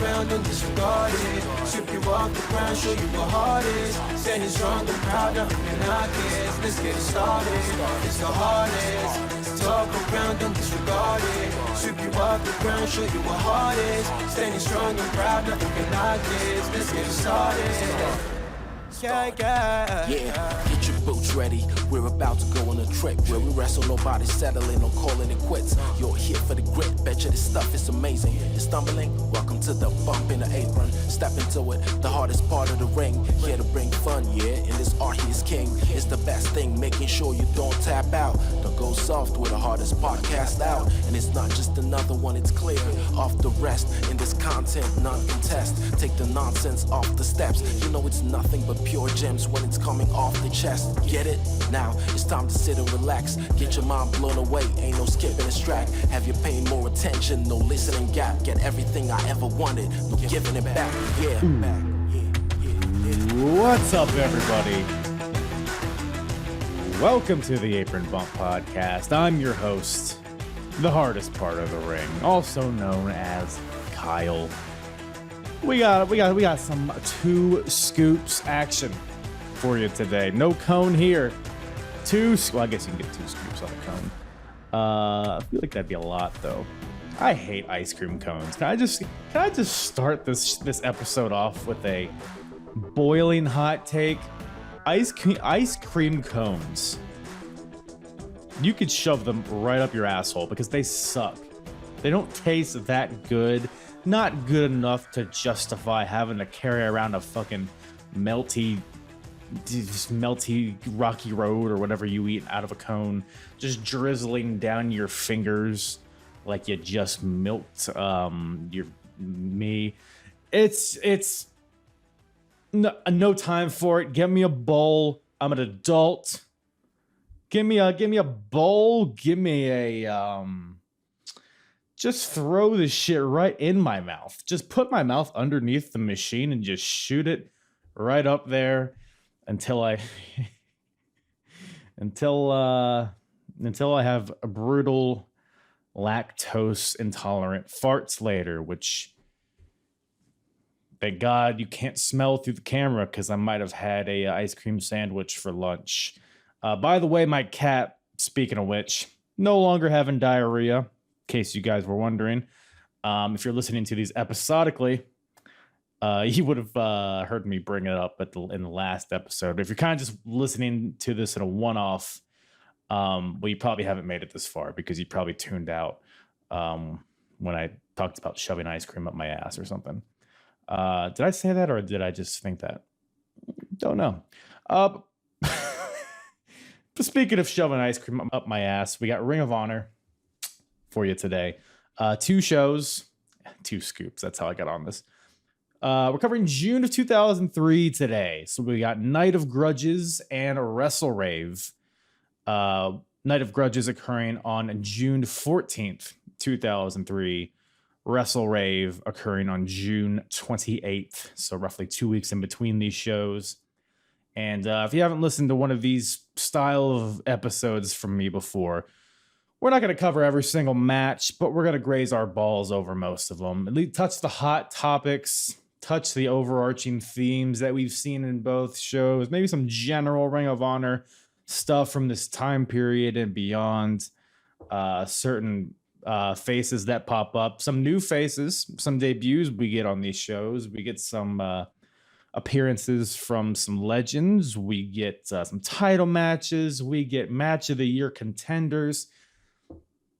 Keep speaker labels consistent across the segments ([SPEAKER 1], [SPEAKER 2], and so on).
[SPEAKER 1] around and disregard it. Sweep you off the ground, show you what heart is. Standing strong and proud, nothing can knock it. Let's get it started, it's the hardest. Talk around, don't disregard it. Sweep you off the ground, show you what heart is. Standing strong and proud, nothing can knock it. Let's get it started. Yeah,
[SPEAKER 2] get your boots ready. We're about to go on a trip where we wrestle, nobody settling or calling it quits. You're here for the grit, betcha this stuff is amazing. You're stumbling, welcome to the bump in the apron. Step into it, the hardest part of the ring. Here to bring fun, yeah, and this art he is king. It's the best thing, making sure you don't tap out. Don't go soft with the hardest podcast out. And it's not just another one, it's clear. Off the rest, in this content, none contest. Take the nonsense off the steps. You know it's nothing but pure gems when it's coming off the chest. Get it? Now it's time to sit and relax. Get your mind blown away, ain't no skipping this track. Have you paying more attention, no listening gap. Get everything I ever wanted, no giving it back. Yeah.
[SPEAKER 3] What's up, everybody? Welcome to the Apron Bump Podcast. I'm your host, the hardest part of the ring, also known as Kyle. We got some two scoops action for you today. No cone here. Well, I guess you can get two scoops on a cone. I feel like that'd be a lot though. I hate ice cream cones. Can I just start this episode off with a boiling hot take? Ice cream cones. You could shove them right up your asshole because they suck. They don't taste that good. Not good enough to justify having to carry around a fucking melty rocky road or whatever you eat out of a cone, just drizzling down your fingers like you just milked me. It's no time for it. Give me a bowl. I'm an adult. Give me a bowl. Give me a just throw this shit right in my mouth. Just put my mouth underneath the machine and just shoot it right up there until I have a brutal lactose intolerant farts later, which thank God you can't smell through the camera because I might have had a ice cream sandwich for lunch. By the way, my cat, speaking of which, no longer having diarrhea. In case you guys were wondering, if you're listening to these episodically, you would have heard me bring it up in the last episode. But if you're kind of just listening to this in a one-off, well, you probably haven't made it this far because you probably tuned out when I talked about shoving ice cream up my ass or something. Did I say that or did I just think that? Don't know. But speaking of shoving ice cream up my ass, we got Ring of Honor for you today. Two shows, two scoops. That's how I got on this. We're covering June of 2003 today. So we got Night of Grudges and Wrestlerave. Night of Grudges occurring on June 14th, 2003. Wrestlerave occurring on June 28th. So roughly 2 weeks in between these shows. And if you haven't listened to one of these style of episodes from me before, we're not going to cover every single match, but we're going to graze our balls over most of them. At least touch the hot topics, touch the overarching themes that we've seen in both shows, maybe some general Ring of Honor stuff from this time period and beyond, certain faces that pop up, some new faces, some debuts we get on these shows. We get some appearances from some legends. We get some title matches. We get match of the year contenders.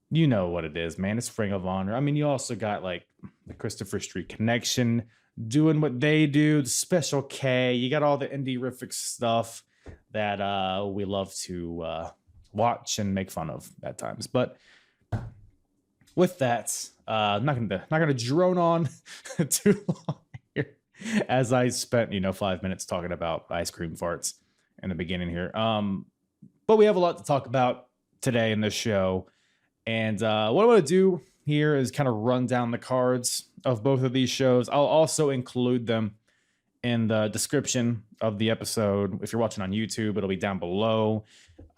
[SPEAKER 3] You know what it is, man. It's Ring of Honor. I mean, you also got like the Christopher Street Connection doing what they do, the Special K. You got all the indie-rific stuff that we love to watch and make fun of at times. But with that, I'm not gonna drone on too long here, as I spent 5 minutes talking about ice cream farts in the beginning here. But we have a lot to talk about today in this show. And what I want to do here is kind of run down the cards of both of these shows. I'll also include them in the description of the episode. If you're watching on YouTube, it'll be down below.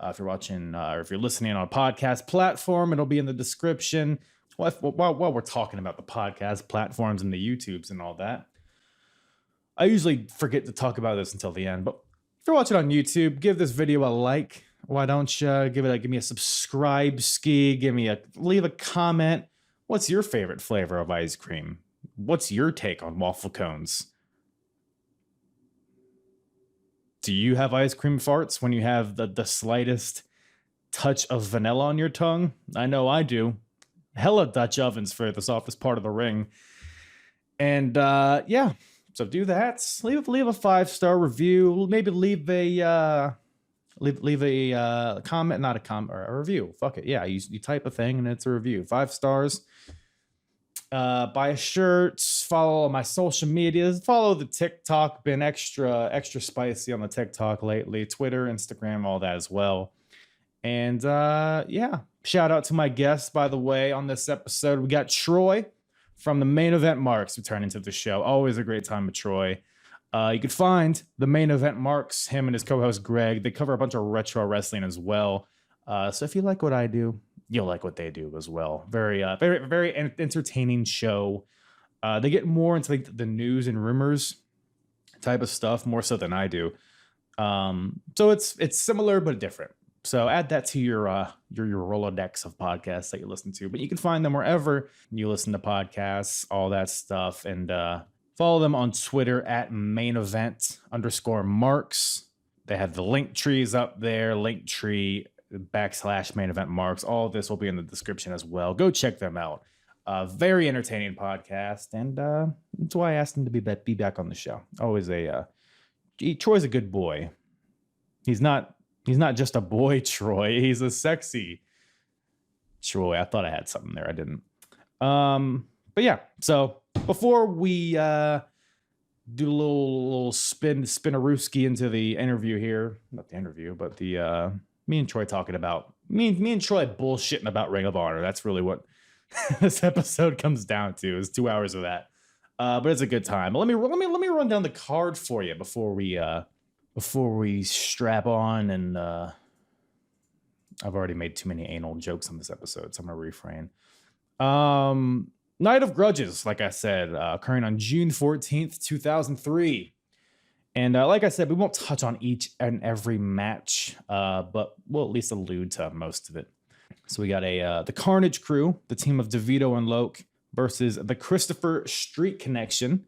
[SPEAKER 3] If you're watching or if you're listening on a podcast platform, it'll be in the description. while we're talking about the podcast platforms and the YouTubes and all that, I usually forget to talk about this until the end, but if you're watching on YouTube, give this video a like. Why don't you give me a subscribe ski, leave a comment. What's your favorite flavor of ice cream? What's your take on waffle cones? Do you have ice cream farts when you have the slightest touch of vanilla on your tongue? I know I do. Hella Dutch ovens for the softest part of the ring. And yeah, so do that. Leave a 5-star review. Maybe leave a comment, not a comment, or a review. Fuck it. Yeah, you type a thing and it's a review. 5 stars. Buy a shirt. Follow my social medias. Follow the TikTok. Been extra spicy on the TikTok lately. Twitter, Instagram, all that as well. And yeah, shout out to my guests, by the way, on this episode. We got Troy from the Main Event Marks returning to the show. Always a great time with Troy. You could find the Main Event Marks, him and his co-host Greg. They cover a bunch of retro wrestling as well. So if you like what I do, you'll like what they do as well. Very entertaining show. They get more into like the news and rumors type of stuff, more so than I do. So it's similar but different. So add that to your Rolodex of podcasts that you listen to. But you can find them wherever you listen to podcasts, all that stuff, and follow them on Twitter at @mainevent_marks. They have the link trees up there, Linktree /Main Event Marks. All of this will be in the description as well. Go check them out. Very entertaining podcast, and that's why I asked him to be back on the show. Always Troy's a good boy. He's not just a boy, Troy. He's a sexy Troy. I thought I had something there. I didn't. But yeah, so before we do a little spinarooski into the interview here, not the interview, but the me and Troy talking about me and Troy bullshitting about Ring of Honor. That's really what this episode comes down to, is 2 hours of that. But it's a good time. Let me run down the card for you before we strap on, and I've already made too many anal jokes on this episode, so I'm gonna refrain. Night of Grudges, like I said, occurring on June 14th, 2003. And like I said, we won't touch on each and every match, but we'll at least allude to most of it. So we got the Carnage Crew, the team of DeVito and Loke, versus the Christopher Street Connection.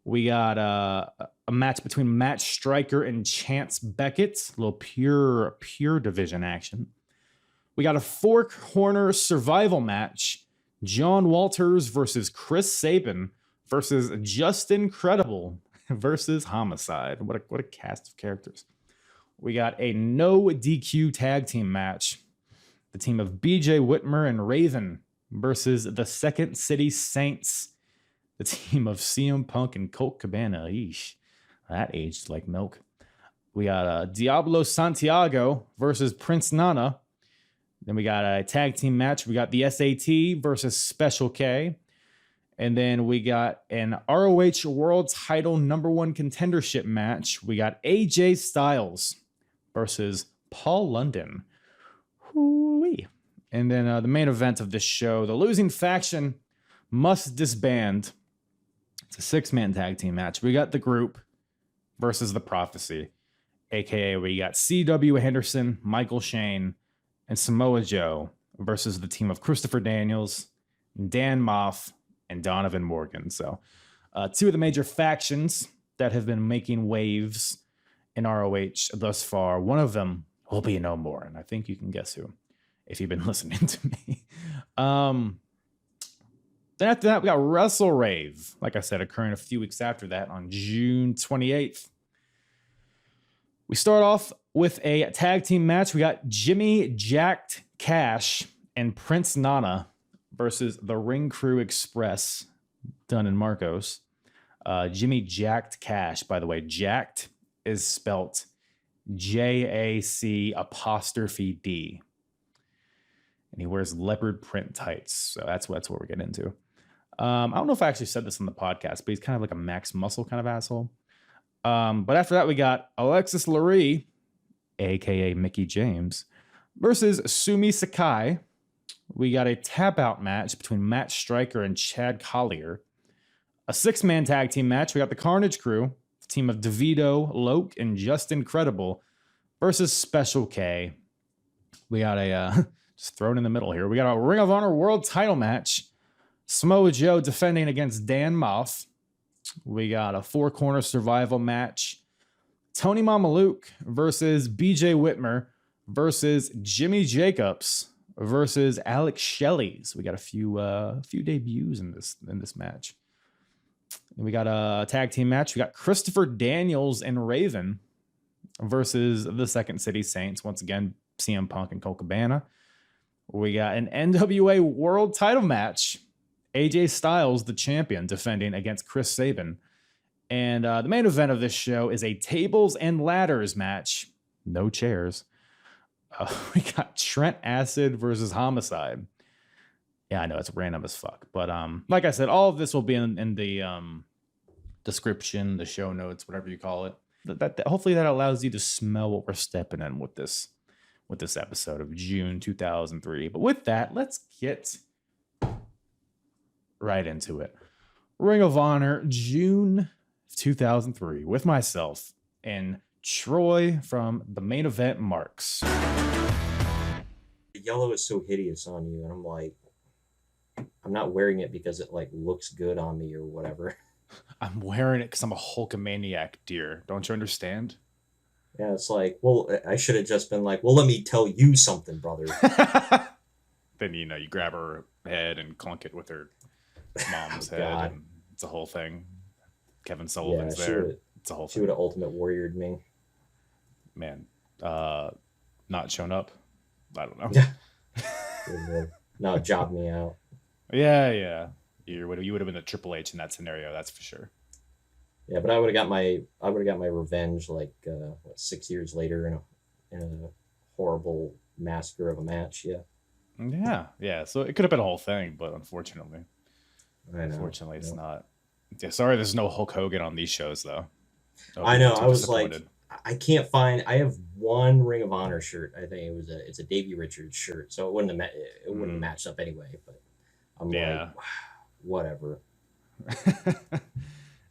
[SPEAKER 3] We got a match between Matt Striker and Chance Beckett, a little pure division action. We got a four-corner survival match. John Walters versus Chris Sabin versus Justin Credible versus Homicide. What a cast of characters. We got a no DQ tag team match. The team of BJ Whitmer and Raven versus the Second City Saints. The team of CM Punk and Colt Cabana. Eesh, that aged like milk. We got Diablo Santiago versus Prince Nana. Then we got a tag team match. We got the SAT versus Special K. And then we got an ROH World Title #1 contendership match. We got AJ Styles versus Paul London. Hoo-wee. And then the main event of this show, the losing faction must disband. It's a 6-man tag team match. We got the group versus the Prophecy, a.k.a. we got C.W. Henderson, Michael Shane, and Samoa Joe versus the team of Christopher Daniels, Dan Moff, and Donovan Morgan. So 2 of the major factions that have been making waves in ROH thus far. One of them will be no more, and I think you can guess who, if you've been listening to me. Then after that, we got Wrestlerave, like I said, occurring a few weeks after that on June 28th. We start off with a tag team match. We got Jimmy Jac'd Cash and Prince Nana versus the Ring Crew Express, Dunn and Marcos. Jimmy Jac'd Cash, by the way, Jac'd is spelt JAC''D. And he wears leopard print tights. So that's what we're getting into. I don't know if I actually said this on the podcast, but he's kind of like a Max Muscle kind of asshole. But after that, we got Alexis Lurie, a.k.a. Mickey James, versus Sumi Sakai. We got a tap out match between Matt Striker and Chad Collier. A 6-man tag team match. We got the Carnage Crew, the team of DeVito, Loke, and Just Incredible versus Special K. We got a, just thrown in the middle here. We got a Ring of Honor World title match. Samoa Joe defending against Dan Moff. We got a 4-corner survival match. Tony Mamaluke versus BJ Whitmer versus Jimmy Jacobs versus Alex Shelley's. We got a few debuts in this match. And we got a tag team match. We got Christopher Daniels and Raven versus the Second City Saints. Once again, CM Punk and Colt Cabana. We got an NWA World title match. AJ Styles, the champion, defending against Chris Sabin. And the main event of this show is a tables and ladders match. No chairs. We got Trent Acid versus Homicide. Yeah, I know it's random as fuck. But like I said, all of this will be in the description, the show notes, whatever you call it. That hopefully that allows you to smell what we're stepping in with this episode of June 2003. But with that, let's get right into it. Ring of Honor, June 2003, with myself and Troy from the main event marks.
[SPEAKER 4] The yellow is so hideous on you, and I'm like, I'm not wearing it because it like looks good on me or whatever.
[SPEAKER 3] I'm wearing it because I'm a Hulkamaniac, dear. Don't you understand?
[SPEAKER 4] Yeah, it's like, well, I should have just been like, well, let me tell you something, brother.
[SPEAKER 3] Then, you grab her head and clunk it with her mom's head.
[SPEAKER 4] God.
[SPEAKER 3] And it's a whole thing. Kevin Sullivan's there. It's a whole
[SPEAKER 4] She
[SPEAKER 3] thing.
[SPEAKER 4] would have ultimate warriored me.
[SPEAKER 3] Man, not shown up. I don't know.
[SPEAKER 4] Yeah. No, job me out.
[SPEAKER 3] Yeah. You would have been a Triple H in that scenario. That's for sure.
[SPEAKER 4] Yeah, but I would have got my revenge like 6 years later in a horrible massacre of a match.
[SPEAKER 3] Yeah. So it could have been a whole thing, but unfortunately, it's not. Yeah, sorry, there's no Hulk Hogan on these shows though.
[SPEAKER 4] I know. I was like, I can't find. I have one Ring of Honor shirt. I think it's a Davey Richards shirt, so it wouldn't have matched up anyway. But I'm like, whatever.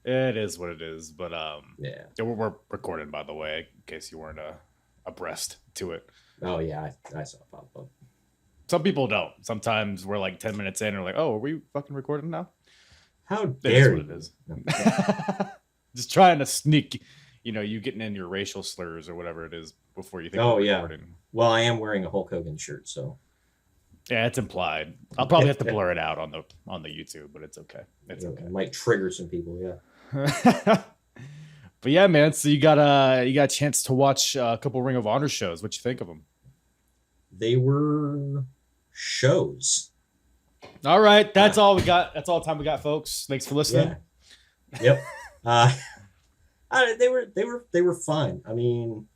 [SPEAKER 3] It is what it is, but
[SPEAKER 4] yeah,
[SPEAKER 3] we're recording, by the way, in case you weren't abreast to it.
[SPEAKER 4] Oh yeah, I saw it pop up.
[SPEAKER 3] Some people don't. Sometimes we're like 10 minutes in and we're like, oh, are we fucking recording now?
[SPEAKER 4] How dare you?
[SPEAKER 3] It is what it is. Just trying to sneak, you getting in your racial slurs or whatever it is before you think we're recording.
[SPEAKER 4] Well, I am wearing a Hulk Hogan shirt, so.
[SPEAKER 3] Yeah, it's implied. I'll probably have to blur it out on the YouTube, but it's okay. It's okay.
[SPEAKER 4] It might trigger some people, yeah.
[SPEAKER 3] But yeah, man. So you got a chance to watch a couple Ring of Honor shows. What you think of them?
[SPEAKER 4] They were shows.
[SPEAKER 3] All right, that's all we got. That's all the time we got, folks. Thanks for listening.
[SPEAKER 4] Yeah. Yep. They were fun. I mean,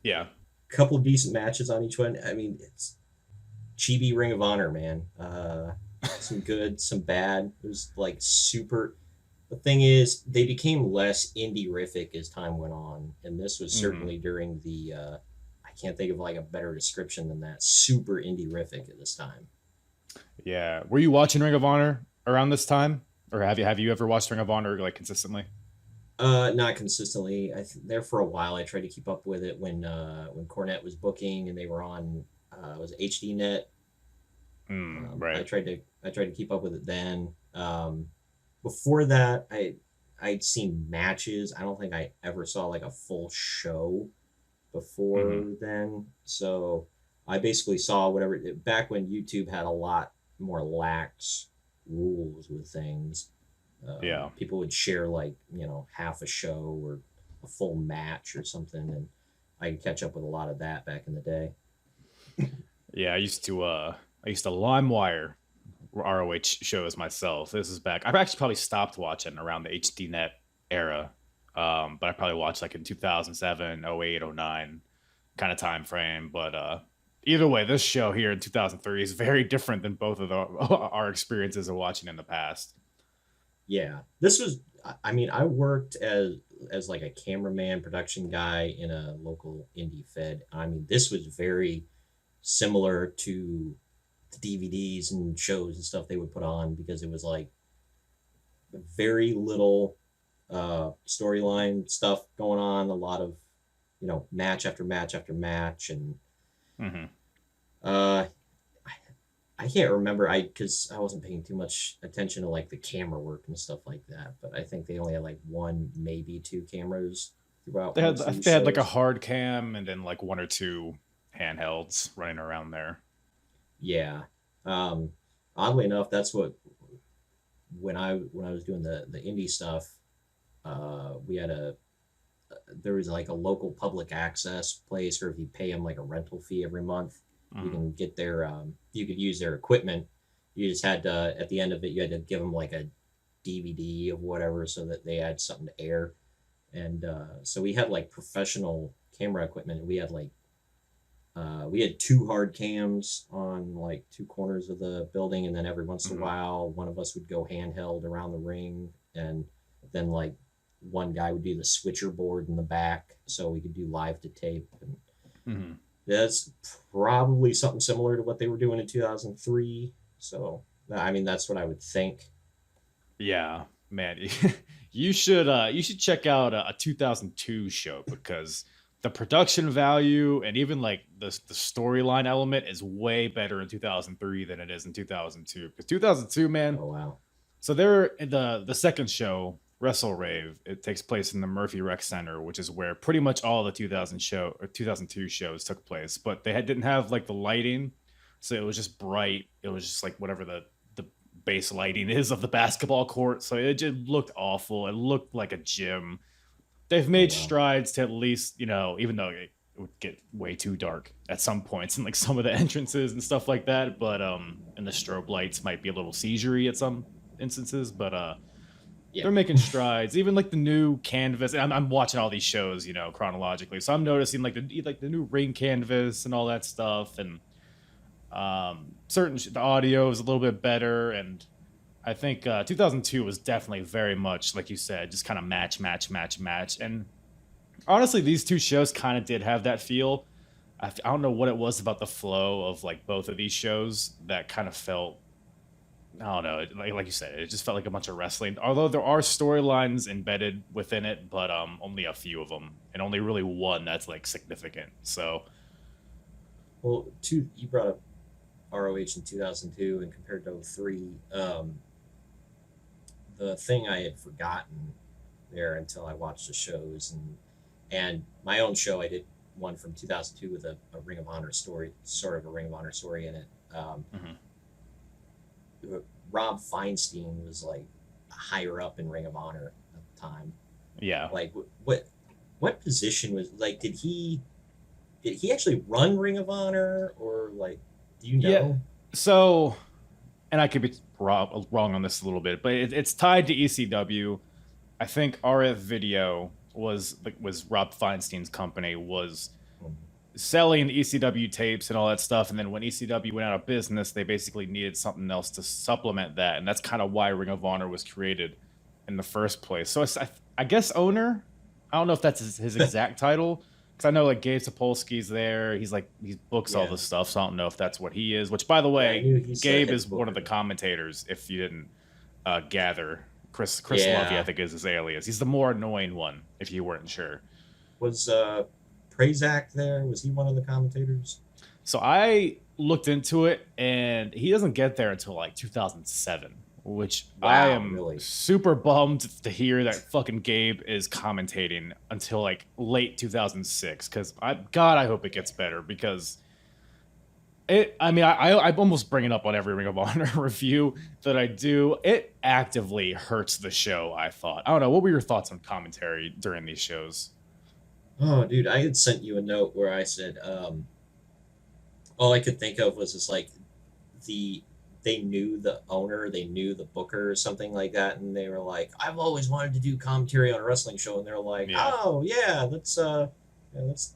[SPEAKER 3] yeah,
[SPEAKER 4] a couple of decent matches on each one. I mean, it's chibi Ring of Honor, man. Some good, some bad. It was like super. The thing is, they became less indie-rific as time went on, and this was certainly during the. I can't think of like a better description than that. Super indie-rific at this time.
[SPEAKER 3] Yeah. Were you watching Ring of Honor around this time, or have you ever watched Ring of Honor like consistently?
[SPEAKER 4] Not consistently. There for a while. I tried to keep up with it when Cornette was booking and they were on was it HDNet.
[SPEAKER 3] Right.
[SPEAKER 4] I tried to keep up with it then. Before that, I'd seen matches. I don't think I ever saw like a full show before then. So I basically saw whatever back when YouTube had a lot more lax rules with things. People would share like half a show or a full match or something, and I could catch up with a lot of that back in the day.
[SPEAKER 3] Yeah, I used to LimeWire ROH shows myself. This is back. I've actually probably stopped watching around the HDNet era, but I probably watched like in 2007, 08, 09 kind of time frame. But either way, this show here in 2003 is very different than both of our experiences of watching in the past.
[SPEAKER 4] Yeah, this was. I mean, I worked as like a cameraman, production guy in a local indie fed. I mean, this was very similar to DVDs and shows and stuff they would put on, because it was like very little storyline stuff going on, a lot of, you know, match after match after match. And I can't remember, because I wasn't paying too much attention to like the camera work and stuff like that, but I think they only had like one, maybe two cameras throughout.
[SPEAKER 3] They had like a hard cam and then like one or two handhelds running around there.
[SPEAKER 4] Yeah. Oddly enough, that's what, when I was doing the indie stuff, we had there was like a local public access place where if you pay them like a rental fee every month, you can get their you could use their equipment. You just had to, at the end of it, you had to give them like a DVD of whatever so that they had something to air. And so we had like professional camera equipment. We had like we had two hard cams on like two corners of the building, and then every once in a while one of us would go handheld around the ring, and then like one guy would do the switcher board in the back so we could do live to tape. And that's probably something similar to what they were doing in 2003. So I mean, that's what I would think.
[SPEAKER 3] Yeah, man. You should check out a 2002 show, because the production value and even like the storyline element is way better in 2003 than it is in 2002. Because 2002, man.
[SPEAKER 4] Oh wow.
[SPEAKER 3] So they're in the second show, Wrestlerave. It takes place in the Murphy Rec Center, which is where pretty much all the 2002 shows took place. But they didn't have like the lighting, so it was just bright. It was just like whatever the base lighting is of the basketball court. So it just looked awful. It looked like a gym. They've made strides to at least, you know, even though it would get way too dark at some points and like some of the entrances and stuff like that. But and the strobe lights might be a little seizure-y at some instances, but they're making strides. Even like the new canvas. I'm watching all these shows, you know, chronologically, so I'm noticing like the new ring canvas and all that stuff, and the audio is a little bit better. And I think 2002 was definitely very much, like you said, just kind of match. And honestly, these two shows kind of did have that feel. I don't know what it was about the flow of like both of these shows that kind of felt, I don't know, like you said, it just felt like a bunch of wrestling. Although there are storylines embedded within it, but only a few of them, and only really one that's like significant. So,
[SPEAKER 4] well, you brought up ROH in 2002 and compared to 03. The thing I had forgotten there until I watched the shows, and my own show, I did one from 2002 with a Ring of Honor story, sort of a Ring of Honor story in it. Rob Feinstein was like higher up in Ring of Honor at the time.
[SPEAKER 3] Yeah.
[SPEAKER 4] Like what position was, like, did he actually run Ring of Honor, or like, do you know?
[SPEAKER 3] Yeah. So, and I could be wrong on this a little bit, but it's tied to ECW. I think RF Video was Rob Feinstein's company, was selling ECW tapes and all that stuff. And then when ECW went out of business, they basically needed something else to supplement that. And that's kind of why Ring of Honor was created in the first place. So I guess owner, I don't know if that's his exact title, because I know like Gabe Sapolsky's there. He books all this stuff. So I don't know if that's what he is, which, by the way, Gabe is one of the commentators, if you didn't gather. Chris Lovey, I think, is his alias. He's the more annoying one, if you weren't sure.
[SPEAKER 4] Was Prazak there? Was he one of the commentators?
[SPEAKER 3] So I looked into it, and he doesn't get there until like 2007, which I am really super bummed to hear that fucking Gabe is commentating until like late 2006. Because I hope it gets better, because I almost bring it up on every Ring of Honor review that I do. It actively hurts the show, I thought. I don't know. What were your thoughts on commentary during these shows?
[SPEAKER 4] Oh, dude, I had sent you a note where I said, all I could think of was just like they knew the owner, they knew the booker or something like that, and they were like, I've always wanted to do commentary on a wrestling show, and they're like, oh yeah, let's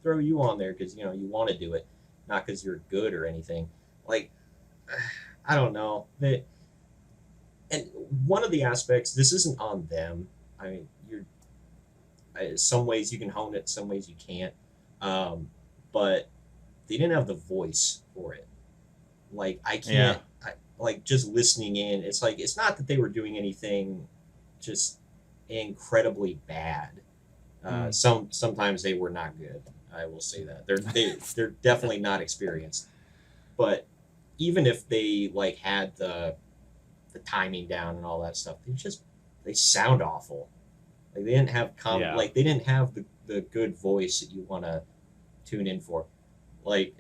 [SPEAKER 4] throw you on there because you want to do it, not because you're good or anything. Like, I don't know. And one of the aspects, this isn't on them. I mean, some ways you can hone it, some ways you can't. But they didn't have the voice for it. Like I can't, like just listening in. It's like it's not that they were doing anything just incredibly bad. Sometimes they were not good. I will say that they're definitely not experienced. But even if they like had the timing down and all that stuff, they sound awful. Like they didn't have like they didn't have the good voice that you want to tune in for. Like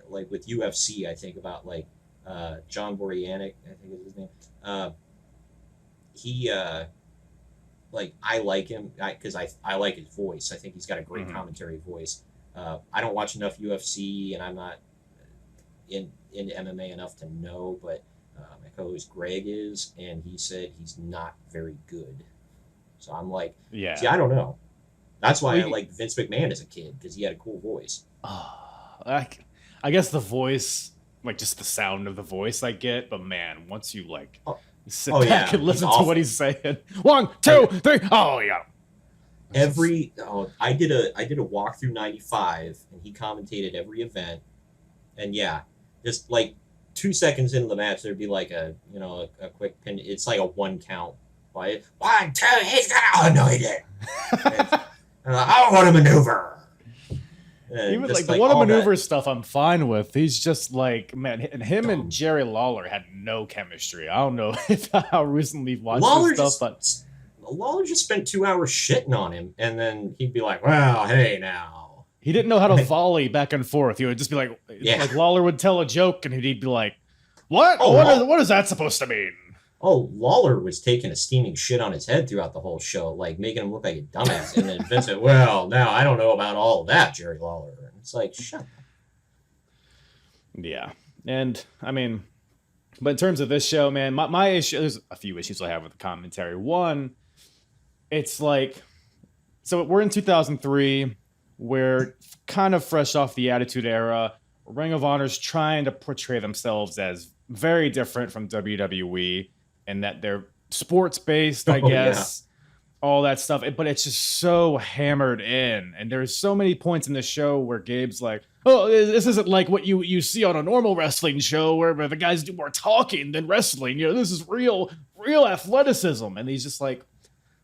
[SPEAKER 4] with UFC, I think about like John Borianic, I think is his name. He like I like him because I like his voice. I think he's got a great commentary voice. I don't watch enough UFC, and I'm not into MMA enough to know, but my co-host Greg is, and he said he's not very good. So I'm like, see, I don't know. That's why I liked Vince McMahon as a kid, because he had a cool voice.
[SPEAKER 3] I guess the voice, like just the sound of the voice I get, but man, once you like sit back and listen to what he's saying. 1, 2, 3. Oh yeah.
[SPEAKER 4] I did a walk through 95, and he commentated every event. And just like 2 seconds into the match, there'd be like a quick pin. It's like a 1 count. 1, 2, he's gonna annoy it. I want to maneuver. And
[SPEAKER 3] even like the one maneuver stuff, I'm fine with. He's just like, man, and him and Jerry Lawler had no chemistry. I don't know how recently you've watched this stuff, but
[SPEAKER 4] Lawler just spent 2 hours shitting on him, and then he'd be like, "Well, hey now."
[SPEAKER 3] He didn't know how to volley back and forth. He would just be like, like Lawler would tell a joke, and he'd be like, "What? What is that supposed to mean?"
[SPEAKER 4] Oh, Lawler was taking a steaming shit on his head throughout the whole show, like making him look like a dumbass. And then Vince said, "Well, now I don't know about all of that, Jerry Lawler." And it's like, shut up.
[SPEAKER 3] Yeah. And I mean, but in terms of this show, man, my issue, there's a few issues I have with the commentary. One, it's like, so we're in 2003. We're kind of fresh off the Attitude Era. Ring of Honor's trying to portray themselves as very different from WWE, and that they're sports based, I guess, all that stuff. But it's just so hammered in, and there's so many points in the show where Gabe's like, "Oh, this isn't like what you see on a normal wrestling show where the guys do more talking than wrestling. You know, this is real athleticism." And he's just like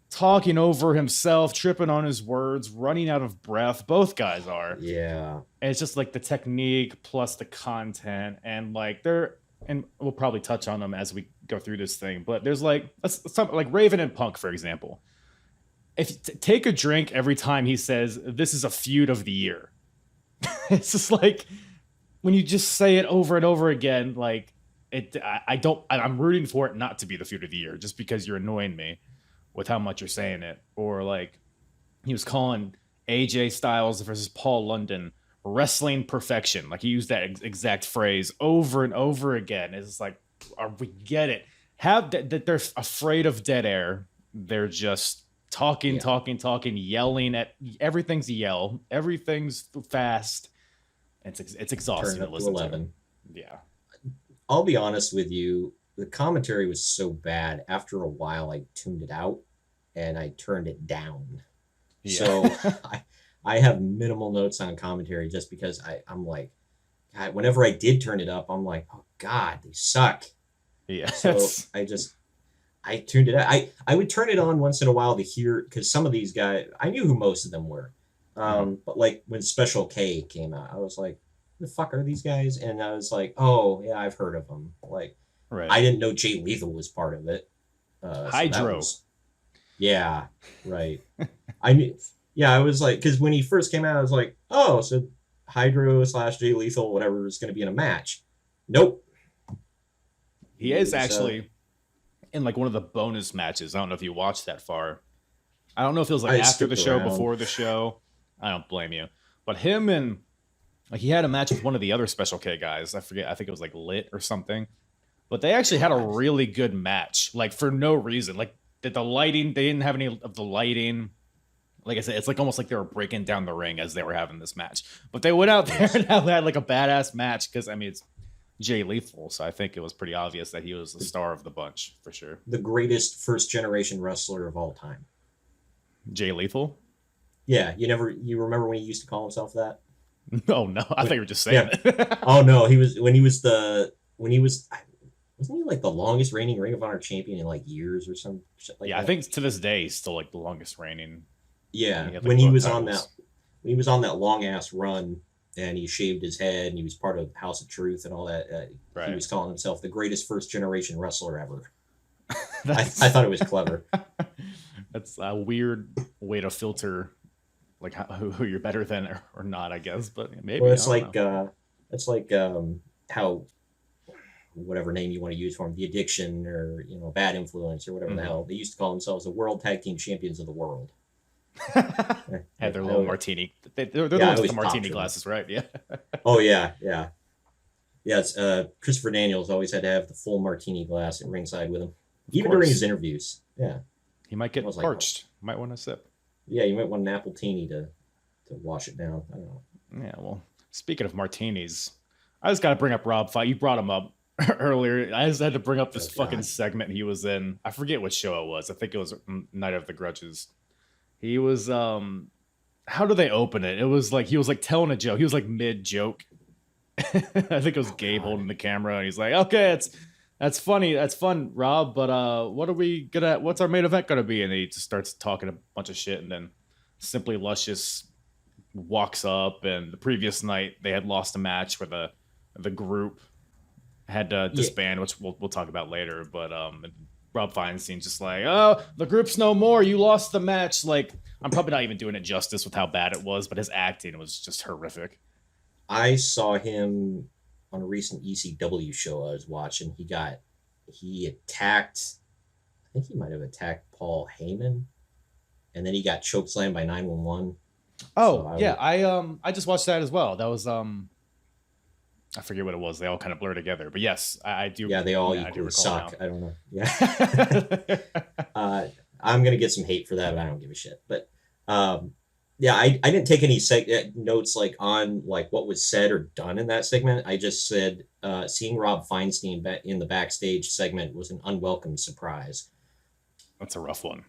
[SPEAKER 3] talking over himself, tripping on his words, running out of breath. Both guys are.
[SPEAKER 4] Yeah.
[SPEAKER 3] And it's just like the technique plus the content, and like and we'll probably touch on them as we go through this thing, but there's like something like Raven and Punk, for example. If you take a drink every time he says, "This is a feud of the year." It's just like, when you just say it over and over again, like I'm rooting for it not to be the feud of the year just because you're annoying me with how much you're saying it. Or like he was calling AJ Styles versus Paul London wrestling perfection. Like he used that exact phrase over and over again. It's like, we get it. That they're afraid of dead air. They're just talking, yelling at everything's yell. Everything's fast. It's exhausting to listen to. Yeah.
[SPEAKER 4] I'll be honest with you. The commentary was so bad. After a while, I tuned it out and I turned it down. Yeah. So I have minimal notes on commentary just because I'm like, God, whenever I did turn it up, I'm like, oh God, they suck.
[SPEAKER 3] Yeah.
[SPEAKER 4] So I tuned it out. I would turn it on once in a while to hear, because some of these guys, I knew who most of them were. But like when Special K came out, I was like, the fuck are these guys? And I was like, oh yeah, I've heard of them. Like,
[SPEAKER 3] right.
[SPEAKER 4] I didn't know Jay Lethal was part of it.
[SPEAKER 3] Hydro.
[SPEAKER 4] Yeah, right. I was like, because when he first came out, I was like, oh, so Hydro / Jay Lethal, whatever, is going to be in a match. Nope.
[SPEAKER 3] He is actually in like one of the bonus matches. I don't know if you watched that far. I don't know if it was like after the show, before the show. I don't blame you. But him and like he had a match with one of the other Special K guys. I forget. I think it was like Lit or something. But they actually had a really good match, like for no reason. Like the lighting, they didn't have any of the lighting. Like I said, it's like almost like they were breaking down the ring as they were having this match. But they went out there and had like a badass match because, I mean, it's Jay Lethal. So I think it was pretty obvious that he was the star of the bunch for sure.
[SPEAKER 4] The greatest first-generation wrestler of all time.
[SPEAKER 3] Jay Lethal?
[SPEAKER 4] Yeah, you remember when he used to call himself that?
[SPEAKER 3] Oh no, I thought you were just saying it.
[SPEAKER 4] Oh no, wasn't he like the longest reigning Ring of Honor champion in like years or some shit like
[SPEAKER 3] Yeah,
[SPEAKER 4] that?
[SPEAKER 3] I think to this day he's still like the longest reigning.
[SPEAKER 4] Yeah,
[SPEAKER 3] He had, like,
[SPEAKER 4] when he
[SPEAKER 3] both
[SPEAKER 4] was
[SPEAKER 3] titles.
[SPEAKER 4] when he was on that long ass run and he shaved his head and he was part of House of Truth and all that, he
[SPEAKER 3] Right.
[SPEAKER 4] was calling himself the greatest first generation wrestler ever. I
[SPEAKER 3] That's,
[SPEAKER 4] thought it was clever.
[SPEAKER 3] that's a weird way to filter like who you're better than or not, I guess. But maybe.
[SPEAKER 4] Well,
[SPEAKER 3] I
[SPEAKER 4] it's
[SPEAKER 3] don't know.
[SPEAKER 4] like how whatever name you want to use for him, the addiction or bad influence or whatever the hell they used to call themselves, the World Tag Team Champions of the world.
[SPEAKER 3] Had their little martini. They're the
[SPEAKER 4] Yeah, I
[SPEAKER 3] ones with
[SPEAKER 4] always
[SPEAKER 3] the martini
[SPEAKER 4] talked to
[SPEAKER 3] glasses, right? Yeah.
[SPEAKER 4] Oh yeah. It's Christopher Daniels always had to have the full martini glass at ringside with him, even during
[SPEAKER 3] course.
[SPEAKER 4] his interviews. Yeah,
[SPEAKER 3] He might get
[SPEAKER 4] I was like,
[SPEAKER 3] parched. Might want to sip.
[SPEAKER 4] yeah, you might want an apple teeny to wash it down. I don't know.
[SPEAKER 3] Yeah, well, speaking of martinis, I just got to bring up Rob Fight. You brought him up earlier. I just had to bring up this
[SPEAKER 4] Oh,
[SPEAKER 3] fucking
[SPEAKER 4] God.
[SPEAKER 3] segment he was in. I forget what show it was. I think it was Night of the Grudges. He was, how do they open it? It was like, he was like telling a joke. He was like mid joke. I think it was Gabe holding the camera and he's like, okay, that's funny. That's fun, Rob. But what are we gonna, what's our main event gonna be? And he just starts talking a bunch of shit and then Simply Luscious walks up, and the previous night they had lost a match where the group had to disband, which we'll talk about later. But Rob Feinstein's just like, oh, the group's no more. You lost the match. Like, I'm probably not even doing it justice with how bad it was, but his acting was just horrific.
[SPEAKER 4] I saw him on a recent ECW show I was watching. He attacked. I think he might have attacked Paul Heyman, and then he got chokeslammed by 911.
[SPEAKER 3] Oh, so I just watched that as well. That was I forget what it was. They all kind of blur together. But yes, I do.
[SPEAKER 4] Yeah, they all equally suck. Now. I don't know. Yeah. I'm going to get some hate for that, but I don't give a shit. But yeah, I didn't take any notes like on like what was said or done in that segment. I just said seeing Rob Feinstein in the backstage segment was an unwelcome surprise.
[SPEAKER 3] That's a rough one.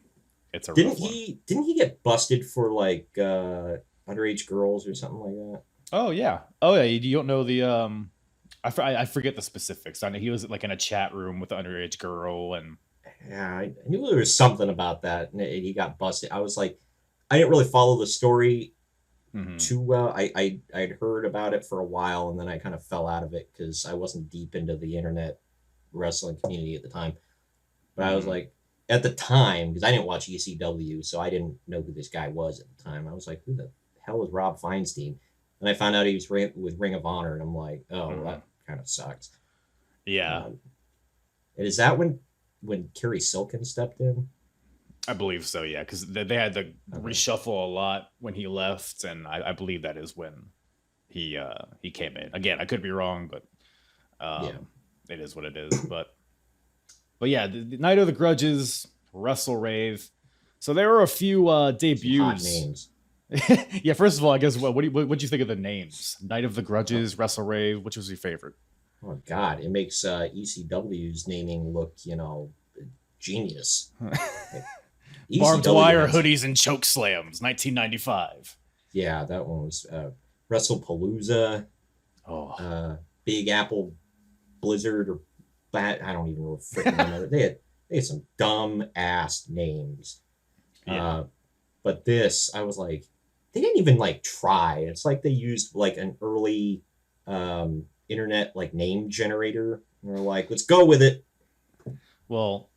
[SPEAKER 3] It's a
[SPEAKER 4] Didn't he get busted for like underage girls or something like that?
[SPEAKER 3] Oh yeah. You don't know the I forget the specifics. I know he was like in a chat room with an underage girl, and
[SPEAKER 4] yeah, I knew there was something about that, and he got busted. I was like, I didn't really follow the story too well. I'd heard about it for a while, and then I kind of fell out of it because I wasn't deep into the internet wrestling community at the time. But I was like, at the time, because I didn't watch ECW, so I didn't know who this guy was at the time. I was like, who the hell is Rob Feinstein? And I found out he was with Ring of Honor, and I'm like, oh, that kind of sucks.
[SPEAKER 3] Yeah.
[SPEAKER 4] And is that when Kerry Silkin stepped in?
[SPEAKER 3] I believe so, yeah, because they had to reshuffle a lot when he left, and I believe that is when he came in. Again, I could be wrong, but it is what it is. But yeah, the Night of the Grudges, Wrestlerave. So there were a few debuts.
[SPEAKER 4] Hot names.
[SPEAKER 3] Yeah, first of all, I guess what'd you think of the names? Night of the Grudges, Wrestlerave. Which was your favorite?
[SPEAKER 4] Oh God, it makes ECW's naming look, genius.
[SPEAKER 3] Barbed wire hoodies and choke slams, 1995.
[SPEAKER 4] Yeah, that one was WrestlePalooza.
[SPEAKER 3] Oh,
[SPEAKER 4] Big Apple Blizzard or Bat. I don't even know freaking remember. They had some dumb ass names.
[SPEAKER 3] Yeah.
[SPEAKER 4] But this, I was like, they didn't even like try. It's like they used like an early internet like name generator. And they're like, let's go with it.
[SPEAKER 3] Well,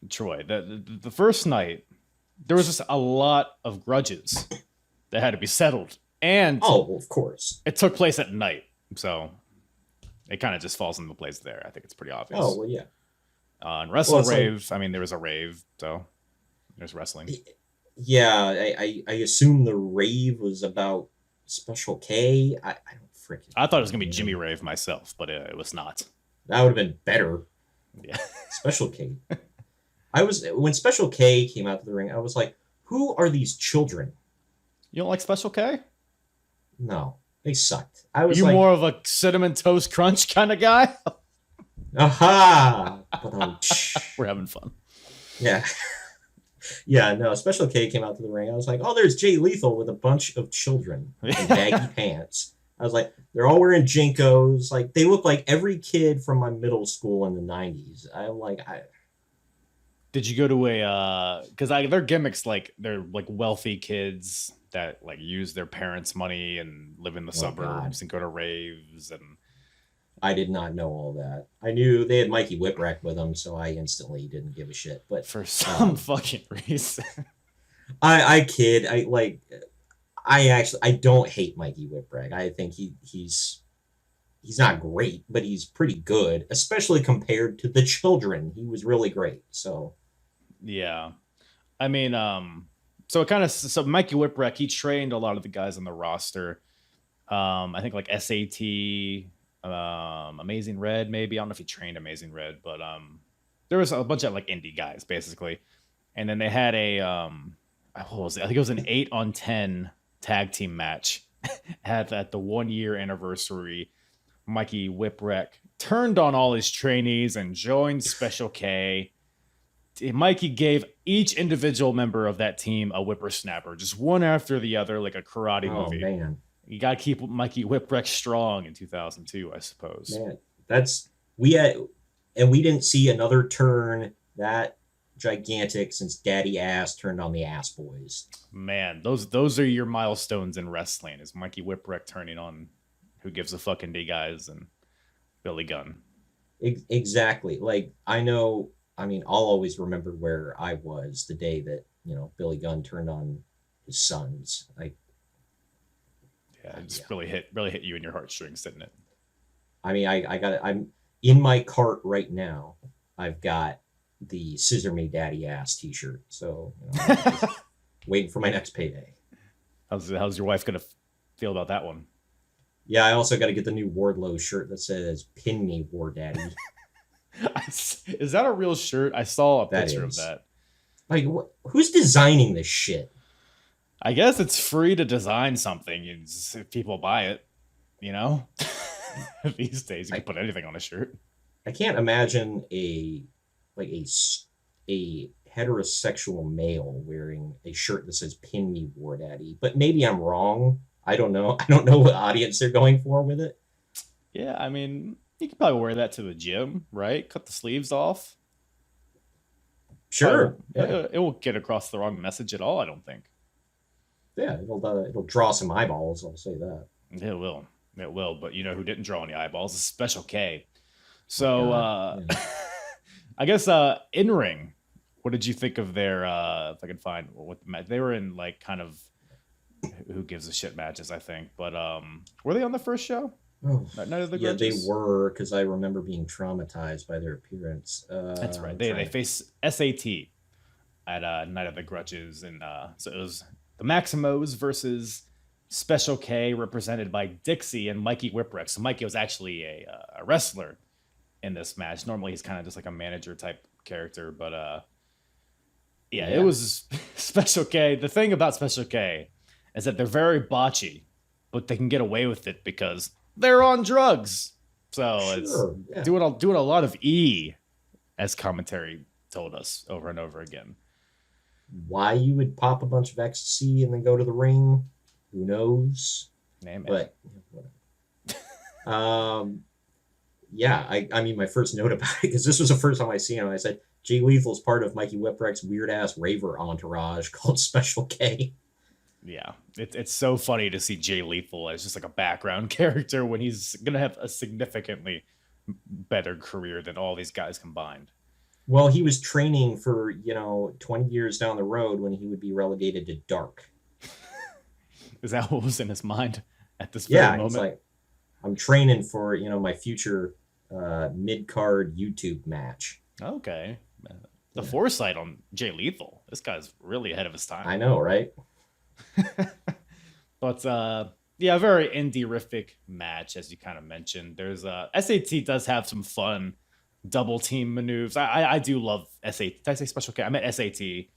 [SPEAKER 3] Troy, the first night, there was just a lot of grudges that had to be settled. And
[SPEAKER 4] well, of course.
[SPEAKER 3] It took place at night. So it kind of just falls into place there. I think it's pretty obvious.
[SPEAKER 4] Oh, well, yeah.
[SPEAKER 3] On Wrestlerave, I mean, there was a rave, so there's wrestling.
[SPEAKER 4] Yeah, I assume the rave was about Special K. I don't freaking.
[SPEAKER 3] I thought it was gonna be Jimmy Rave myself, but it was not.
[SPEAKER 4] That would have been better.
[SPEAKER 3] Yeah.
[SPEAKER 4] Special K. When Special K came out to the ring, I was like, who are these children?
[SPEAKER 3] You don't like Special K?
[SPEAKER 4] No, they sucked. I was
[SPEAKER 3] more of a cinnamon toast crunch kind of guy?
[SPEAKER 4] Aha!
[SPEAKER 3] We're having fun.
[SPEAKER 4] Yeah. Yeah, no, Special K came out to the ring. I was like, oh, there's Jay Lethal with a bunch of children in baggy pants. I was like, they're all wearing Jinkos. Like, they look like every kid from my middle school in the 90s. I'm like,
[SPEAKER 3] Did you go to a because their gimmicks, like they're like wealthy kids that like use their parents' money and live in the suburbs and go to raves, and
[SPEAKER 4] I did not know all that. I knew they had Mikey Whipwreck with them, so I instantly didn't give a shit. But
[SPEAKER 3] for some fucking reason.
[SPEAKER 4] I kid. I don't hate Mikey Whipwreck. I think he's not great, but he's pretty good, especially compared to the children. He was really great. So
[SPEAKER 3] yeah, I mean, so Mikey Whipwreck, he trained a lot of the guys on the roster. I think like SAT, Amazing Red, maybe. I don't know if he trained Amazing Red, but there was a bunch of like indie guys basically, and then they had a what was it? I think it was an 8-on-10 tag team match at the 1 year anniversary. Mikey Whipwreck turned on all his trainees and joined Special K. Mikey gave each individual member of that team a whippersnapper, just one after the other, like a karate movie.
[SPEAKER 4] Oh man,
[SPEAKER 3] you got to keep Mikey Whipwreck strong in 2002, I suppose.
[SPEAKER 4] Man, we didn't see another turn that gigantic since Daddy Ass turned on the Ass Boys.
[SPEAKER 3] Man, those are your milestones in wrestling. Is Mikey Whipwreck turning on Who Gives a Fuck Indie Guys and Billy Gunn.
[SPEAKER 4] Exactly. Like, I'll always remember where I was the day that, Billy Gunn turned on his sons. Like,
[SPEAKER 3] yeah, it just really hit you in your heartstrings, didn't it?
[SPEAKER 4] I mean, I'm in my cart right now. I've got the Scissor Me Daddy Ass t-shirt. So, waiting for my next payday.
[SPEAKER 3] How's your wife gonna feel about that one?
[SPEAKER 4] Yeah, I also got to get the new Wardlow shirt that says "Pin Me, War Daddy."
[SPEAKER 3] Is that a real shirt? I saw a picture of that.
[SPEAKER 4] Like, who's designing this shit?
[SPEAKER 3] I guess it's free to design something if people buy it. These days you can put anything on a shirt.
[SPEAKER 4] I can't imagine a heterosexual male wearing a shirt that says "Pin Me, War Daddy." But maybe I'm wrong. I don't know. I don't know what audience they're going for with it.
[SPEAKER 3] Yeah, I mean, you could probably wear that to the gym, right? Cut the sleeves off.
[SPEAKER 4] Sure.
[SPEAKER 3] It won't get across the wrong message at all, I don't think.
[SPEAKER 4] Yeah, it'll draw some eyeballs, I'll say that.
[SPEAKER 3] It will. But you know who didn't draw any eyeballs? Is Special K. So, I guess in-ring, what did you think of their, if I can find what the match, they were in like kind of Who Gives a Shit matches, I think. But were they on the first show?
[SPEAKER 4] Oh,
[SPEAKER 3] Night of the
[SPEAKER 4] yeah,
[SPEAKER 3] Grudges?
[SPEAKER 4] they were, because I remember being traumatized by their appearance.
[SPEAKER 3] That's right. They face SAT at Night of the Grudges, and so it was the Maximos versus Special K, represented by Dixie and Mikey Whipwreck. So Mikey was actually a wrestler in this match. Normally he's kind of just like a manager type character, but it was Special K. The thing about Special K is that they're very botchy, but they can get away with it because they're on drugs. So it's doing a lot of E, as commentary told us over and over again.
[SPEAKER 4] Why you would pop a bunch of ecstasy and then go to the ring, who knows?
[SPEAKER 3] Name
[SPEAKER 4] it. But I mean, my first note about it, because this was the first time I seen him, I said Jay Lethal's part of Mikey Whipwreck's weird ass raver entourage called Special K.
[SPEAKER 3] Yeah, it's so funny to see Jay Lethal as just like a background character when he's gonna have a significantly better career than all these guys combined.
[SPEAKER 4] Well, he was training for 20 years down the road when he would be relegated to dark.
[SPEAKER 3] Is that what was in his mind at this very moment?
[SPEAKER 4] It's like, I'm training for my future mid-card YouTube match.
[SPEAKER 3] Okay, the foresight on Jay Lethal. This guy's really ahead of his time.
[SPEAKER 4] I know, right?
[SPEAKER 3] But a very indie-rific match, as you kind of mentioned. There's SAT does have some fun double team maneuvers. I do love SAT. Did I say Special K? I meant SAT.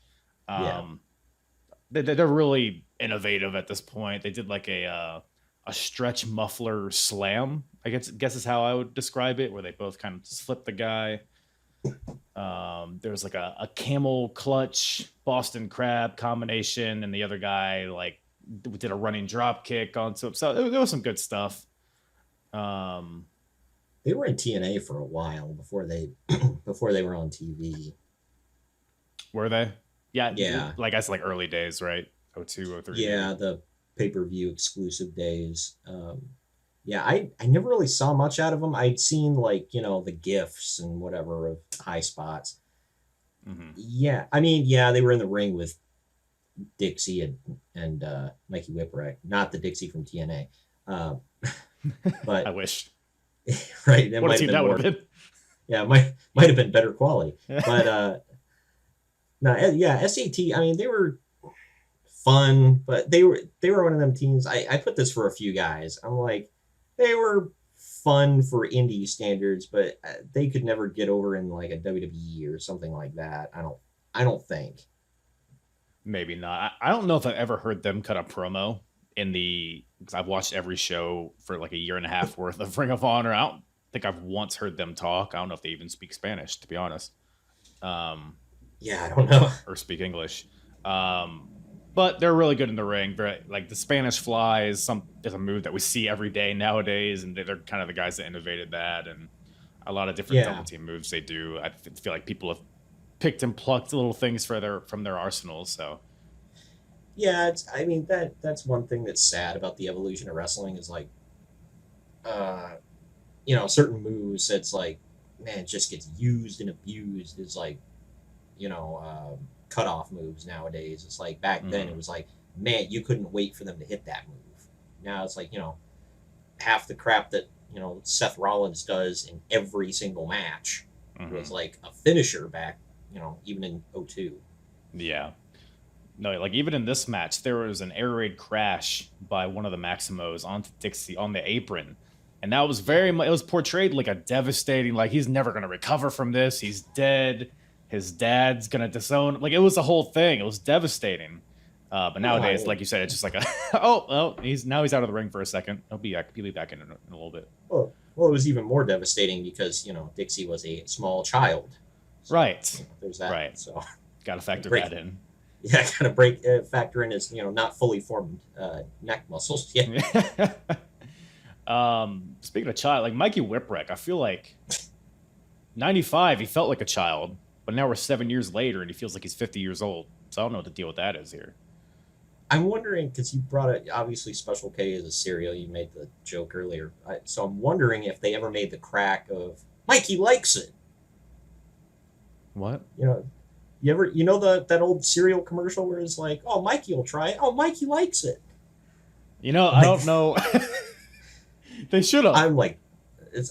[SPEAKER 3] They're really innovative at this point. They did like a stretch muffler slam, I guess is how I would describe it, where they both kind of just flip the guy. There's like a camel clutch Boston Crab combination, and the other guy like did a running drop kick onto him. So there was some good stuff.
[SPEAKER 4] They were in TNA for a while before they were on TV.
[SPEAKER 3] Were they? Yeah.
[SPEAKER 4] Yeah.
[SPEAKER 3] Like I said, like early days, right? 02, 03.
[SPEAKER 4] Yeah, the pay-per-view exclusive days. Yeah, I never really saw much out of them. I'd seen like, the GIFs and whatever of high spots.
[SPEAKER 3] Mm-hmm.
[SPEAKER 4] Yeah, I mean, yeah, they were in the ring with Dixie and Mikey Whipwreck, not the Dixie from TNA. But
[SPEAKER 3] I wish.
[SPEAKER 4] Right, that
[SPEAKER 3] what
[SPEAKER 4] might
[SPEAKER 3] a team
[SPEAKER 4] have
[SPEAKER 3] that
[SPEAKER 4] been
[SPEAKER 3] would have been.
[SPEAKER 4] Yeah, it might have been better quality. But no, yeah, SAT. I mean, they were fun, but they were one of them teams. I put this for a few guys. I'm like, they were fun for indie standards, but they could never get over in like a WWE or something like that. I don't think.
[SPEAKER 3] Maybe not. I don't know if I've ever heard them cut a promo because I've watched every show for like a year and a half worth of Ring of Honor. I don't think I've once heard them talk. I don't know if they even speak Spanish, to be honest.
[SPEAKER 4] Yeah, I don't know.
[SPEAKER 3] Or speak English. But they're really good in the ring. Like the Spanish Fly is a move that we see every day nowadays, and they're kind of the guys that innovated that, and a lot of different double team moves they do. I feel like people have picked and plucked little things from their arsenals. So
[SPEAKER 4] yeah, that's one thing that's sad about the evolution of wrestling is like, certain moves that's like, man, it just gets used and abused is like, cutoff moves nowadays. It's like back then it was like, man, you couldn't wait for them to hit that move. Now it's like, half the crap that, Seth Rollins does in every single match was like a finisher back, even in 02.
[SPEAKER 3] Yeah. No, like even in this match, there was an air raid crash by one of the Maximos onto Dixie on the apron. And that was it was portrayed like a devastating, like he's never going to recover from this. He's dead. His dad's going to disown. Like it was a whole thing. It was devastating. But nowadays, like you said, it's just like, he's out of the ring for a second. He'll be back in a little bit.
[SPEAKER 4] Well, it was even more devastating because, Dixie was a small child. So,
[SPEAKER 3] right.
[SPEAKER 4] There's that.
[SPEAKER 3] Right.
[SPEAKER 4] So
[SPEAKER 3] got to factor that in.
[SPEAKER 4] Yeah, got to factor in his, not fully formed neck muscles. Yeah.
[SPEAKER 3] Speaking of child, like Mikey Whipwreck, I feel like 95, he felt like a child, but now we're 7 years later and he feels like he's 50 years old. So I don't know what the deal with that is here.
[SPEAKER 4] I'm wondering, because you brought it, obviously Special K is a cereal. You made the joke earlier. So I'm wondering if they ever made the crack of Mikey likes it.
[SPEAKER 3] What?
[SPEAKER 4] That old cereal commercial where it's like, oh, Mikey will try it. Oh, Mikey likes it.
[SPEAKER 3] I don't know. They should have.
[SPEAKER 4] I'm like,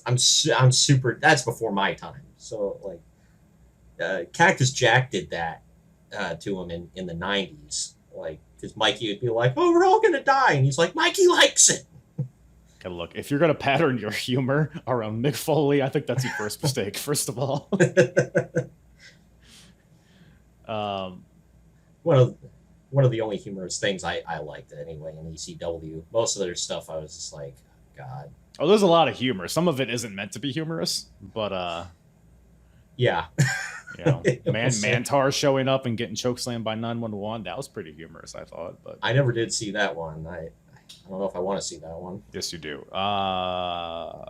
[SPEAKER 4] I'm super. That's before my time. So like, Cactus Jack did that to him in the 90s. Like, because Mikey would be like, oh, we're all gonna die, and he's like, Mikey likes it.
[SPEAKER 3] Okay, look, if you're gonna pattern your humor around Mick Foley, I think that's your first mistake. First of all.
[SPEAKER 4] One of the only humorous things I liked anyway in ECW. Most of their stuff I was just like, God.
[SPEAKER 3] Oh, there's a lot of humor. Some of it isn't meant to be humorous, but
[SPEAKER 4] yeah.
[SPEAKER 3] Mantar showing up and getting chokeslammed by 911, that was pretty humorous, I thought. But
[SPEAKER 4] I never did see that one. I don't know if I want to see that one.
[SPEAKER 3] Yes, you do. I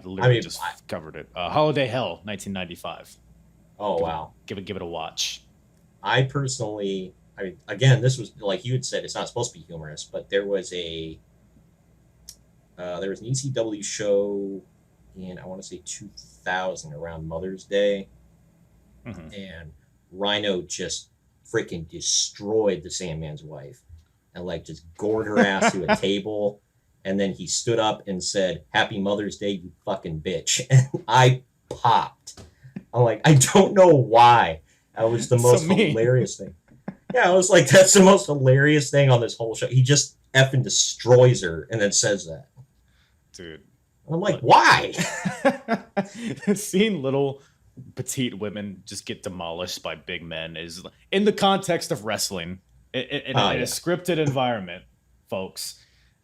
[SPEAKER 3] literally just covered it. Holiday Hell, 1995.
[SPEAKER 4] Oh, wow.
[SPEAKER 3] Give it a watch.
[SPEAKER 4] I personally, again, this was, like you had said, it's not supposed to be humorous, but there was an ECW show in, I want to say 2000, around Mother's Day, and Rhino just freaking destroyed the Sandman's wife and like just gored her ass to a table, and then he stood up and said, "Happy Mother's Day, you fucking bitch," and I popped. I'm like, I don't know why. That was the most hilarious thing. Yeah, I was like, that's the most hilarious thing on this whole show. He just effing destroys her and then says that.
[SPEAKER 3] Dude.
[SPEAKER 4] And I'm like, why?
[SPEAKER 3] Seeing little petite women just get demolished by big men is, in the context of wrestling, in a scripted environment, folks,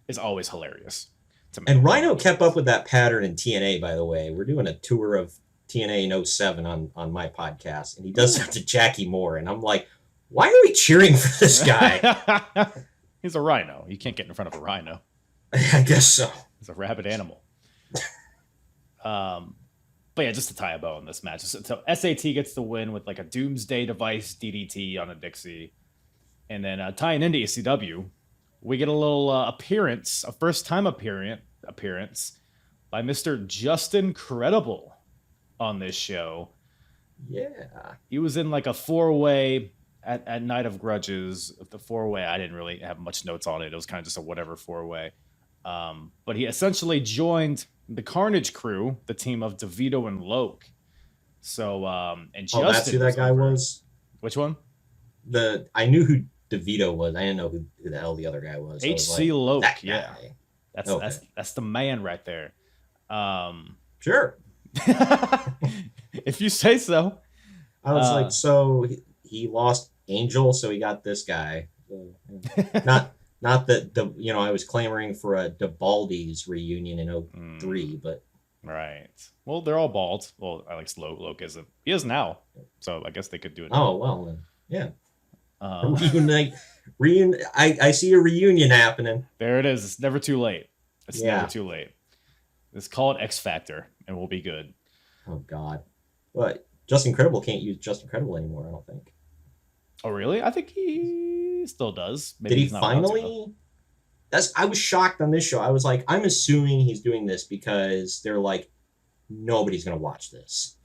[SPEAKER 3] is always hilarious to me.
[SPEAKER 4] And Rhino kept up with that pattern in TNA, by the way. We're doing a tour of TNA in 07 on my podcast, and he does that to Jackie Moore, and I'm like, why are we cheering for this guy?
[SPEAKER 3] He's a rhino. You can't get in front of a rhino.
[SPEAKER 4] I guess so.
[SPEAKER 3] He's a rabid animal. But yeah, just to tie a bow on this match. So SAT gets the win with like a Doomsday Device DDT on a Dixie. And then tying into ECW, we get a little appearance, a first-time appearance by Mr. Justin Credible on this show.
[SPEAKER 4] Yeah.
[SPEAKER 3] He was in like a four-way at Night of Grudges. The four-way, I didn't really have much notes on it. It was kind of just a whatever four-way. But he essentially joined the Carnage Crew, the team of DeVito and Loke. So, and Justin
[SPEAKER 4] that's who that guy was?
[SPEAKER 3] Which one?
[SPEAKER 4] I knew who DeVito was. I didn't know who the hell the other guy was.
[SPEAKER 3] HC Loke,
[SPEAKER 4] that
[SPEAKER 3] yeah.
[SPEAKER 4] guy.
[SPEAKER 3] That's the man right there.
[SPEAKER 4] Sure.
[SPEAKER 3] If you say so.
[SPEAKER 4] I was like, so he lost Angel, so he got this guy. Not that I was clamoring for a DeBaldi's reunion in 03, but
[SPEAKER 3] right. Well, they're all bald. Well, Alex Loke isn't. He is now, so I guess they could do it.
[SPEAKER 4] Oh well, then, yeah. I see a reunion happening.
[SPEAKER 3] There it is. It's never too late. Never too late. Let's call it X Factor, and we'll be good.
[SPEAKER 4] Oh God, but Justin Credible can't use Justin Credible anymore. I don't think.
[SPEAKER 3] Oh really? I think he still does.
[SPEAKER 4] Maybe did he finally? I was shocked on this show. I was like, I'm assuming he's doing this because they're like, nobody's gonna watch this.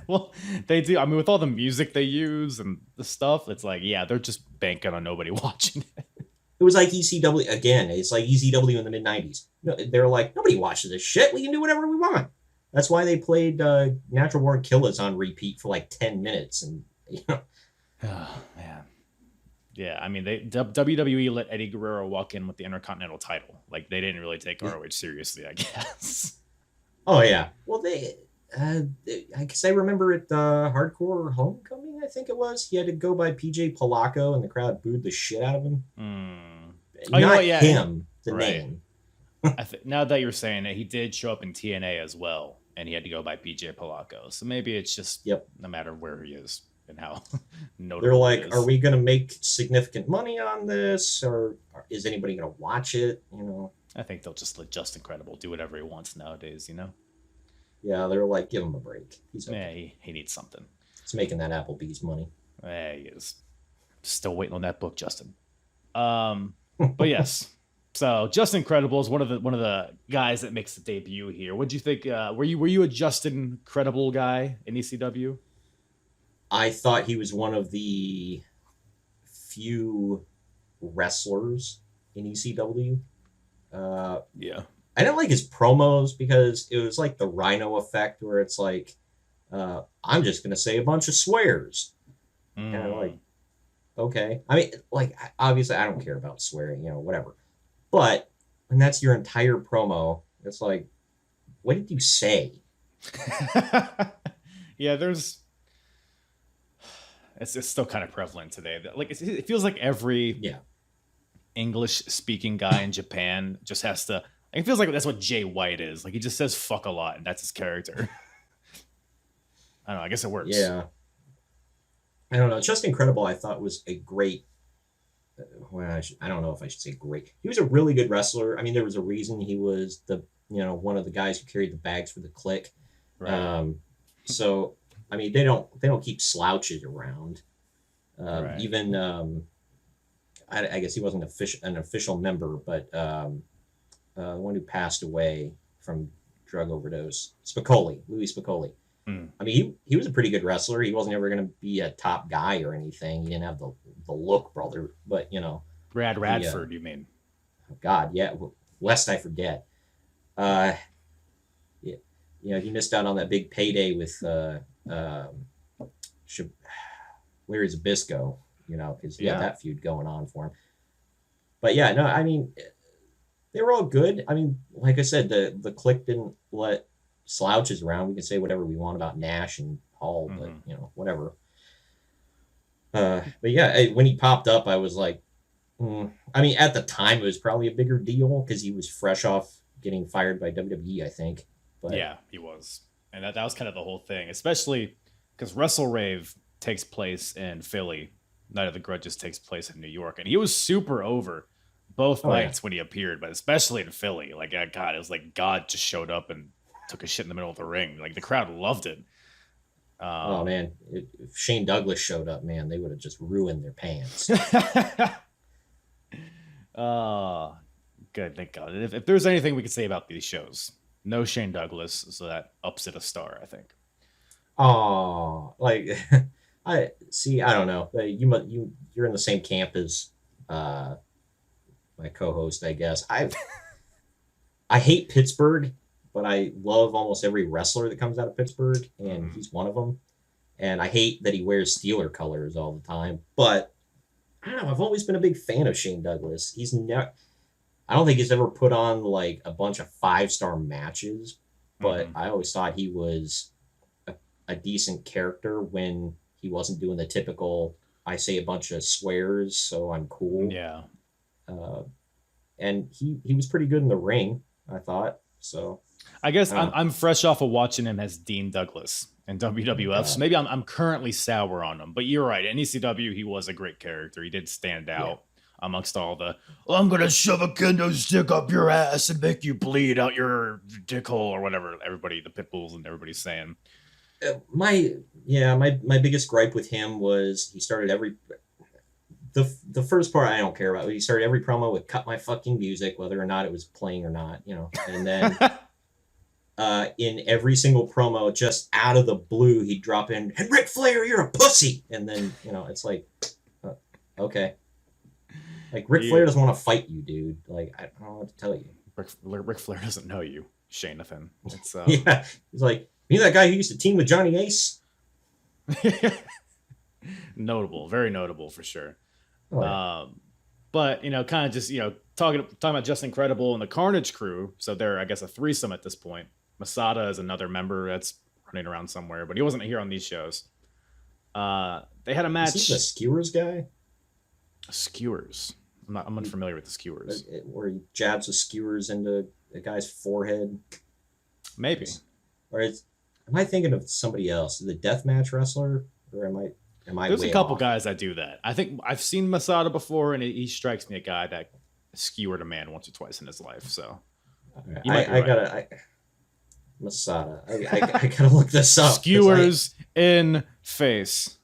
[SPEAKER 3] Well, they do. I mean, with all the music they use and the stuff, it's like, yeah, they're just banking on nobody watching it.
[SPEAKER 4] It was like ECW again. It's like ECW in the mid-90s. They're like, nobody watches this shit. We can do whatever we want. That's why they played Natural Born Killers on repeat for like 10 minutes. And
[SPEAKER 3] oh man, yeah. I mean, WWE let Eddie Guerrero walk in with the Intercontinental title. Like they didn't really take ROH seriously, I guess.
[SPEAKER 4] Oh yeah. Well, I guess I remember at Hardcore Homecoming, I think it was. He had to go by PJ Polacco, and the crowd booed the shit out of him. Not him, the name.
[SPEAKER 3] Now that you're saying it, he did show up in TNA as well, and he had to go by PJ Polacco. So maybe it's just no matter where he is and how notable.
[SPEAKER 4] They're like, are we going to make significant money on this, or is anybody going to watch it?
[SPEAKER 3] I think they'll just let Justin Credible do whatever he wants nowadays.
[SPEAKER 4] Yeah, they're like, give him a break. He's okay.
[SPEAKER 3] Yeah, he needs something.
[SPEAKER 4] He's making that Applebee's money.
[SPEAKER 3] Yeah, he is. Still waiting on that book, Justin. But yes. So Justin Credible is one of the guys that makes the debut here. What'd you think? Were you a Justin Credible guy in ECW?
[SPEAKER 4] I thought he was one of the few wrestlers in ECW.
[SPEAKER 3] Yeah.
[SPEAKER 4] I didn't like his promos because it was like the Rhino effect where it's like, I'm just going to say a bunch of swears. And I'm like, okay. I mean, like, obviously I don't care about swearing, whatever. But when that's your entire promo, it's like, what did you say?
[SPEAKER 3] Yeah, it's still kind of prevalent today. Like, it feels like every English-speaking guy in Japan just has to... It feels like that's what Jay White is. Like, he just says fuck a lot, and that's his character. I don't know. I guess it works.
[SPEAKER 4] Yeah. I don't know. Justin Credible, I thought, was a great... Well, I don't know if I should say great. He was a really good wrestler. I mean, there was a reason he was one of the guys who carried the bags for the Clique.
[SPEAKER 3] Right.
[SPEAKER 4] So, I mean, they don't keep slouches around.
[SPEAKER 3] Right.
[SPEAKER 4] Even, I guess he wasn't an official member, but... the one who passed away from drug overdose, Louis Spicoli. I mean, he was a pretty good wrestler. He wasn't ever going to be a top guy or anything. He didn't have the look, brother. But
[SPEAKER 3] Brad Radford, you mean?
[SPEAKER 4] Oh God, yeah. Lest I forget. He missed out on that big payday with Larry Zbyszko. Because he had that feud going on for him. But yeah, no, I mean. They were all good. I mean, like I said, the Clique didn't let slouches around. We can say whatever we want about Nash and Hall, but whatever. But yeah, when he popped up, I was like, I mean, at the time, it was probably a bigger deal because he was fresh off getting fired by WWE, I think. But
[SPEAKER 3] yeah, he was, and that was kind of the whole thing, especially because Wrestlerave takes place in Philly, Night of the Grudges takes place in New York, and he was super over both nights when he appeared, but especially in Philly. Like, God, it was like God just showed up and took a shit in the middle of the ring. Like, the crowd loved it.
[SPEAKER 4] Oh man, if Shane Douglas showed up, man, they would have just ruined their pants.
[SPEAKER 3] Good, thank God. If there's anything we could say about these shows, no Shane Douglas, so that ups it a star, I think.
[SPEAKER 4] Oh, like I see. I don't know. You're in the same camp as my co-host, I guess. I hate Pittsburgh, but I love almost every wrestler that comes out of Pittsburgh, and he's one of them. And I hate that he wears Steeler colors all the time. But I don't know. I've always been a big fan of Shane Douglas. He's never. I don't think he's ever put on like a bunch of 5-star matches, but I always thought he was a decent character when he wasn't doing the typical I say a bunch of swears, so I'm cool.
[SPEAKER 3] Yeah.
[SPEAKER 4] And he was pretty good in the ring, I thought. So
[SPEAKER 3] I guess I'm fresh off of watching him as Dean Douglas in WWF. So maybe I'm currently sour on him. But you're right. In ECW, he was a great character. He did stand out amongst all the, I'm going to shove a kendo stick up your ass and make you bleed out your dick hole or whatever everybody, the pit bulls and everybody's saying.
[SPEAKER 4] My biggest gripe with him was he started the first part I don't care about. He started every promo with "cut my fucking music," whether or not it was playing or not, And then in every single promo, just out of the blue, he'd drop in, "And Ric Flair, you're a pussy." And then it's like, okay, like Ric Flair doesn't want to fight you, dude. Like I don't know what to tell you.
[SPEAKER 3] Ric Flair doesn't know you, Shanathan. It's
[SPEAKER 4] yeah, he's like, you know that guy who used to team with Johnny Ace?
[SPEAKER 3] Notable, very notable for sure.
[SPEAKER 4] Oh, yeah.
[SPEAKER 3] But kind of just talking about Just Incredible and the Carnage Crew. So they're, I guess, a threesome at this point. Masada is another member that's running around somewhere, but he wasn't here on these shows. They had a match.
[SPEAKER 4] Is he the Skewers guy?
[SPEAKER 3] Skewers. I'm unfamiliar with the Skewers.
[SPEAKER 4] Where he jabs the skewers into a guy's forehead.
[SPEAKER 3] Maybe.
[SPEAKER 4] Or am I thinking of somebody else? The deathmatch wrestler, or am I?
[SPEAKER 3] There's a couple
[SPEAKER 4] off?
[SPEAKER 3] guys that do that. I think I've seen Masada before, and he strikes me a guy that skewered a man once or twice in his life. So
[SPEAKER 4] Masada. I gotta look this up.
[SPEAKER 3] Skewers in face.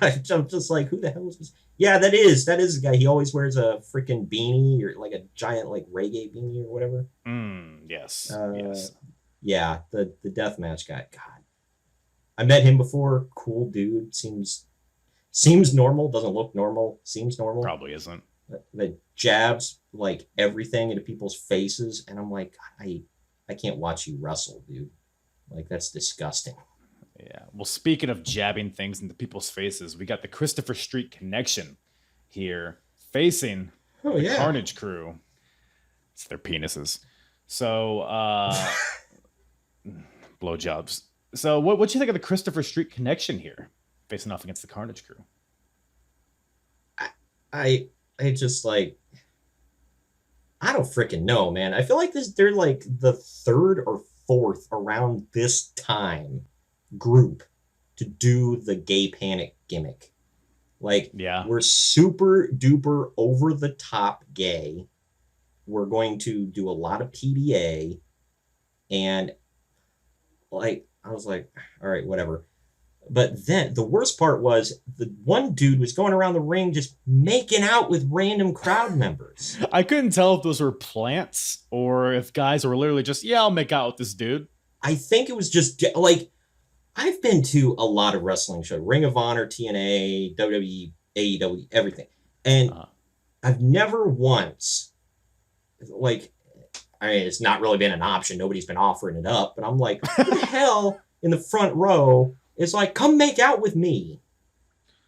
[SPEAKER 4] I'm just like, who the hell is this? Yeah, that is the guy. He always wears a freaking beanie or like a giant like reggae beanie or whatever.
[SPEAKER 3] Yes.
[SPEAKER 4] Yes. Yeah, the deathmatch guy. God, I met him before. Cool dude. Seems normal. Doesn't look normal. Seems normal.
[SPEAKER 3] Probably isn't.
[SPEAKER 4] The jabs like everything into people's faces, and I'm like, I can't watch you wrestle, dude. Like that's disgusting.
[SPEAKER 3] Yeah. Well, speaking of jabbing things into people's faces, we got the Christopher Street Connection here facing the Carnage Crew. It's their penises. So, blowjobs. So, what do you think of the Christopher Street Connection here, facing off against the Carnage Crew?
[SPEAKER 4] I just like, I don't freaking know, man. I feel like they're like the third or fourth around this time group to do the gay panic gimmick. Like, we're super duper over the top gay. We're going to do a lot of PDA. And like, I was like, all right, whatever. But then the worst part was the one dude was going around the ring just making out with random crowd members.
[SPEAKER 3] I couldn't tell if those were plants or if guys were literally just, I'll make out with this dude.
[SPEAKER 4] I think it was just like, I've been to a lot of wrestling shows, Ring of Honor, TNA, WWE, AEW, everything. And I've never once, like, I mean, it's not really been an option. Nobody's been offering it up. But I'm like, who the hell in the front row is like, come make out with me?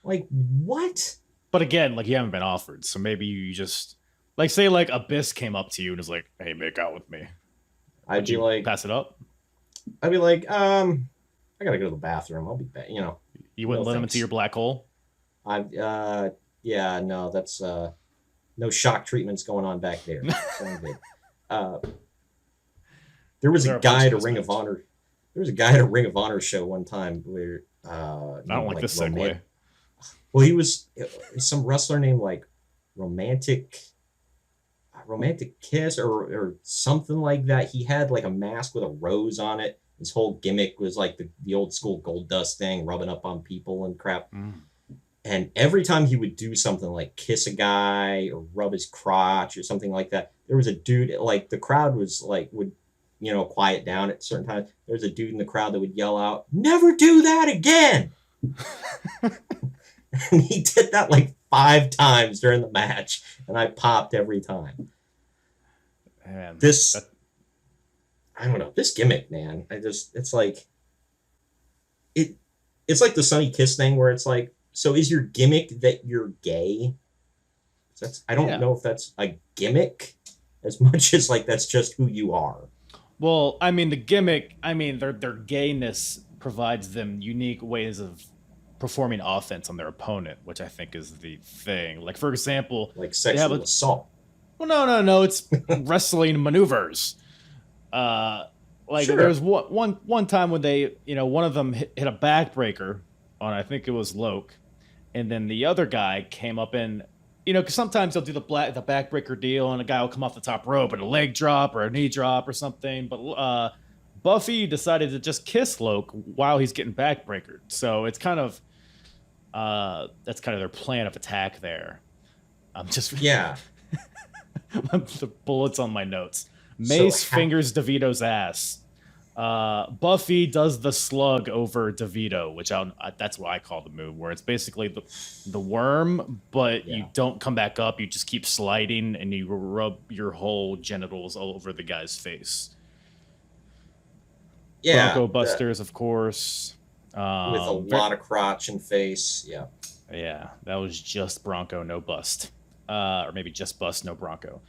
[SPEAKER 4] Like, what?
[SPEAKER 3] But again, like, you haven't been offered. So maybe you just, like, say, like, Abyss came up to you and was like, hey, make out with me.
[SPEAKER 4] I'd be like,
[SPEAKER 3] pass it up?
[SPEAKER 4] I'd be like, I gotta go to the bathroom. I'll be back.
[SPEAKER 3] You wouldn't let him into your black hole?
[SPEAKER 4] Yeah, no, that's no shock treatments going on back there. There was a guy at a Ring of Honor. There was a guy at a Ring of Honor show one time where
[SPEAKER 3] I don't like this segue.
[SPEAKER 4] Well, he was some wrestler named like Romantic Kiss or something like that. He had like a mask with a rose on it. His whole gimmick was like the old school gold dust thing, rubbing up on people and crap. And every time he would do something like kiss a guy or rub his crotch or something like that, there was a dude, like the crowd was like, would, quiet down at certain times. There was a dude in the crowd that would yell out, "Never do that again." And he did that like 5 times during the match. And I popped every time.
[SPEAKER 3] Man,
[SPEAKER 4] I don't know, this gimmick, man. It's like the Sonny Kiss thing where it's like, so is your gimmick that you're gay? I don't know if that's a gimmick as much as like that's just who you are.
[SPEAKER 3] Well, I mean, the gimmick, their gayness provides them unique ways of performing offense on their opponent, which I think is the thing. Like, for example,
[SPEAKER 4] like sexual assault.
[SPEAKER 3] Well, no, it's wrestling maneuvers. Sure. There was one time when they, one of them hit a backbreaker on, I think it was Loke, and then the other guy came up and, because sometimes they'll do the backbreaker deal, and a guy will come off the top rope and a leg drop or a knee drop or something. But Buffy decided to just kiss Loke while he's getting backbreakered. So it's kind of that's kind of their plan of attack there.
[SPEAKER 4] Yeah.
[SPEAKER 3] The bullets on my notes. Mace fingers DeVito's ass. Buffy does the slug over DeVito, which that's what I call the move, where it's basically the worm, but you don't come back up. You just keep sliding, and you rub your whole genitals all over the guy's face.
[SPEAKER 4] Yeah,
[SPEAKER 3] Bronco Busters, of course.
[SPEAKER 4] With a lot of crotch and face. Yeah.
[SPEAKER 3] Yeah, that was just Bronco, no bust. Or maybe just bust, no Bronco.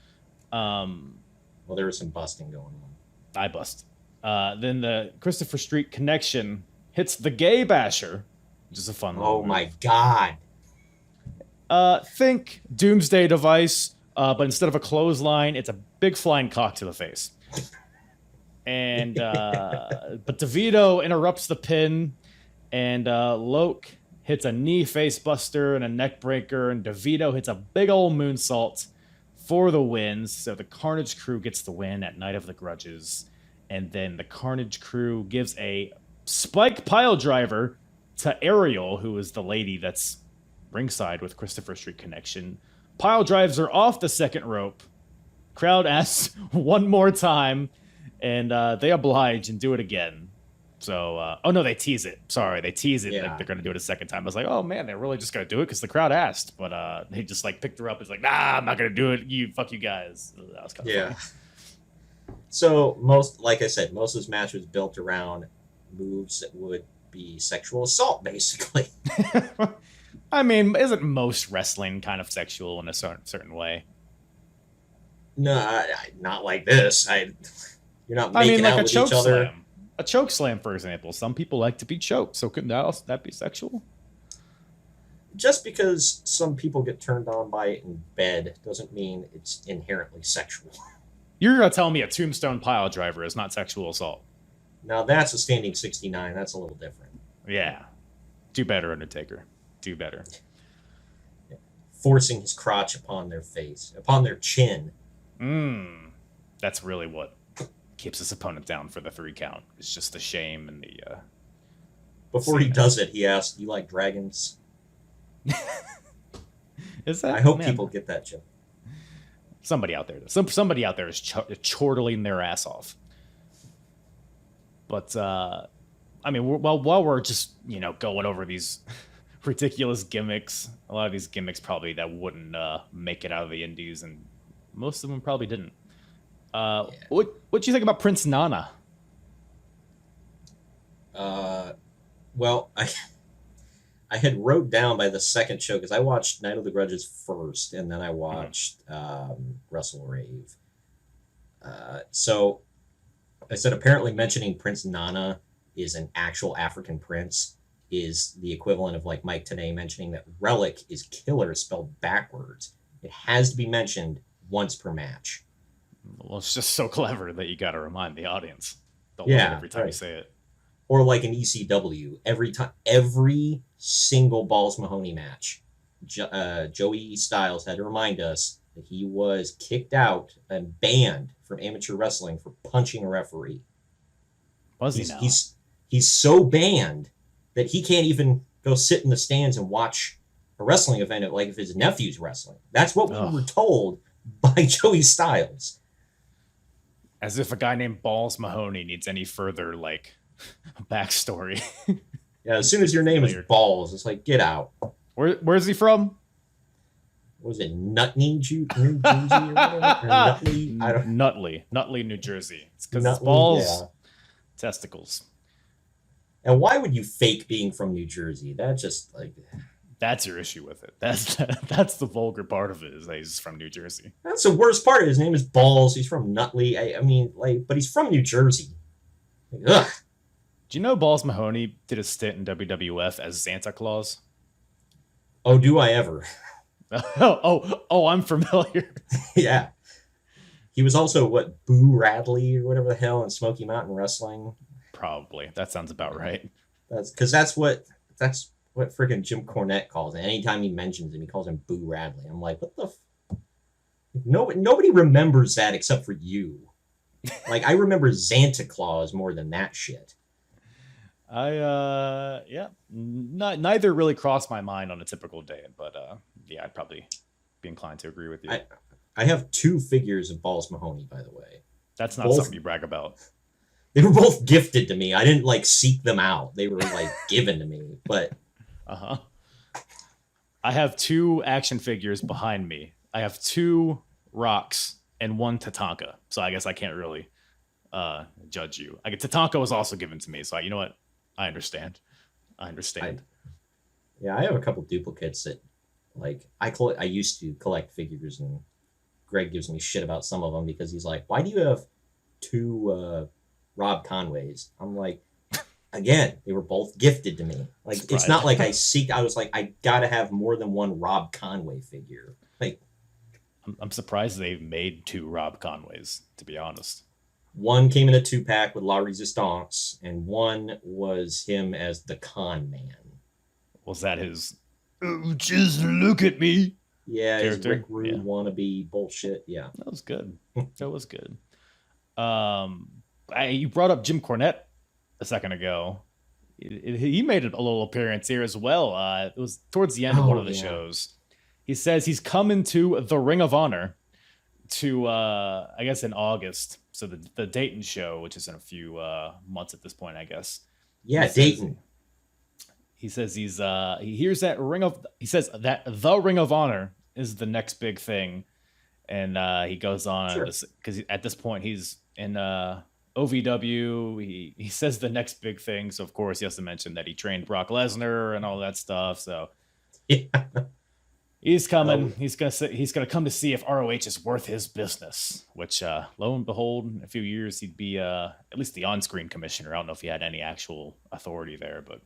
[SPEAKER 4] Well, there was some busting going on.
[SPEAKER 3] I bust. Then the Christopher Street connection hits the gay basher, which is a fun one.
[SPEAKER 4] Oh my God.
[SPEAKER 3] Think Doomsday Device, but instead of a clothesline, it's a big flying cock to the face. And but DeVito interrupts the pin, and Loke hits a knee face buster and a neck breaker, and DeVito hits a big old moonsault for the wins. So the Carnage Crew gets the win at Night of the Grudges. And then the Carnage Crew gives a spike pile driver to Ariel, who is the lady that's ringside with Christopher Street Connection. Pile drives her off the second rope. Crowd asks one more time, and they oblige and do it again. So, they tease it. Sorry, they tease it like they're going to do it a second time. I was like, oh man, they're really just going to do it because the crowd asked. But they just like picked her up. It's like, nah, I'm not going to do it. Fuck you guys. That was kind of funny.
[SPEAKER 4] So like I said, most of this match was built around moves that would be sexual assault, basically.
[SPEAKER 3] Isn't most wrestling kind of sexual in a certain way?
[SPEAKER 4] No, not like this. You're not making out with each other.
[SPEAKER 3] A choke slam, for example. Some people like to be choked, so couldn't that be sexual?
[SPEAKER 4] Just because some people get turned on by it in bed doesn't mean it's inherently sexual.
[SPEAKER 3] You're going to tell me a tombstone pile driver is not sexual assault?
[SPEAKER 4] Now that's a standing 69. That's a little different.
[SPEAKER 3] Yeah. Do better, Undertaker. Do better.
[SPEAKER 4] Forcing his crotch upon their face, upon their chin.
[SPEAKER 3] That's really what keeps his opponent down for the 3 count. It's just the shame and the...
[SPEAKER 4] Before he does it, he asks, "You like dragons?"
[SPEAKER 3] Is that?
[SPEAKER 4] I hope people get that joke.
[SPEAKER 3] Somebody out there does. Somebody out there is chortling their ass off. But while we're just going over these ridiculous gimmicks, a lot of these gimmicks probably that wouldn't make it out of the indies, and most of them probably didn't. What do you think about Prince Nana?
[SPEAKER 4] Well, I had wrote down by the second show, because I watched Night of the Grudges first, and then I watched Wrestlerave. So I said apparently mentioning Prince Nana is an actual African prince is the equivalent of like Mike Tenay mentioning that Relic is killer spelled backwards. It has to be mentioned once per match.
[SPEAKER 3] Well, it's just so clever that you got to remind the audience. Don't love it every time you say it.
[SPEAKER 4] or like an ECW, every single Balls Mahoney match, Joey Styles had to remind us that he was kicked out and banned from amateur wrestling for punching a referee.
[SPEAKER 3] Was he now?
[SPEAKER 4] He's so banned that he can't even go sit in the stands and watch a wrestling event, like if his nephew's wrestling. That's what we were told by Joey Styles.
[SPEAKER 3] As if a guy named Balls Mahoney needs any further like backstory.
[SPEAKER 4] Yeah, as soon as your name is Balls, it's like, get out.
[SPEAKER 3] Where's he from?
[SPEAKER 4] Was it Nutley, New Jersey, or Nutley? I don't.
[SPEAKER 3] Nutley, New Jersey. It's because it's balls, testicles.
[SPEAKER 4] And why would you fake being from New Jersey? That's just like.
[SPEAKER 3] That's your issue with it. That's the vulgar part of it, is that he's from New Jersey.
[SPEAKER 4] That's the worst part. His name is Balls. He's from Nutley. I mean, like, but he's from New Jersey. Like, ugh.
[SPEAKER 3] Do you know Balls Mahoney did a stint in WWF as Santa Claus?
[SPEAKER 4] Oh, do I ever?
[SPEAKER 3] Oh, I'm familiar.
[SPEAKER 4] Yeah. He was also, Boo Radley or whatever the hell in Smoky Mountain Wrestling?
[SPEAKER 3] Probably. That sounds about right.
[SPEAKER 4] That's what freaking Jim Cornette calls it. Anytime he mentions him, he calls him Boo Radley. I'm like, what the nobody remembers that except for you. Like, I remember Santa Claus more than that shit.
[SPEAKER 3] Neither really crossed my mind on a typical day, but yeah, I'd probably be inclined to agree with you.
[SPEAKER 4] I have 2 figures of Balls Mahoney, by the way.
[SPEAKER 3] That's not something you brag about.
[SPEAKER 4] They were both gifted to me. I didn't like seek them out. They were like given to me, but
[SPEAKER 3] I have 2 action figures behind me. I have 2 rocks and 1 Tatanka. So I guess I can't really judge you. Tatanka was also given to me, so you know what? I understand. I
[SPEAKER 4] have a couple duplicates that, like, I used to collect figures, and Greg gives me shit about some of them because he's like, why do you have 2 Rob Conways? I'm like, again, they were both gifted to me. Like, surprise. It's not like I was like, I gotta have more than 1 Rob Conway figure. Like,
[SPEAKER 3] I'm surprised they've made 2 Rob Conways, to be honest.
[SPEAKER 4] 1 came in a 2-pack with La Resistance, and 1 was him as the Con Man.
[SPEAKER 3] Was that his? Oh, just look at me.
[SPEAKER 4] Yeah,
[SPEAKER 3] character?
[SPEAKER 4] His Rick Rude wannabe bullshit. Yeah,
[SPEAKER 3] that was good. That was good. You brought up Jim Cornette a second ago. He made a little appearance here as well. It was towards the end of one of the shows. He says he's coming to the Ring of Honor to, I guess, in August. So the Dayton show, which is in a few months at this point, I guess.
[SPEAKER 4] Yeah, Dayton.
[SPEAKER 3] He says he hears that he says that the Ring of Honor is the next big thing. And he goes on because at this point he's in OVW. He says the next big thing. So of course he has to mention that he trained Brock Lesnar and all that stuff. So he's coming. He's gonna come to see if ROH is worth his business. Which lo and behold, in a few years he'd be at least the on-screen commissioner. I don't know if he had any actual authority there, but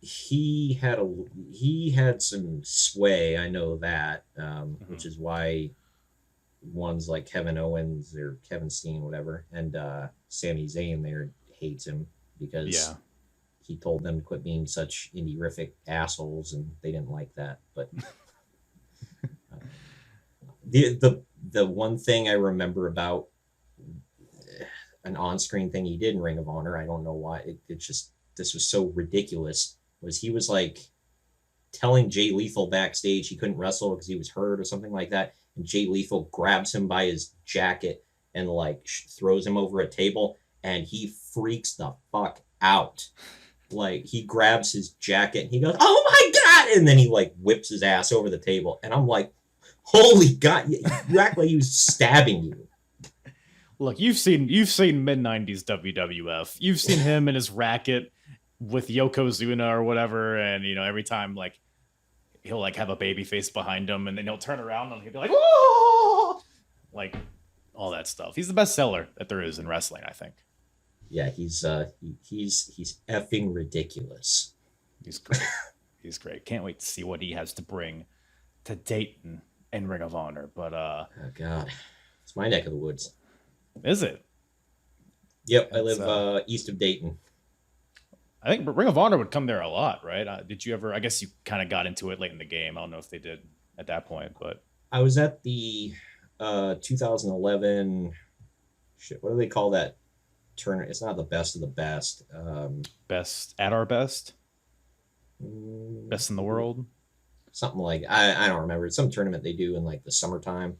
[SPEAKER 4] he had some sway. I know that, which is why ones like Kevin Owens or Kevin Steen, whatever, and Sami Zayn there hates him because he told them to quit being such indie-rific assholes, and they didn't like that. But the one thing I remember about an on-screen thing he did in Ring of Honor, I don't know why, this was so ridiculous, was he was like telling Jay Lethal backstage he couldn't wrestle because he was hurt or something like that, and Jay Lethal grabs him by his jacket and like throws him over a table, and he freaks the fuck out. Like, he grabs his jacket and he goes, "Oh my God!" And then he like whips his ass over the table. And I'm like, holy God, you act like he was stabbing you.
[SPEAKER 3] Look, you've seen mid-90s WWF. You've seen him in his racket with Yokozuna or whatever, and every time like he'll like have a baby face behind him, and then he'll turn around and he'll be like, "Whoa!" Like all that stuff. He's the best seller that there is in wrestling, I think.
[SPEAKER 4] Yeah, he's effing ridiculous.
[SPEAKER 3] He's great. He's great. Can't wait to see what he has to bring to Dayton and Ring of Honor. But
[SPEAKER 4] oh God, it's my neck of the woods.
[SPEAKER 3] Is it?
[SPEAKER 4] Yep, I live east of Dayton.
[SPEAKER 3] I think Ring of Honor would come there a lot, right? Did you ever? I guess you kind of got into it late in the game. I don't know if they did at that point, but
[SPEAKER 4] I was at the 2011. Shit, what do they call that tournament? It's not the best of the best.
[SPEAKER 3] best at our best, best in the world.
[SPEAKER 4] Something like I don't remember. It's some tournament they do in like the summertime,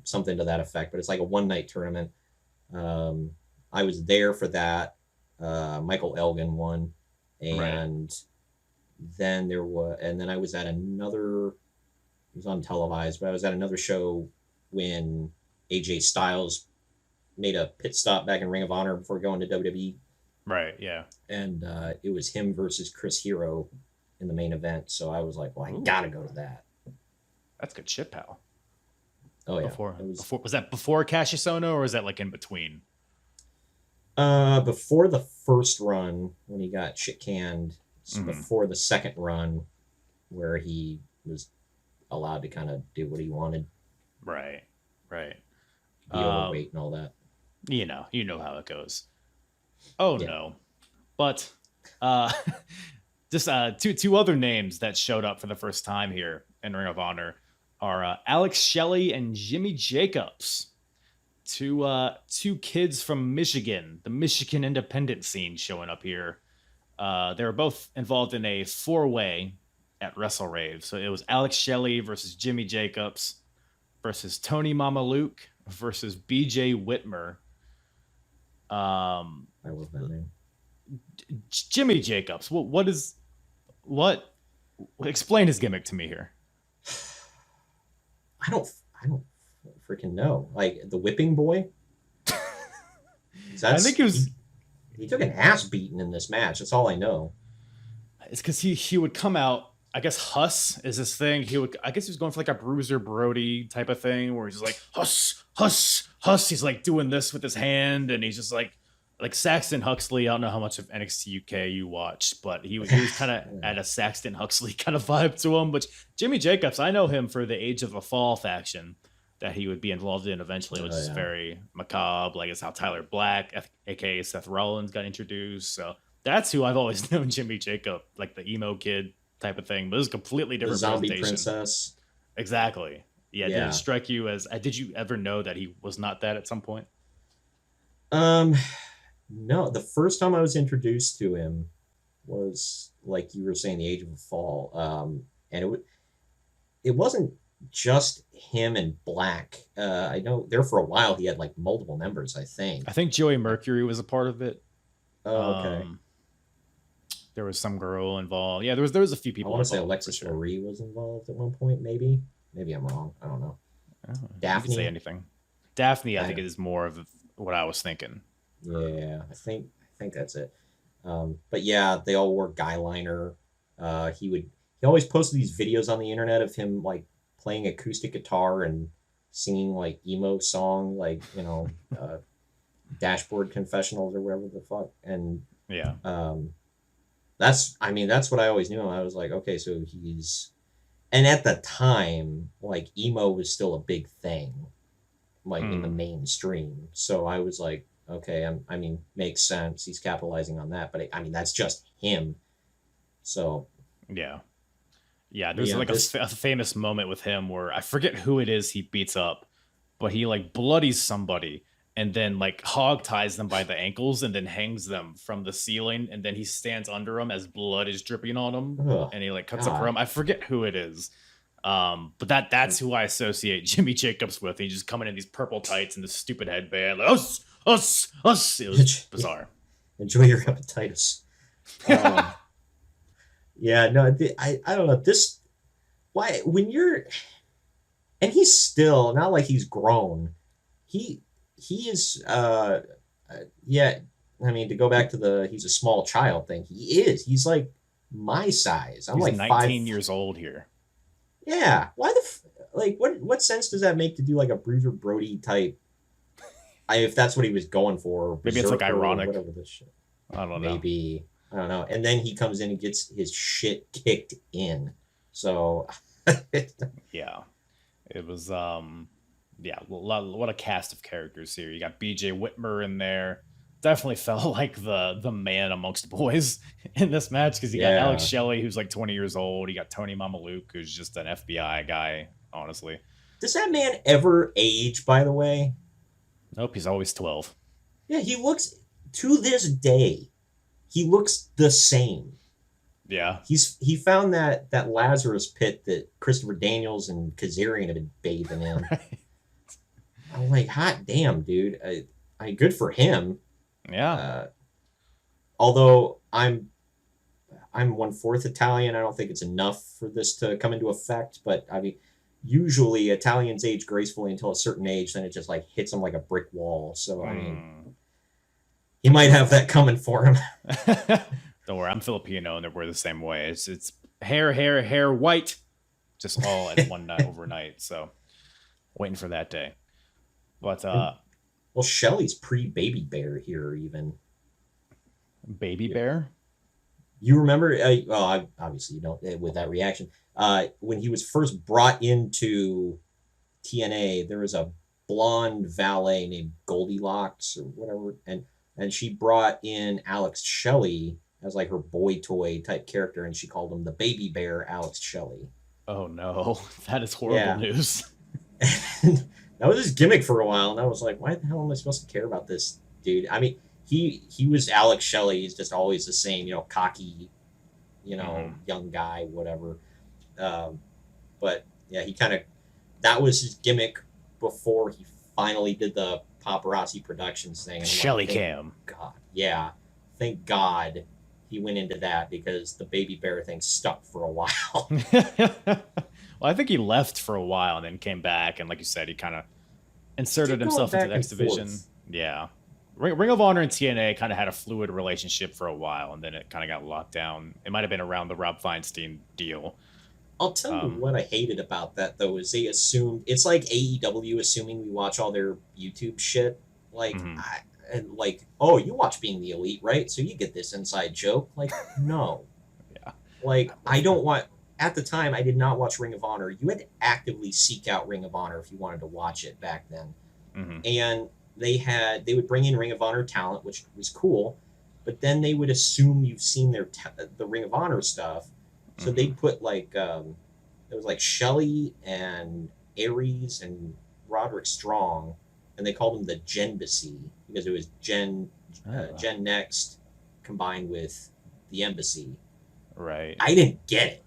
[SPEAKER 4] something to that effect. But it's like a one-night tournament. I was there for that. Michael Elgin won, and then then I was at another. It was untelevised, but I was at another show when AJ Styles made a pit stop back in Ring of Honor before going to WWE.
[SPEAKER 3] Right. Yeah.
[SPEAKER 4] And it was him versus Chris Hero in the main event. So I was like, well, I gotta go to that.
[SPEAKER 3] That's good shit, pal.
[SPEAKER 4] Oh yeah.
[SPEAKER 3] Before was that before Cassius Ohno, or is that like in between?
[SPEAKER 4] Before the first run when he got shit canned, before the second run where he was allowed to kind of do what he wanted.
[SPEAKER 3] Right.
[SPEAKER 4] Be overweight and all that.
[SPEAKER 3] You know how it goes. Oh yeah. No. But just two other names that showed up for the first time here in Ring of Honor are Alex Shelley and Jimmy Jacobs. Two kids from Michigan, the Michigan independent scene showing up here. They were both involved in a 4-way at Wrestlerave. So it was Alex Shelley versus Jimmy Jacobs versus Tony Mamaluke versus BJ Whitmer.
[SPEAKER 4] I love that name.
[SPEAKER 3] Jimmy Jacobs. What? Explain his gimmick to me here.
[SPEAKER 4] I don't freaking know. Like the whipping boy.
[SPEAKER 3] I think it was.
[SPEAKER 4] He took an ass beating in this match. That's all I know.
[SPEAKER 3] It's because he would come out. I guess Huss is his thing. I guess he was going for like a Bruiser Brody type of thing where he's just like Huss, Huss, Huss. He's like doing this with his hand, and he's just like Saxton Huxley. I don't know how much of NXT UK you watched, but he was kind of at a Saxton Huxley kind of vibe to him. But Jimmy Jacobs, I know him for the Age of a Fall faction that he would be involved in eventually, which is very macabre. Like it's how Tyler Black, aka Seth Rollins, got introduced. So that's who I've always known Jimmy Jacob, like the emo kid type of thing. But it was a completely different
[SPEAKER 4] the zombie
[SPEAKER 3] presentation.
[SPEAKER 4] Princess.
[SPEAKER 3] Exactly. Yeah. Did it strike you as? Did you ever know that he was not that at some point?
[SPEAKER 4] No. The first time I was introduced to him was like you were saying, the Age of a Fall. And it wasn't just him and Black. I know there for a while he had like multiple members. I think
[SPEAKER 3] Joey Mercury was a part of it.
[SPEAKER 4] Oh, okay.
[SPEAKER 3] There was some girl involved. Yeah, there was a few people.
[SPEAKER 4] I want to say Alexis Marie was involved at one point. Maybe I'm wrong. I don't know. Daphne.
[SPEAKER 3] Say anything. Daphne, I think it is more of what I was thinking.
[SPEAKER 4] Yeah, I think that's it. But yeah, they all wore guy liner. He always posted these videos on the internet of him like playing acoustic guitar and singing like emo song, like Dashboard Confessionals or whatever the fuck. And
[SPEAKER 3] yeah,
[SPEAKER 4] that's what I always knew. I was like, okay, so and at the time, like emo was still a big thing, like in the mainstream. So I was like, okay, makes sense. He's capitalizing on that, but that's just him. So yeah,
[SPEAKER 3] there's a famous moment with him where I forget who it is he beats up, but he like bloodies somebody and then like hog ties them by the ankles and then hangs them from the ceiling, and then he stands under them as blood is dripping on him. And he like cuts a promo. I forget who it is. But that's who I associate Jimmy Jacobs with. He's just coming in these purple tights and this stupid headband, like us. It was bizarre.
[SPEAKER 4] Enjoy your hepatitis. Yeah, no, I don't know this. Why when you're, and he's still not like he's grown. He is to go back to he's a small child thing. He's like my size. I'm like
[SPEAKER 3] 19 years old here.
[SPEAKER 4] Yeah. Why what sense does that make to do like a Bruiser Brody type? If that's what he was going for.
[SPEAKER 3] Maybe it's like ironic.
[SPEAKER 4] Whatever this shit.
[SPEAKER 3] I don't know.
[SPEAKER 4] Maybe. I don't know. And then he comes in and gets his shit kicked in. So.
[SPEAKER 3] Yeah. It was, what a cast of characters here. You got BJ Whitmer in there. definitely felt like the man amongst boys in this match because you got Alex Shelley, who's like 20 years old. You got Tony Mamaluke, who's just an FBI guy, honestly.
[SPEAKER 4] Does that man ever age, by the way?
[SPEAKER 3] Nope, he's always 12.
[SPEAKER 4] Yeah, he looks, to this day, he looks the same.
[SPEAKER 3] Yeah.
[SPEAKER 4] He found that Lazarus pit that Christopher Daniels and Kazarian had been bathing in. Right. I'm like, hot damn, dude. I good for him.
[SPEAKER 3] Yeah.
[SPEAKER 4] Although I'm 1/4 Italian, I don't think it's enough for this to come into effect. But I mean, usually Italians age gracefully until a certain age, then it just like hits them like a brick wall. So I mean, he might have that coming for him.
[SPEAKER 3] Don't worry, I'm Filipino, and we're the same way. It's hair, white, just all at one night overnight. So waiting for that day. But
[SPEAKER 4] well, Shelley's pre-Baby Bear here, even.
[SPEAKER 3] Baby Bear?
[SPEAKER 4] You remember? Well, obviously you don't with that reaction. When he was first brought into TNA, there was a blonde valet named Goldilocks or whatever, and she brought in Alex Shelley as like her boy toy type character, and she called him the Baby Bear Alex Shelley.
[SPEAKER 3] Oh no, that is horrible news.
[SPEAKER 4] That was his gimmick for a while, and I was like, why the hell am I supposed to care about this dude? I mean, he was Alex Shelley. He's just always the same, cocky, young guy, whatever. But yeah, he kind of, that was his gimmick before he finally did the paparazzi productions thing.
[SPEAKER 3] Shelley cam.
[SPEAKER 4] God, yeah. Thank God he went into that because the Baby Bear thing stuck for a while.
[SPEAKER 3] Well, I think he left for a while and then came back. And like you said, he kind of inserted himself into the X division. Yeah. Ring of Honor and TNA kind of had a fluid relationship for a while, and then it kind of got locked down. It might have been around the Rob Feinstein deal.
[SPEAKER 4] I'll tell you what I hated about that, though, is they assumed... It's like AEW assuming we watch all their YouTube shit. Like, oh, you watch Being the Elite, right? So you get this inside joke. Like, no.
[SPEAKER 3] Yeah.
[SPEAKER 4] Like, I don't want... At the time, I did not watch Ring of Honor. You had to actively seek out Ring of Honor if you wanted to watch it back then. And they would bring in Ring of Honor talent, which was cool, but then they would assume you've seen the Ring of Honor stuff. So they put like there was like Shelley and Aries and Roderick Strong, and they called them the Genbassy because it was Gen Next combined with the Embassy.
[SPEAKER 3] Right.
[SPEAKER 4] I didn't get it.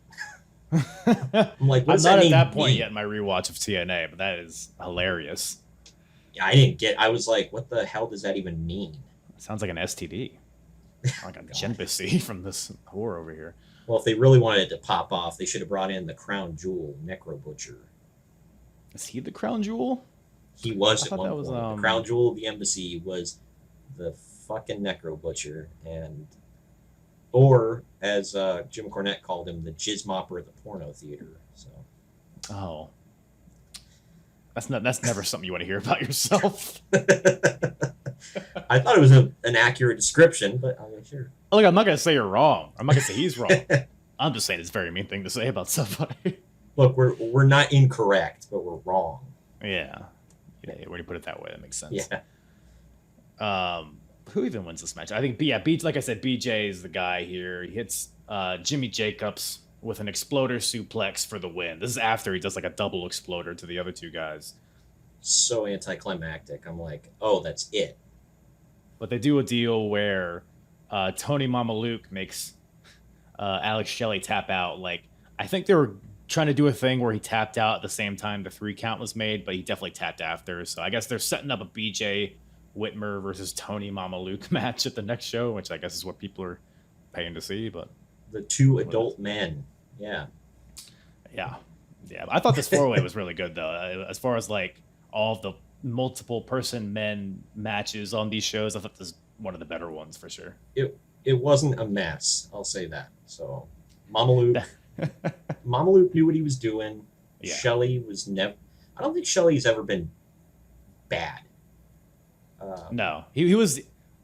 [SPEAKER 4] I'm like,
[SPEAKER 3] I'm not at that point yet in my rewatch of TNA, but that is hilarious.
[SPEAKER 4] Yeah, I didn't get. I was like, what the hell does that even mean?
[SPEAKER 3] Sounds like an STD. Like a Genbassy from this whore over here.
[SPEAKER 4] Well, if they really wanted it to pop off, they should have brought in the Crown Jewel, Necro Butcher.
[SPEAKER 3] Is he the Crown Jewel?
[SPEAKER 4] He was at one point. The Crown Jewel of the Embassy was the fucking Necro Butcher, or as Jim Cornette called him, the Jizz Mopper at the porno theater. So.
[SPEAKER 3] Oh. That's never something you want to hear about yourself.
[SPEAKER 4] I thought it was an accurate description, but I'm not sure.
[SPEAKER 3] Look, I'm not going to say you're wrong. I'm not going to say he's wrong. I'm just saying it's a very mean thing to say about somebody.
[SPEAKER 4] Look, we're not incorrect, but we're wrong.
[SPEAKER 3] Yeah. When you put it that way, that makes sense.
[SPEAKER 4] Yeah.
[SPEAKER 3] Who even wins this match? I think, like I said, BJ is the guy here. He hits Jimmy Jacobs with an exploder suplex for the win. This is after he does like a double exploder to the other two guys.
[SPEAKER 4] So anticlimactic. I'm like, oh, that's it.
[SPEAKER 3] But they do a deal where Tony Mamaluke makes Alex Shelley tap out. Like, I think they were trying to do a thing where he tapped out at the same time the 3 count was made, but he definitely tapped after. So I guess they're setting up a BJ Whitmer versus Tony Mamaluke match at the next show, which I guess is what people are paying to see. But
[SPEAKER 4] the 2 adult men. Yeah.
[SPEAKER 3] I thought this 4-way was really good, though. As far as like all the multiple person men matches on these shows, I thought this was one of the better ones for sure.
[SPEAKER 4] It wasn't a mess, I'll say that. So Mamaluke knew what he was doing. Yeah. Shelley was never. I don't think Shelley's ever been bad.
[SPEAKER 3] No, he was.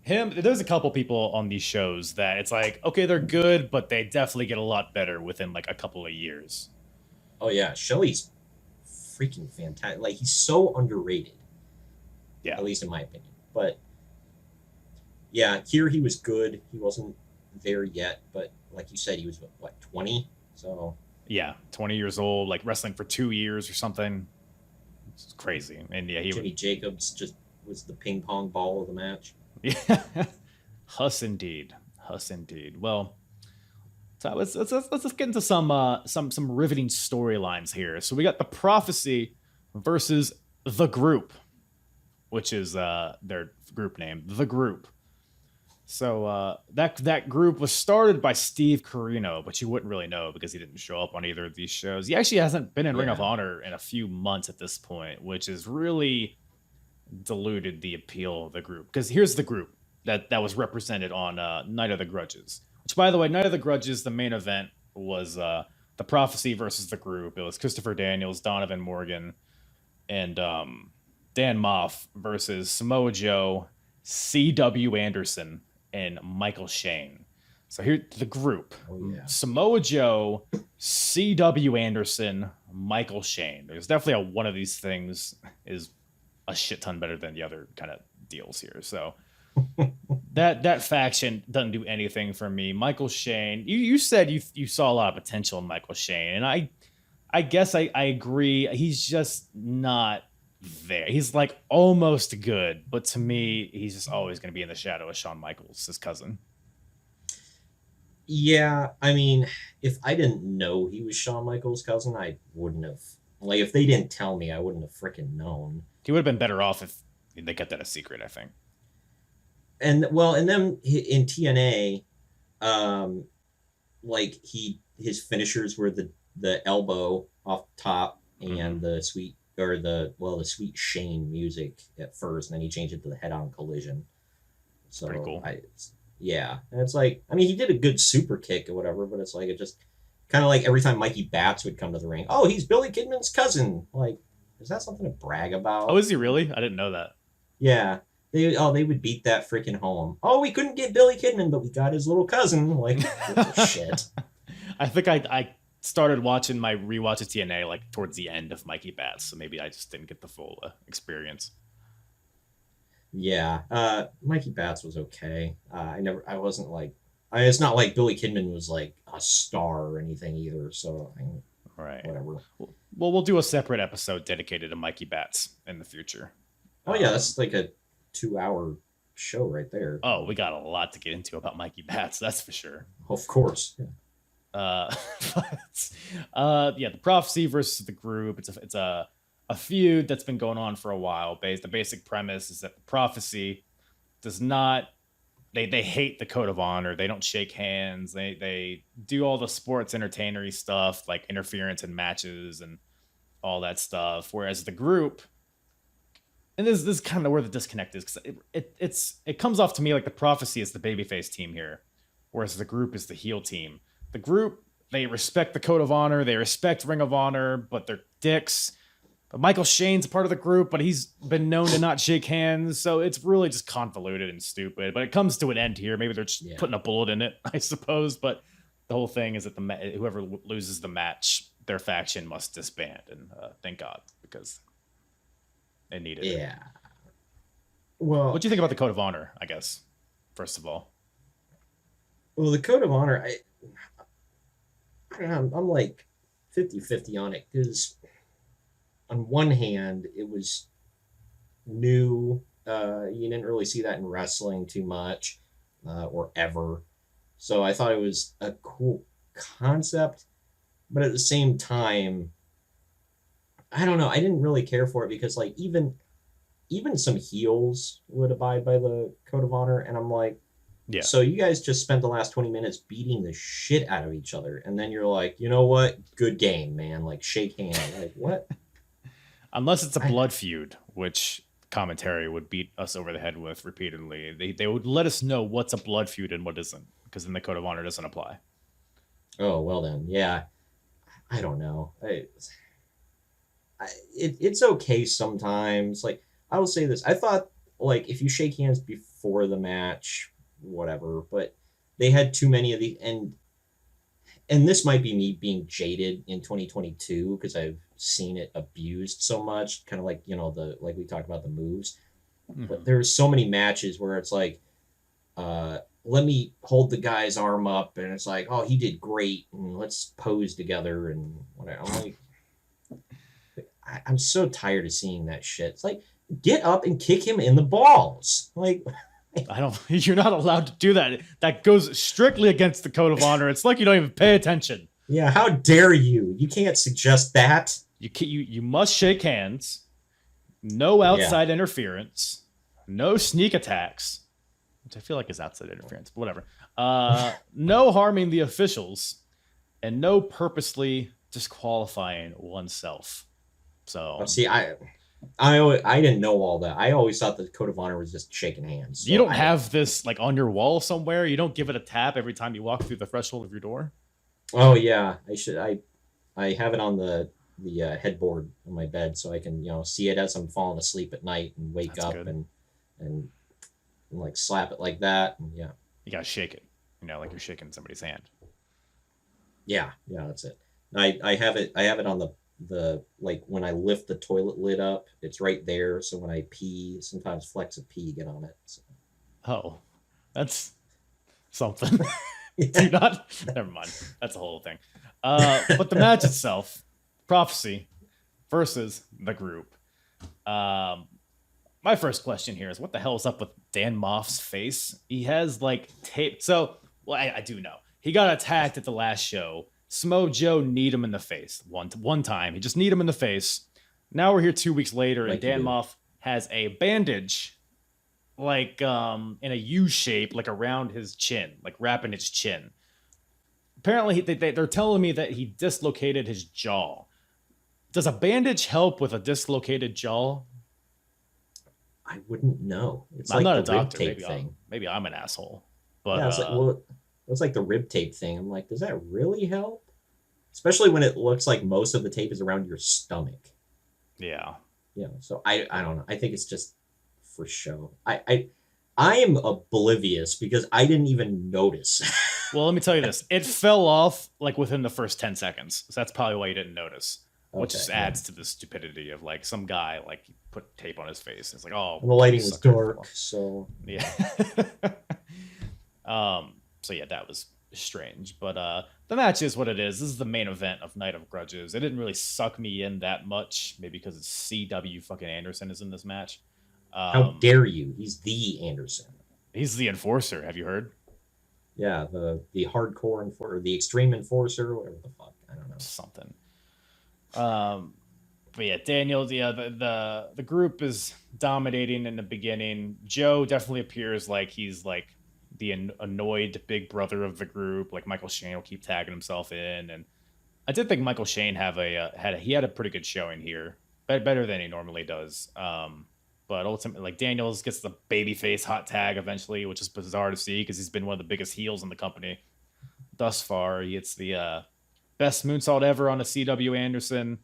[SPEAKER 3] There's a couple people on these shows that it's like, okay, they're good, but they definitely get a lot better within like a couple of years.
[SPEAKER 4] Oh yeah, Shelley's freaking fantastic. Like, he's so underrated.
[SPEAKER 3] Yeah.
[SPEAKER 4] At least in my opinion. But Yeah, here he was good. He wasn't there yet, but like you said, he was what 20. So
[SPEAKER 3] Yeah, 20 years old, like wrestling for 2 years or something. It's crazy. And yeah,
[SPEAKER 4] Jimmy Jacobs just was the ping pong ball of the match.
[SPEAKER 3] Yeah, Huss indeed, Huss indeed. Well, so let's get into some riveting storylines here. So we got the Prophecy versus the Group, which is their group name, the Group. So that group was started by Steve Corino, but you wouldn't really know because he didn't show up on either of these shows. He actually hasn't been in Ring of Honor in a few months at this point, which has really diluted the appeal of the group. Because here's the group that was represented on Night of the Grudges. Which, by the way, Night of the Grudges, the main event was the Prophecy versus the Group. It was Christopher Daniels, Donovan Morgan, and Dan Moff versus Samoa Joe, C.W. Anderson, and Michael Shane. So here, the group.
[SPEAKER 4] Oh, yeah.
[SPEAKER 3] Samoa Joe, C.W. Anderson, Michael Shane. There's definitely one of these things is a shit ton better than the other kind of deals here. So that faction doesn't do anything for me. Michael Shane, you said you saw a lot of potential in Michael Shane, and I guess I agree. He's just not there. He's like almost good, but to me, he's just always going to be in the shadow of Shawn Michaels, his cousin.
[SPEAKER 4] Yeah, I mean, if I didn't know he was Shawn Michaels' cousin, I wouldn't have. Like, if they didn't tell me, I wouldn't have freaking known.
[SPEAKER 3] He would have been better off if they kept that a secret, I think.
[SPEAKER 4] And well, and then in TNA, like his finishers were the elbow off top and the sweet sweet Shane music at first, and then he changed it to the head-on collision. So
[SPEAKER 3] pretty cool.
[SPEAKER 4] Yeah, and it's like, I mean, he did a good super kick or whatever, but it's like it just kind of like every time Mikey Batts would come to the ring, oh, he's Billy Kidman's cousin. Like, is that something to brag about?
[SPEAKER 3] Oh, is he really? I didn't know that.
[SPEAKER 4] Yeah. They would beat that freaking home. Oh, we couldn't get Billy Kidman, but we got his little cousin. Like, shit.
[SPEAKER 3] I think I started watching my rewatch of TNA like towards the end of Mikey Batts, so maybe I just didn't get the full experience.
[SPEAKER 4] Yeah, Mikey Batts was okay. I wasn't like, it's not like Billy Kidman was like a star or anything either. So
[SPEAKER 3] right,
[SPEAKER 4] whatever.
[SPEAKER 3] Well, we'll do a separate episode dedicated to Mikey Batts in the future.
[SPEAKER 4] Oh yeah, that's like a 2-hour show right there.
[SPEAKER 3] Oh, we got a lot to get into about Mikey Batts, that's for sure.
[SPEAKER 4] Of course.
[SPEAKER 3] Yeah. The Prophecy versus the Group. It's a feud that's been going on for a while. The basic premise is that the Prophecy does not. They hate the code of honor. They don't shake hands. They do all the sports entertainery stuff like interference in matches and all that stuff. Whereas the Group, and this is kind of where the disconnect is, because it comes off to me like the Prophecy is the babyface team here, whereas the Group is the heel team. The Group, they respect the code of honor, they respect Ring of Honor, but they're dicks. But Michael Shane's part of the Group, but he's been known to not shake hands, so it's really just convoluted and stupid. But it comes to an end here. Maybe they're just putting a bullet in it, I suppose. But the whole thing is that whoever loses the match, their faction must disband, and thank God, because they needed it.
[SPEAKER 4] Yeah. Well,
[SPEAKER 3] what do you think about the code of honor, I guess, first of all?
[SPEAKER 4] Well, the code of honor, I'm like 50-50 on it, because on one hand, it was new. You didn't really see that in wrestling too much or ever. So I thought it was a cool concept. But at the same time, I don't know. I didn't really care for it because like even some heels would abide by the code of honor. And I'm like, yeah. So you guys just spent the last 20 minutes beating the shit out of each other. And then you're like, you know what? Good game, man. Like, shake hands. Like, what?
[SPEAKER 3] Unless it's a blood feud, which commentary would beat us over the head with repeatedly. They would let us know what's a blood feud and what isn't, because then the code of honor doesn't apply.
[SPEAKER 4] Oh, well then. Yeah. I don't know. It's okay sometimes. Like, I will say this. I thought, like, if you shake hands before the match, whatever, but they had too many of the and this might be me being jaded in 2022 because I've seen it abused so much, kind of like, you know, like we talked about the moves. Mm-hmm. But there's so many matches where it's like let me hold the guy's arm up, and it's like, oh, he did great, and let's pose together and whatever. I'm like, I'm so tired of seeing that shit. It's like, get up and kick him in the balls. Like,
[SPEAKER 3] you're not allowed to do that. That goes strictly against the code of honor. It's like you don't even pay attention.
[SPEAKER 4] Yeah, how dare you? You can't suggest that.
[SPEAKER 3] You must shake hands. No outside interference. No sneak attacks, which I feel like is outside interference, but whatever. No harming the officials, and no purposely disqualifying oneself. So
[SPEAKER 4] see, I didn't know all that. I always thought the code of honor was just shaking hands. So
[SPEAKER 3] you don't have this like on your wall somewhere. You don't give it a tap every time you walk through the threshold of your door.
[SPEAKER 4] Oh yeah, I should. I have it on the headboard on my bed so I can see it as I'm falling asleep at night and wake
[SPEAKER 3] That's
[SPEAKER 4] up
[SPEAKER 3] good.
[SPEAKER 4] and like slap it like that, and yeah.
[SPEAKER 3] You gotta shake it, like you're shaking somebody's hand.
[SPEAKER 4] Yeah, that's it. I have it on the like when I lift the toilet lid up, it's right there. So when I pee, sometimes flecks of pee get on it. So.
[SPEAKER 3] Oh, that's something. Do not. Never mind. That's a whole thing. But the match itself, Prophecy versus the group. My first question here is, what the hell is up with Dan Moff's face? He has like tape. So, well, I do know he got attacked at the last show. Samoa Joe kneed him in the face one time. He just kneed him in the face. Now we're here 2 weeks later, and Dan Moff has a bandage, like in a U shape, like around his chin, like wrapping his chin. Apparently, they're telling me that he dislocated his jaw. Does a bandage help with a dislocated jaw?
[SPEAKER 4] I wouldn't know. It's
[SPEAKER 3] I'm
[SPEAKER 4] like
[SPEAKER 3] not a
[SPEAKER 4] the rib
[SPEAKER 3] doctor.
[SPEAKER 4] tape thing.
[SPEAKER 3] Maybe I'm an asshole. But
[SPEAKER 4] yeah, it's like the rib tape thing. I'm like, does that really help? Especially when it looks like most of the tape is around your stomach.
[SPEAKER 3] Yeah.
[SPEAKER 4] So I don't know. I think it's just for show. I am oblivious because I didn't even notice.
[SPEAKER 3] Well, let me tell you this. It fell off like within the first 10 seconds. So that's probably why you didn't notice. Which just adds to the stupidity of like some guy like put tape on his face. It's like, oh,
[SPEAKER 4] and the lighting was dark, so
[SPEAKER 3] yeah. So yeah, that was strange. But the match is what it is. This is the main event of Night of Grudges. It didn't really suck me in that much, maybe because it's CW fucking Anderson is in this match.
[SPEAKER 4] How dare you? He's the Anderson.
[SPEAKER 3] He's the enforcer. Have you heard?
[SPEAKER 4] Yeah, the hardcore enforcer, the extreme enforcer, whatever the fuck. I don't know.
[SPEAKER 3] Something. But yeah, Daniel, the group is dominating in the beginning. Joe definitely appears like he's like the annoyed big brother of the group. Like Michael Shane will keep tagging himself in, and I did think Michael Shane had a pretty good showing here, better than he normally does. But ultimately, like Daniels gets the babyface hot tag eventually, which is bizarre to see because he's been one of the biggest heels in the company thus far. He gets the best moonsault ever on a CW Anderson.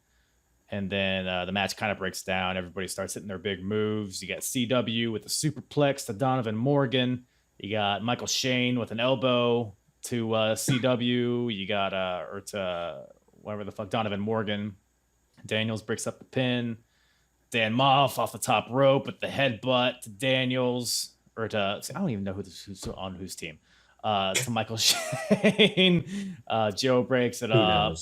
[SPEAKER 3] And then the match kind of breaks down. Everybody starts hitting their big moves. You got CW with the superplex to Donovan Morgan. You got Michael Shane with an elbow to CW. You got, or to whatever the fuck, Donovan Morgan. Daniels breaks up the pin. Dan Moff off the top rope with the headbutt to Daniels. Or to, I don't even know who's on whose team. To Michael Shane. Joe breaks it up.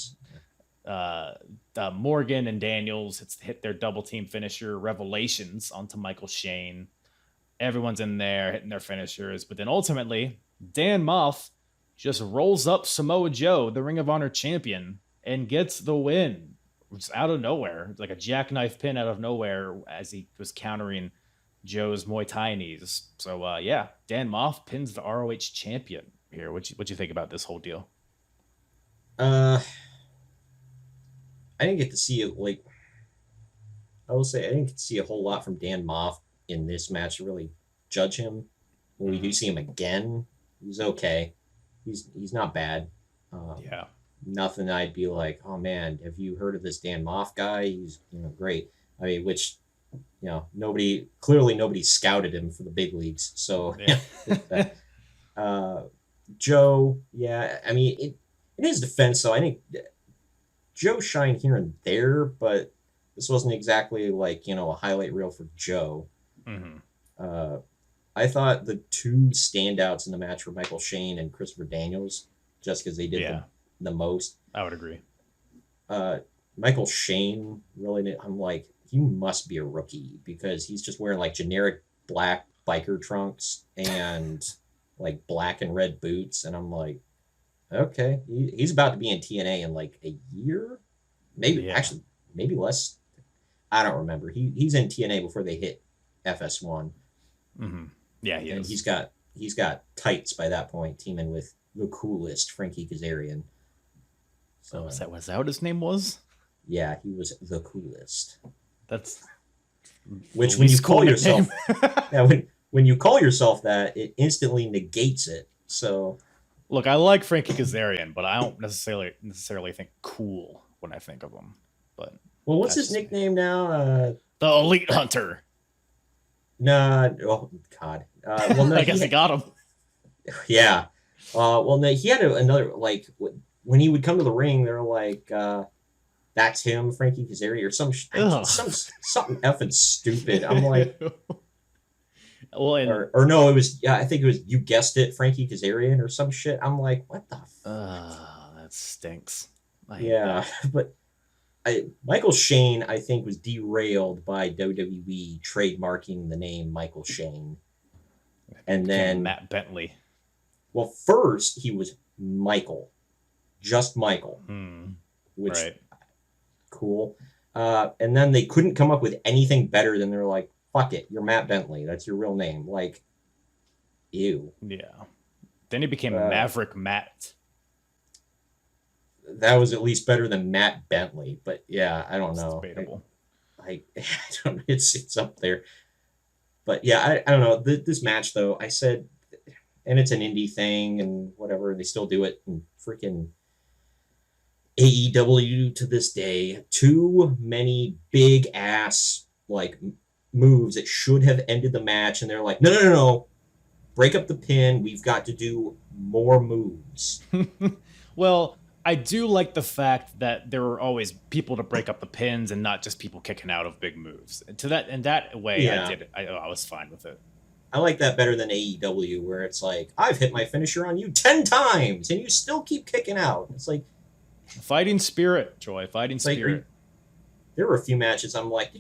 [SPEAKER 3] Morgan and Daniels hit their double team finisher Revelations onto Michael Shane. Everyone's in there hitting their finishers, but then ultimately Dan Moff just rolls up Samoa Joe, the Ring of Honor champion, and gets the win just out of nowhere. It's like a jackknife pin out of nowhere as he was countering Joe's Muay Thai knees. So yeah, Dan Moff pins the ROH champion here. What you think about this whole deal?
[SPEAKER 4] I didn't get to see it. Like, I will say, I didn't get to see a whole lot from Dan Moff in this match to really judge him. When we do see him again, he's okay. He's not bad.
[SPEAKER 3] Yeah.
[SPEAKER 4] Nothing I'd be like, oh man, have you heard of this Dan Moff guy? He's great. I mean, which nobody scouted him for the big leagues. So
[SPEAKER 3] Yeah.
[SPEAKER 4] Joe, yeah. I mean, in his defense, though, I think Joe shined here and there, but this wasn't exactly like a highlight reel for Joe.
[SPEAKER 3] Mm-hmm.
[SPEAKER 4] I thought the two standouts in the match were Michael Shane and Christopher Daniels, just because they did the most.
[SPEAKER 3] I would agree.
[SPEAKER 4] Michael Shane, really, I'm like, he must be a rookie because he's just wearing like generic black biker trunks and like black and red boots. And I'm like, okay, he's about to be in TNA in like a year, maybe actually, maybe less. I don't remember. He's in TNA before they hit FS1.
[SPEAKER 3] Mm-hmm. Yeah, he is.
[SPEAKER 4] He's got tights by that point, teaming with the coolest Frankie Kazarian. So
[SPEAKER 3] was that what his name was?
[SPEAKER 4] Yeah, he was the coolest.
[SPEAKER 3] That's
[SPEAKER 4] which when you call yourself when you call yourself that, it instantly negates it. So
[SPEAKER 3] look, I like Frankie Kazarian, but I don't necessarily think cool when I think of him. But
[SPEAKER 4] well, what's his nickname now?
[SPEAKER 3] The Elite Hunter.
[SPEAKER 4] Nah, oh God. Well, no,
[SPEAKER 3] I guess he got him.
[SPEAKER 4] Yeah. Well, no, he had another, like, when he would come to the ring, they're like, that's him, Frankie Kazarian, or something effing stupid. I'm like,
[SPEAKER 3] well,
[SPEAKER 4] or no, it was, I think it was, you guessed it, Frankie Kazarian or some shit. I'm like, what the
[SPEAKER 3] that stinks.
[SPEAKER 4] But Michael Shane, I think, was derailed by WWE trademarking the name Michael Shane. And then
[SPEAKER 3] Matt Bentley.
[SPEAKER 4] Well, first he was Michael. Just Michael. Which cool. And then they couldn't come up with anything better than they're like, fuck it, you're Matt Bentley. That's your real name. Like, ew.
[SPEAKER 3] Yeah. Then he became Maverick Matt.
[SPEAKER 4] That was at least better than Matt Bentley, but yeah, I don't know.
[SPEAKER 3] Debatable.
[SPEAKER 4] I don't know. It's up there. But yeah, I don't know. This match though, I said, and it's an indie thing and whatever, they still do it in freaking AEW to this day. Too many big ass like moves that should have ended the match, and they're like, no. Break up the pin. We've got to do more moves.
[SPEAKER 3] Well, I do like the fact that there were always people to break up the pins and not just people kicking out of big moves. In that way, I did it. I was fine with it.
[SPEAKER 4] I like that better than AEW, where it's like, I've hit my finisher on you 10 times and you still keep kicking out. It's like
[SPEAKER 3] fighting spirit, Troy. Fighting spirit.
[SPEAKER 4] There were a few matches I'm like,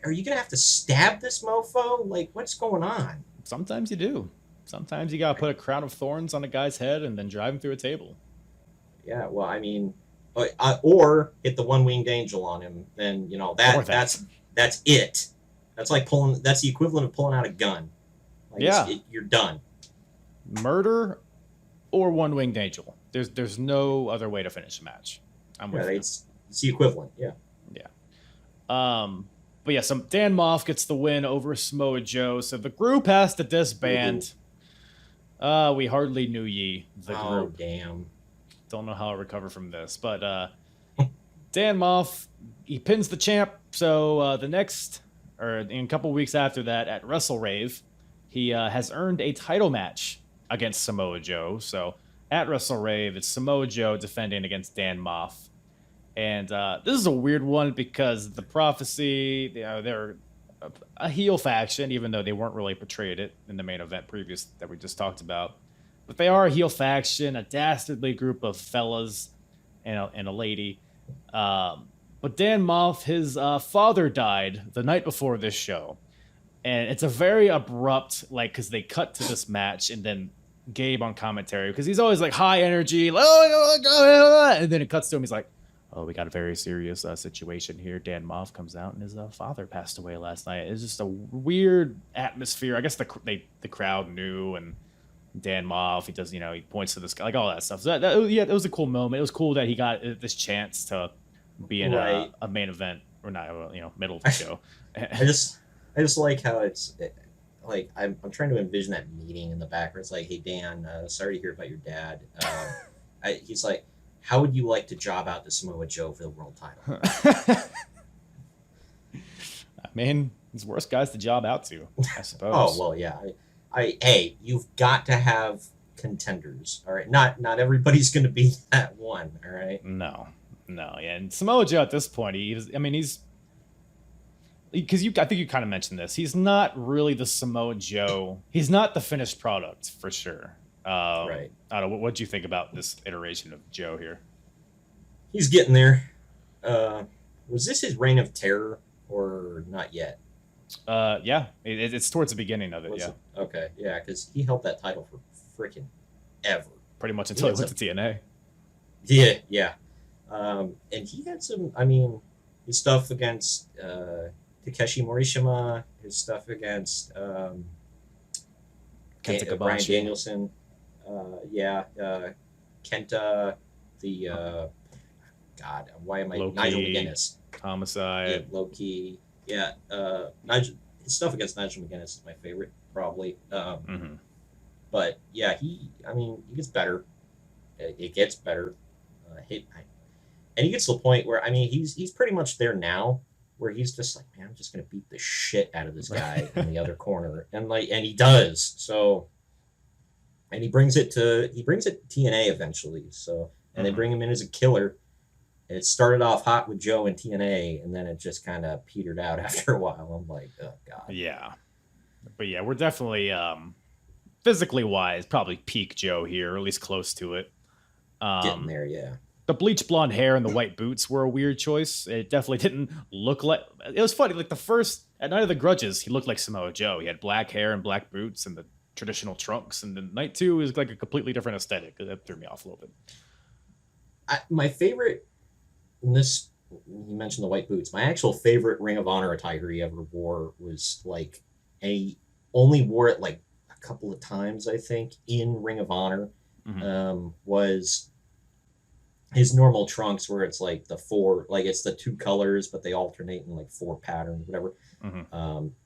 [SPEAKER 4] are you gonna have to stab this mofo? Like, what's going on?
[SPEAKER 3] Sometimes you do. Sometimes you gotta put a crown of thorns on a guy's head and then drive him through a table.
[SPEAKER 4] Yeah, well, I mean, or hit the one-winged angel on him. Then that's it. That's like pulling. That's the equivalent of pulling out a gun. Like you're done.
[SPEAKER 3] Murder or one-winged angel. There's no other way to finish a match. I'm with you.
[SPEAKER 4] It's the equivalent. Yeah.
[SPEAKER 3] Yeah. But yeah, Dan Moff gets the win over Samoa Joe. So the group has to disband. We hardly knew ye. The group.
[SPEAKER 4] Oh damn.
[SPEAKER 3] Don't know how I'll recover from this, but Dan Moff, he pins the champ. So in a couple weeks after that at Wrestlerave, he has earned a title match against Samoa Joe. So at Wrestlerave, it's Samoa Joe defending against Dan Moff. And this is a weird one because the Prophecy, they're a heel faction, even though they weren't really portrayed it in the main event previous that we just talked about. But they are a heel faction, a dastardly group of fellas and a lady. But Dan Moff, his father died the night before this show. And it's a very abrupt, because they cut to this match and then Gabe on commentary, because he's always like high energy, and then it cuts to him. He's like, oh, we got a very serious situation here. Dan Moff comes out and his father passed away last night. It's just a weird atmosphere. I guess the crowd knew, and Dan Moff, he does, he points to this guy, like all that stuff. So it was a cool moment. It was cool that he got this chance to be in a main event, or not, middle of the show.
[SPEAKER 4] I just like how it's like, I'm trying to envision that meeting in the back where it's like, hey Dan, sorry to hear about your dad. He's like, how would you like to job out to Samoa Joe for the world title?
[SPEAKER 3] I mean, it's worse guys to job out to, I suppose.
[SPEAKER 4] Oh well, yeah. Hey, you've got to have contenders. All right, not everybody's going to be that one. All right.
[SPEAKER 3] No, yeah. And Samoa Joe at this point, he's because I think you kind of mentioned this. He's not really the Samoa Joe. He's not the finished product for sure.
[SPEAKER 4] Right.
[SPEAKER 3] I don't know. What do you think about this iteration of Joe here?
[SPEAKER 4] He's getting there. Was this his reign of terror or not yet?
[SPEAKER 3] Yeah, it's towards the beginning of it.
[SPEAKER 4] Was
[SPEAKER 3] Yeah,
[SPEAKER 4] it? Okay, yeah, because he held that title for freaking ever.
[SPEAKER 3] pretty much until he went to TNA.
[SPEAKER 4] Yeah, yeah. And he had some. I mean, his stuff against Takeshi Morishima, his stuff against
[SPEAKER 3] Kenta
[SPEAKER 4] Bryan
[SPEAKER 3] Kobashi.
[SPEAKER 4] Danielson. Kenta, the God, why am I
[SPEAKER 3] Low-key.
[SPEAKER 4] Nigel McGuinness?
[SPEAKER 3] Homicide.
[SPEAKER 4] Yeah, low key. Yeah, Nigel. His stuff against Nigel McGuinness is my favorite, probably.
[SPEAKER 3] Mm-hmm.
[SPEAKER 4] But yeah, he gets better. It gets better. And he gets to the point where, I mean, he's pretty much there now, where he's just like, man, I'm just gonna beat the shit out of this guy in the other corner, and he does. So, and he brings it to TNA eventually. So, and they bring him in as a killer. And it started off hot with Joe and TNA, and then it just kind of petered out after a while. I'm like, oh god.
[SPEAKER 3] Yeah, but yeah, we're definitely physically wise, probably peak Joe here, or at least close to it.
[SPEAKER 4] Getting there, yeah.
[SPEAKER 3] The bleach blonde hair and the white boots were a weird choice. It definitely didn't look like. It was funny. Like the first at Night of the Grudges, he looked like Samoa Joe. He had black hair and black boots and the traditional trunks. And then Night 2 is like a completely different aesthetic. That threw me off a little bit.
[SPEAKER 4] My favorite in this, you mentioned the white boots. My actual favorite Ring of Honor attire he ever wore was like, and he only wore it like a couple of times, I think, in Ring of Honor. Was his normal trunks, where it's like it's the two colors, but they alternate in like 4 patterns, whatever.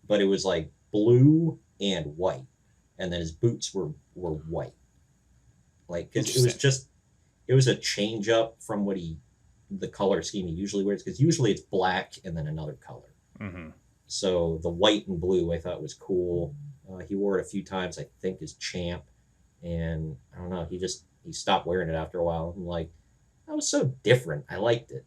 [SPEAKER 4] But it was like blue and white, and then his boots were white. Like, cause it was a change up from the color scheme he usually wears, because usually it's black and then another color. So the white and blue I thought was cool. He wore it a few times, I think, as champ, and I don't know, he stopped wearing it after a while. I'm like, that was so different. I liked it.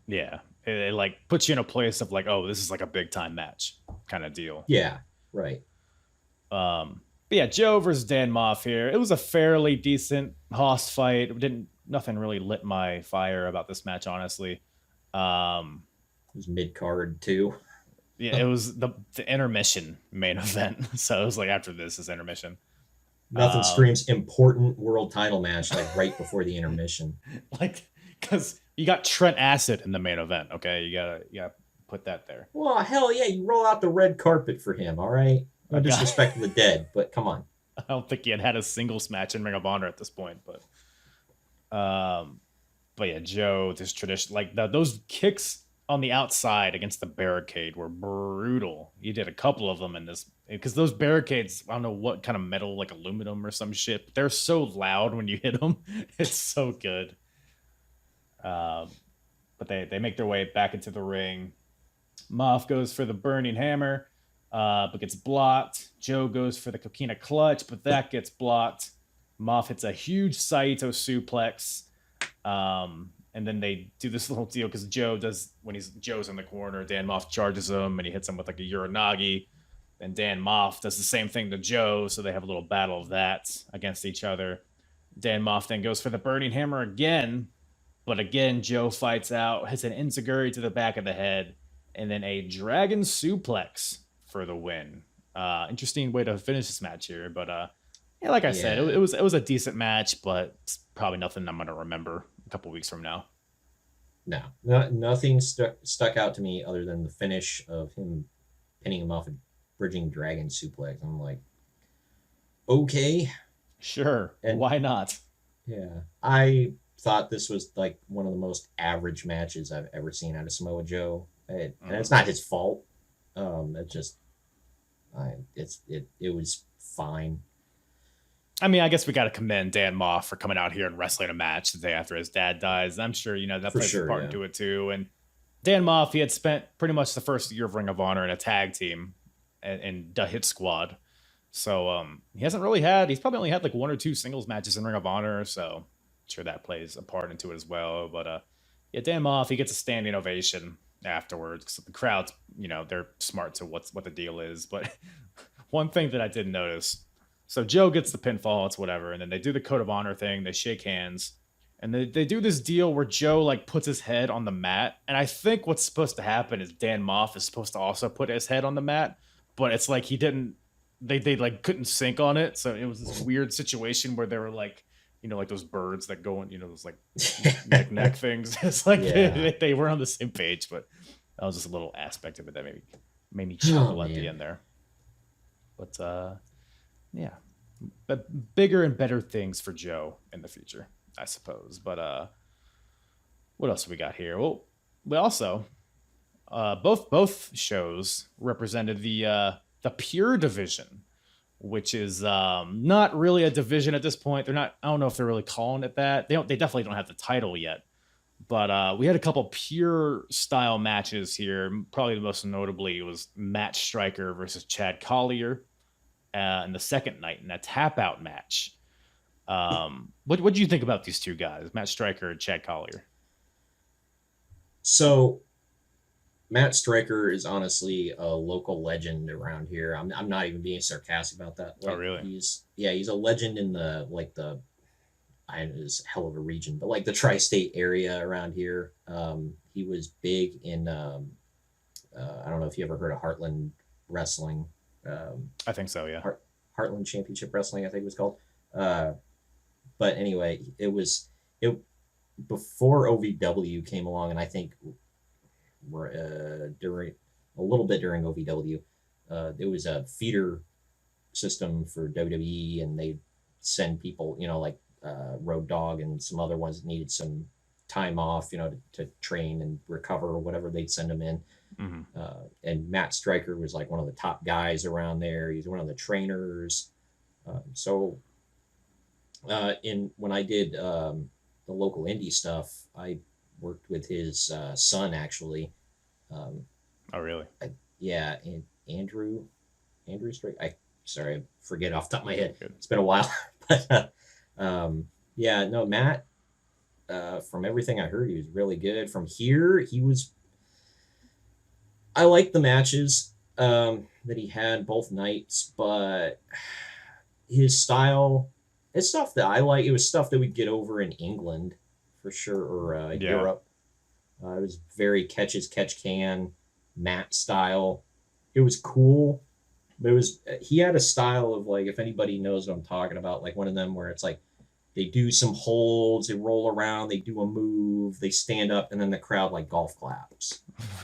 [SPEAKER 3] Yeah, it like puts you in a place of like, oh, this is like a big time match kind of deal.
[SPEAKER 4] Yeah, right.
[SPEAKER 3] But yeah, Joe versus Dan Moff here. It was a fairly decent hoss fight. Nothing really lit my fire about this match, honestly.
[SPEAKER 4] It was mid card too.
[SPEAKER 3] Yeah, it was the intermission main event. So it was like, after this is intermission.
[SPEAKER 4] Nothing screams important world title match like right before the intermission.
[SPEAKER 3] Like, because you got Trent Acid in the main event. Okay, you gotta put that there.
[SPEAKER 4] Well, hell yeah, you roll out the red carpet for him. All right, no disrespect to the dead, but come on.
[SPEAKER 3] I don't think he had a singles match in Ring of Honor at this point, but yeah, Joe, this tradition, like those kicks on the outside against the barricade were brutal. He did a couple of them in this, because those barricades, I don't know what kind of metal, like aluminum or some shit, but they're so loud when you hit them. It's so good. But they make their way back into the ring. Moff goes for the burning hammer, but gets blocked. Joe goes for the coquina clutch, but that gets blocked. Moff hits a huge Saito suplex. And then they do this little deal, because Joe's in the corner, Dan Moff charges him and he hits him with like a Uranagi. And Dan Moff does the same thing to Joe, so they have a little battle of that against each other. Dan Moff then goes for the burning hammer again, but again Joe fights out, hits an enziguri to the back of the head, and then a dragon suplex for the win. Interesting way to finish this match here, but yeah, like I said, it was a decent match, but it's probably nothing I'm gonna remember a couple weeks from now.
[SPEAKER 4] No, nothing stuck out to me other than the finish of him pinning him off a bridging dragon suplex. I'm like, okay,
[SPEAKER 3] sure, and why not?
[SPEAKER 4] Yeah, I thought this was like one of the most average matches I've ever seen out of Samoa Joe, and it's not his fault. It was fine.
[SPEAKER 3] I mean, I guess we got to commend Dan Moff for coming out here and wrestling a match the day after his dad dies. I'm sure, that plays a part into it too. And Dan Moff, he had spent pretty much the first year of Ring of Honor in a tag team and the Hit Squad. So he's probably only had like 1 or 2 singles matches in Ring of Honor. So I'm sure that plays a part into it as well. But yeah, Dan Moff, he gets a standing ovation afterwards because the crowd's, they're smart to what the deal is. But one thing that I did notice, so Joe gets the pinfall, it's whatever, and then they do the code of honor thing, they shake hands, and they do this deal where Joe like puts his head on the mat, and I think what's supposed to happen is Dan Moff is supposed to also put his head on the mat, but it's like he didn't. They like couldn't sync on it, so it was this weird situation where they were like, like those birds that go in, those like neck things. It's like they were on the same page, but that was just a little aspect of it that made me chuckle at the end there. But yeah, but bigger and better things for Joe in the future, I suppose. But what else have we got here? Well, we also both shows represented the Pure division, which is not really a division at this point. I don't know if they're really calling it that. They definitely don't have the title yet. But we had a couple Pure style matches here. Probably the most notably was Matt Striker versus Chad Collier in the second night in a tap out match. What do you think about these two guys, Matt Striker and Chad Collier?
[SPEAKER 4] So Matt Striker is honestly a local legend around here. I'm not even being sarcastic about that.
[SPEAKER 3] Like, oh, really?
[SPEAKER 4] He's a legend in it's a hell of a region, but like the tri-state area around here. He was big in I don't know if you ever heard of Heartland Wrestling.
[SPEAKER 3] I think so, yeah.
[SPEAKER 4] Heartland Championship Wrestling, I think it was called. But anyway, it before OVW came along, and I think during OVW, there was a feeder system for WWE, and they send people, like Road Dogg and some other ones that needed some time off, to train and recover or whatever, they'd send them in. Mm-hmm. And Matt Striker was like one of the top guys around there. He's one of the trainers. When I did the local indie stuff, I worked with his son actually.
[SPEAKER 3] Oh, really?
[SPEAKER 4] And Andrew Striker. I forget off the top of my head. It's been a while, but Matt. From everything I heard, he was really good. From here, I liked the matches that he had both nights, but his style, it's stuff that I like. It was stuff that we'd get over in England for sure, or Europe. It was very catch can Matt style. It was cool, but he had a style of, like, if anybody knows what I'm talking about, like one of them where it's like they do some holds, they roll around, they do a move, they stand up, and then the crowd like golf claps.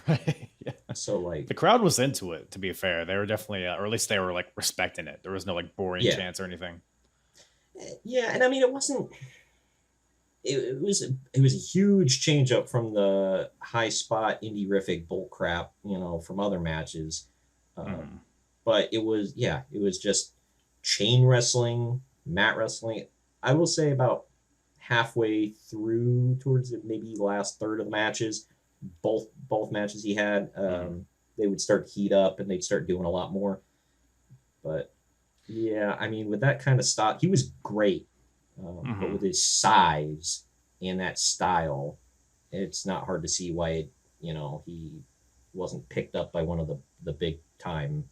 [SPEAKER 3] Right. Yeah.
[SPEAKER 4] So like
[SPEAKER 3] the crowd was into it, to be fair. They were definitely, or at least they were like respecting it. There was no like boring chants or anything.
[SPEAKER 4] Yeah, and I mean, it wasn't. It was a huge change up from the high spot indie-rific bull crap, from other matches. But it was just chain wrestling, mat wrestling. I will say about halfway through, towards the maybe last third of the matches, both matches he had, they would start to heat up and they'd start doing a lot more. But yeah, I mean, with that kind of style, he was great. But with his size and that style, it's not hard to see why he wasn't picked up by one of the big time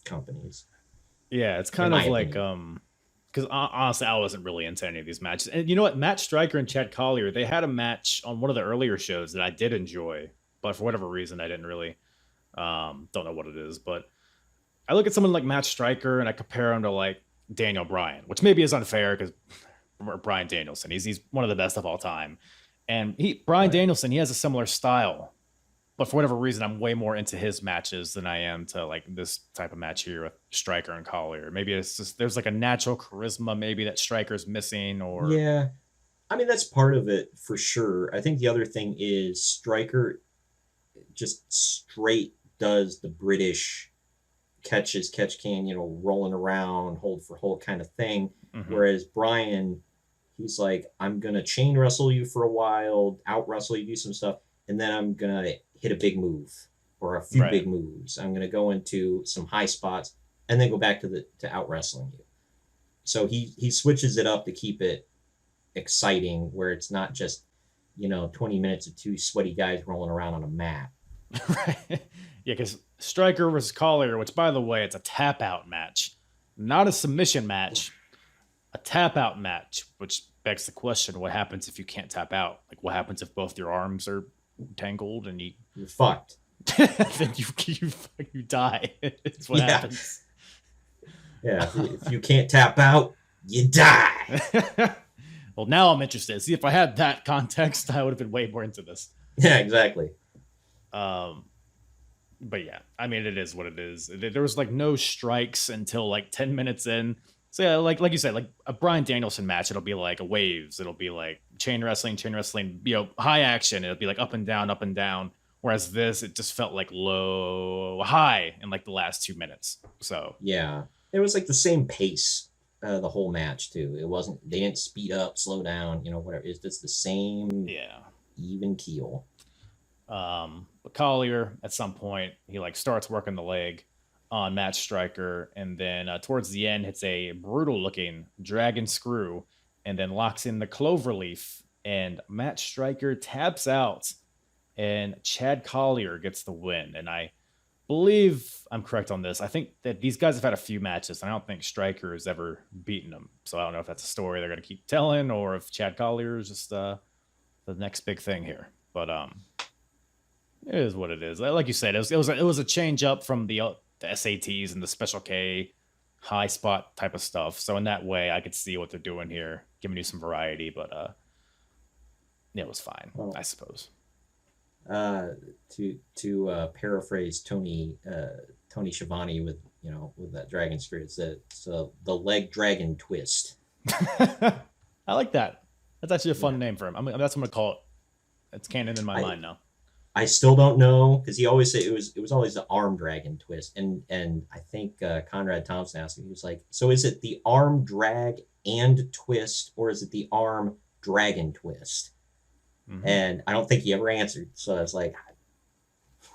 [SPEAKER 4] companies.
[SPEAKER 3] Yeah, it's kind of like because honestly, I wasn't really into any of these matches. And you know what? Matt Striker and Chad Collier, they had a match on one of the earlier shows that I did enjoy, but for whatever reason, I didn't really don't know what it is. But I look at someone like Matt Striker and I compare him to like Daniel Bryan, which maybe is unfair because Bryan Danielson, he's one of the best of all time, and Bryan Danielson, he has a similar style. But for whatever reason, I'm way more into his matches than I am to like this type of match here with Striker and Collier. Maybe it's just there's like a natural charisma maybe that Striker's missing, or
[SPEAKER 4] yeah, I mean that's part of it for sure. I think the other thing is Striker just straight does the British catch can, rolling around, hold for hold kind of thing. Whereas Bryan, he's like, I'm gonna chain wrestle you for a while, out wrestle you, do some stuff, and then I'm gonna hit a big move or a few big moves. I'm going to go into some high spots and then go back to out wrestling you. So he switches it up to keep it exciting, where it's not just, 20 minutes of two sweaty guys rolling around on a mat.
[SPEAKER 3] Right. Yeah, because Striker versus Collier, which by the way, it's a tap out match, not a submission match, a tap out match, which begs the question: what happens if you can't tap out? Like, what happens if both your arms are tangled and
[SPEAKER 4] You're fucked.
[SPEAKER 3] then you die? It's what happens.
[SPEAKER 4] Yeah, if you can't tap out, you die.
[SPEAKER 3] Well, now I'm interested. See, if I had that context, I would have been way more into this.
[SPEAKER 4] Yeah, exactly.
[SPEAKER 3] But yeah, I mean, it is what it is. There was like no strikes until like 10 minutes in. So yeah, like you said, like a Bryan Danielson match, it'll be like a waves. It'll be like chain wrestling, high action. It'll be like up and down. Whereas this, it just felt like low, high in like the last 2 minutes. So
[SPEAKER 4] yeah, it was like the same pace the whole match too. It wasn't, they didn't speed up, slow down, whatever. It's just the same even keel.
[SPEAKER 3] But Collier at some point he like starts working the leg on Matt Striker, and then towards the end hits a brutal looking dragon screw, and then locks in the cloverleaf, and Matt Striker taps out, and Chad Collier gets the win. And I believe I'm correct on this. I think that these guys have had a few matches, and I don't think Striker has ever beaten them. So I don't know if that's a story they're going to keep telling, or if Chad Collier is just the next big thing here. But it is what it is. Like you said, it was a change up from the SATs and the Special K high spot type of stuff. So in that way, I could see what they're doing here, giving you some variety. But it was fine, I suppose.
[SPEAKER 4] To paraphrase Tony Schiavone with that dragon screw, it's the leg dragon twist.
[SPEAKER 3] I like that. That's actually a fun name for him. That's what I'm gonna call it. It's canon in my mind now.
[SPEAKER 4] I still don't know, because he always said it was always the arm dragon twist, and I think Conrad Thompson asked him, he was like, so is it the arm drag and twist, or is it the arm dragon twist? Mm-hmm. And I don't think he ever answered. So I was like,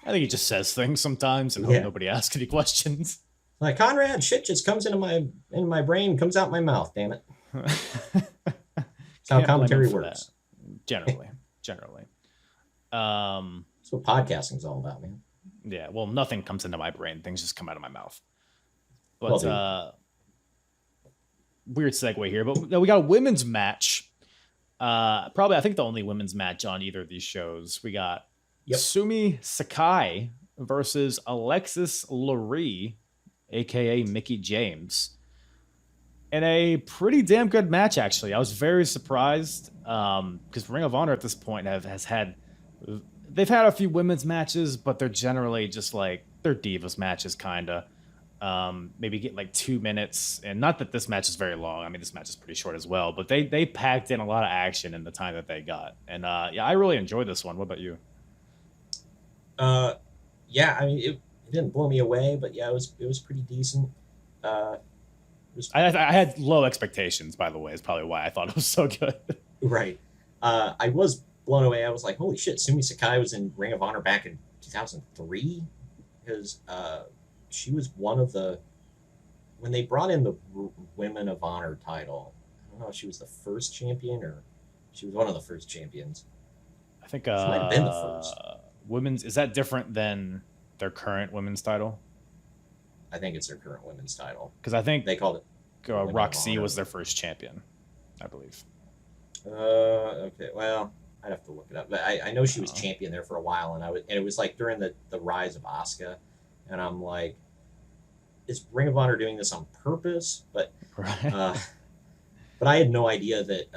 [SPEAKER 3] I think he just says things sometimes and hope nobody asks any questions.
[SPEAKER 4] Like, Conrad, shit just comes into my brain, comes out my mouth, damn it. That's how commentary works.
[SPEAKER 3] Generally.
[SPEAKER 4] That's what podcasting's all about, man.
[SPEAKER 3] Yeah, well, nothing comes into my brain. Things just come out of my mouth. But weird segue here. But we got a women's match. Probably, I think the only women's match on either of these shows. We got Sumi Sakai versus Alexis Lurie, aka Mickie James, in a pretty damn good match. Actually, I was very surprised because Ring of Honor at this point they've had a few women's matches, but they're generally just like they're divas matches, kinda. Maybe get like 2 minutes, and not that this match is very long. I mean, this match is pretty short as well, but they packed in a lot of action in the time that they got, and I really enjoyed this one. What about you?
[SPEAKER 4] Yeah, I mean, it didn't blow me away, but yeah, it was pretty decent.
[SPEAKER 3] I had low expectations, by the way. Is probably why I thought it was so good.
[SPEAKER 4] Right. I was blown away. I was like, holy shit, Sumi Sakai was in Ring of Honor back in 2003, because she was one of when they brought in the Women of Honor title. I don't know if she was the first champion or she was one of the first champions.
[SPEAKER 3] I think
[SPEAKER 4] she might have been the first.
[SPEAKER 3] Women's, is that different than their current women's title?
[SPEAKER 4] I think it's their current women's title,
[SPEAKER 3] because I think
[SPEAKER 4] they called it
[SPEAKER 3] Roxy was their first champion, I believe.
[SPEAKER 4] Okay, well, I'd have to look it up, but I know she was champion there for a while, and it was like during the rise of Asuka, and I'm like, is Ring of Honor doing this on purpose? But
[SPEAKER 3] right.
[SPEAKER 4] But I had no idea that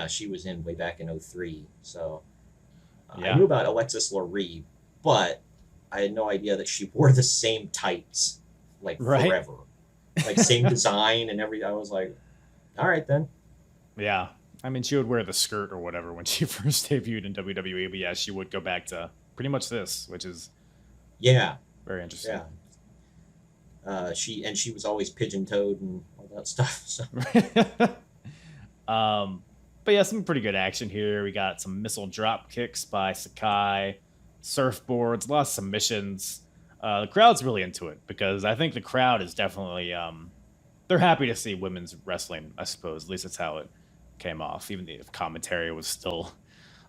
[SPEAKER 4] she was in way back in 2003. So I knew about Alexis Lurie, but I had no idea that she wore the same tights like forever, like same design and everything. I was like, all right then.
[SPEAKER 3] Yeah. I mean, she would wear the skirt or whatever when she first debuted in WWE, but yeah, she would go back to pretty much this, which is very interesting.
[SPEAKER 4] Yeah. She was always pigeon-toed and all that stuff. So.
[SPEAKER 3] But yeah, some pretty good action here. We got some missile drop kicks by Sakai, surfboards, a lot of submissions. The crowd's really into it because I think the crowd is definitely they're happy to see women's wrestling, I suppose. At least that's how it came off. Even the commentary was still,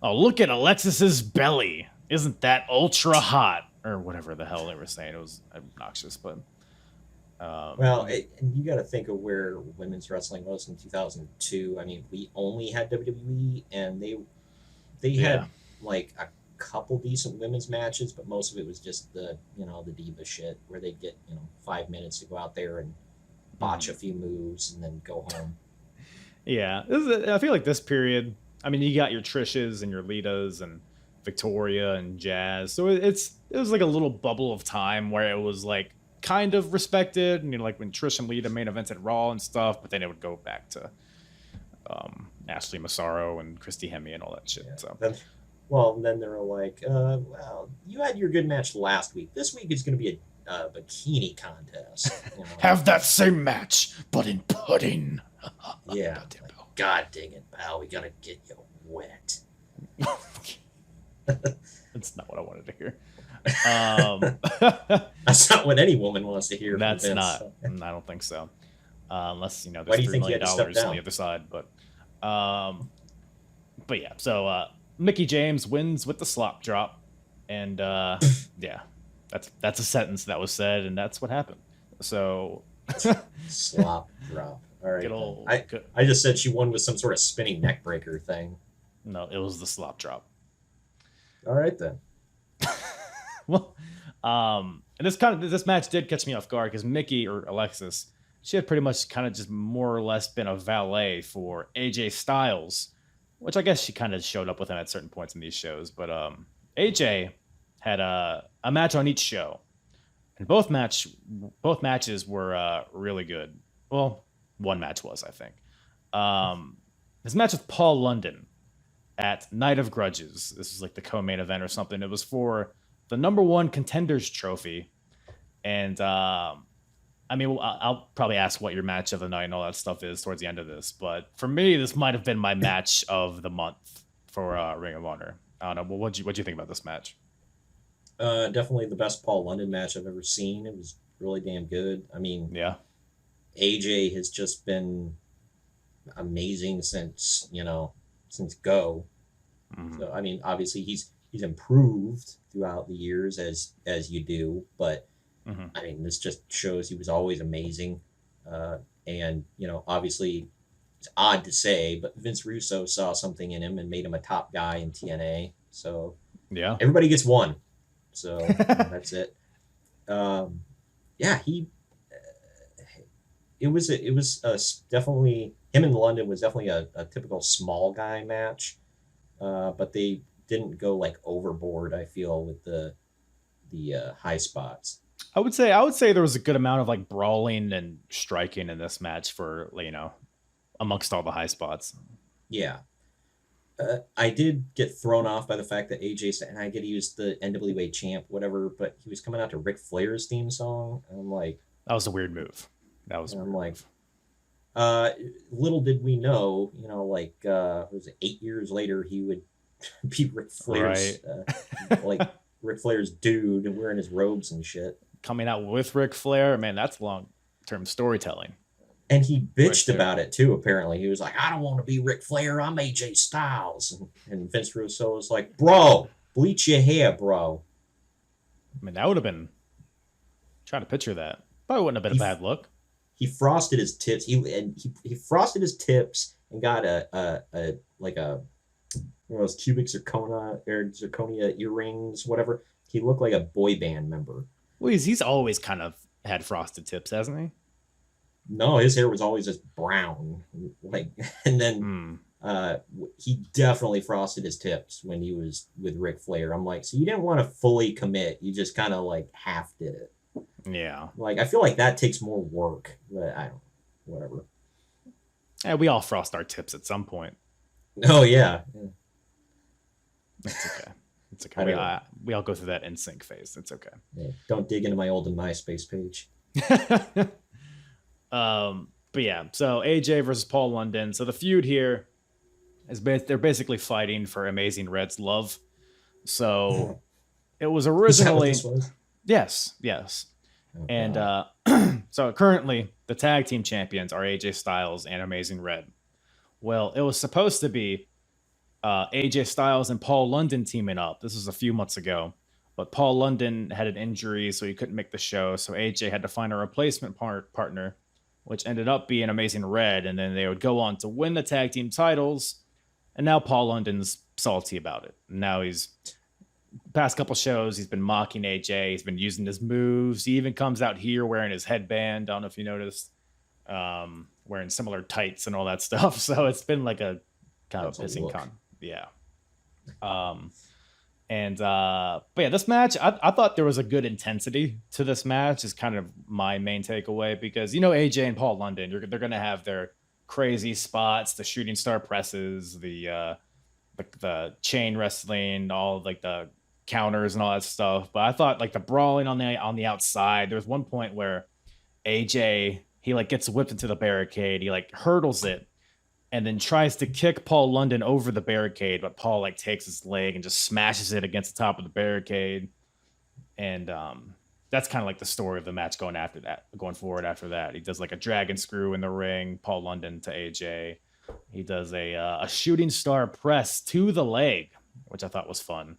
[SPEAKER 3] oh, look at Alexis's belly. isn't that ultra hot or whatever the hell they were saying. It was obnoxious, but
[SPEAKER 4] and you got to think of where women's wrestling was in 2002. I mean, we only had WWE, and they had like a couple decent women's matches, but most of it was just the diva shit where they'd get 5 minutes to go out there and botch a few moves and then go home.
[SPEAKER 3] Yeah, I feel like this period. I mean, you got your Trishes and your Litas and Victoria and Jazz, so it was like a little bubble of time where it was like kind of respected, and like when Trish and Lita main events at Raw and stuff, but then it would go back to Ashley Massaro and Christy Hemme and all that shit.
[SPEAKER 4] Yeah. Then they were like, well, you had your good match last week. This week is going to be a bikini contest.
[SPEAKER 3] Have that same match, but in pudding.
[SPEAKER 4] Yeah. God dang it, pal. We got to get you wet.
[SPEAKER 3] That's not what I wanted to hear.
[SPEAKER 4] That's not what any woman wants to hear.
[SPEAKER 3] That's
[SPEAKER 4] Vince,
[SPEAKER 3] not.
[SPEAKER 4] so.
[SPEAKER 3] I don't think so. Unless there's $3
[SPEAKER 4] Why do you think
[SPEAKER 3] million
[SPEAKER 4] he had to step
[SPEAKER 3] on
[SPEAKER 4] down?
[SPEAKER 3] the other side, but yeah. So Mickey James wins with the slop drop, and yeah, that's a sentence that was said, and that's what happened. So
[SPEAKER 4] Slop drop. All right.
[SPEAKER 3] good old.
[SPEAKER 4] I just said she won with some sort of spinning neck breaker thing.
[SPEAKER 3] No, it was the slop drop.
[SPEAKER 4] All right then.
[SPEAKER 3] Well, and this match did catch me off guard because Mickey or Alexis, she had pretty much kind of just more or less been a valet for AJ Styles, which I guess she kind of showed up with him at certain points in these shows. But AJ had a match on each show, and both matches were really good. Well, one match was, I think. His match with Paul London at Night of Grudges. This was like the co-main event or something. It was for the #1 contenders trophy. And I mean, I'll probably ask what your match of the night and all that stuff is towards the end of this. But for me, this might have been my match of the month for Ring of Honor. I don't know. Well, what'd you think about this match?
[SPEAKER 4] Definitely the best Paul London match I've ever seen. It was really damn good. I mean,
[SPEAKER 3] Yeah.
[SPEAKER 4] AJ has just been amazing since Go.
[SPEAKER 3] Mhm.
[SPEAKER 4] So I mean, obviously he's improved throughout the years as you do, but
[SPEAKER 3] Mhm.
[SPEAKER 4] I mean, this just shows he was always amazing. And obviously it's odd to say, but Vince Russo saw something in him and made him a top guy in TNA. So
[SPEAKER 3] Yeah.
[SPEAKER 4] everybody gets one. So that's it. Yeah, it was definitely, him in London was definitely a typical small guy match, but they didn't go like overboard, I feel, with the high spots.
[SPEAKER 3] I would say there was a good amount of like brawling and striking in this match for amongst all the high spots.
[SPEAKER 4] Yeah. I did get thrown off by the fact that AJ said, and I get he was the NWA champ, whatever, but he was coming out to Ric Flair's theme song. And I'm like,
[SPEAKER 3] That was a weird move.
[SPEAKER 4] Little did we know, was it 8 years later he would be Ric Flair's, like Ric Flair's dude and wearing his robes and shit.
[SPEAKER 3] Coming out with Ric Flair, man, that's long-term storytelling.
[SPEAKER 4] And he bitched about it too, apparently. He was like, I don't want to be Ric Flair, I'm AJ Styles. And Vince Russo was like, bro, bleach your hair, bro.
[SPEAKER 3] I mean, that would have been, trying to picture that. Probably wouldn't have been a bad look.
[SPEAKER 4] He frosted his tips. He frosted his tips and got a one of those cubic zirconia earrings, whatever. He looked like a boy band member.
[SPEAKER 3] Well, he's always kind of had frosted tips, hasn't he?
[SPEAKER 4] No, his hair was always just brown. And then he definitely frosted his tips when he was with Ric Flair. I'm like, so you didn't want to fully commit. You just kind of like half did it.
[SPEAKER 3] Yeah.
[SPEAKER 4] Like, I feel like that takes more work, but I don't, whatever.
[SPEAKER 3] Yeah, we all frost our tips at some point.
[SPEAKER 4] Oh, yeah.
[SPEAKER 3] It's okay. It's okay. We all go through that NSYNC phase. It's okay.
[SPEAKER 4] Yeah, don't dig into my old MySpace page.
[SPEAKER 3] But yeah, so AJ versus Paul London. So the feud here is they're basically fighting for Amazing Red's love. So it was originally...
[SPEAKER 4] Is that what this was?
[SPEAKER 3] Yes.
[SPEAKER 4] Oh,
[SPEAKER 3] and so currently the tag team champions are AJ Styles and Amazing Red. Well, it was supposed to be AJ Styles and Paul London teaming up. This was a few months ago, but Paul London had an injury, so he couldn't make the show. So AJ had to find a replacement partner, which ended up being Amazing Red. And then they would go on to win the tag team titles. And now Paul London's salty about it. Now he's past couple shows, he's been mocking AJ. He's been using his moves. He even comes out here wearing his headband. I don't know if you noticed, wearing similar tights and all that stuff. So it's been like a kind of pissing con. Yeah. But yeah, this match, I thought there was a good intensity to this match is kind of my main takeaway because, AJ and Paul London, they're going to have their crazy spots, the shooting star presses, the chain wrestling, all like the counters and all that stuff. But I thought like the brawling on the outside, there was one point where AJ, he like gets whipped into the barricade. He like hurdles it and then tries to kick Paul London over the barricade, but Paul like takes his leg and just smashes it against the top of the barricade. And that's kind of like the story of the match going forward after that. He does like a dragon screw in the ring, Paul London to AJ. He does a shooting star press to the leg, which I thought was fun.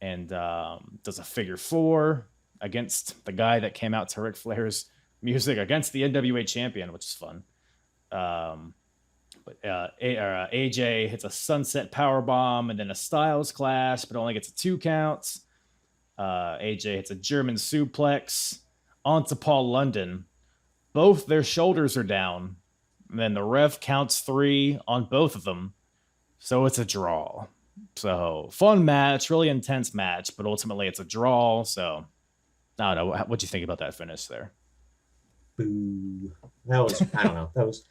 [SPEAKER 3] And does a figure 4 against the guy that came out to Ric Flair's music against the NWA champion, which is fun. But AJ hits a sunset power bomb and then a Styles clash, but only gets a 2 counts. AJ hits a German suplex onto Paul London. Both their shoulders are down. And then the ref counts 3 on both of them. So it's a draw. So fun match, really intense match, but ultimately it's a draw. So I don't know. What'd you think about that finish there?
[SPEAKER 4] Boo. That was, I don't know. That was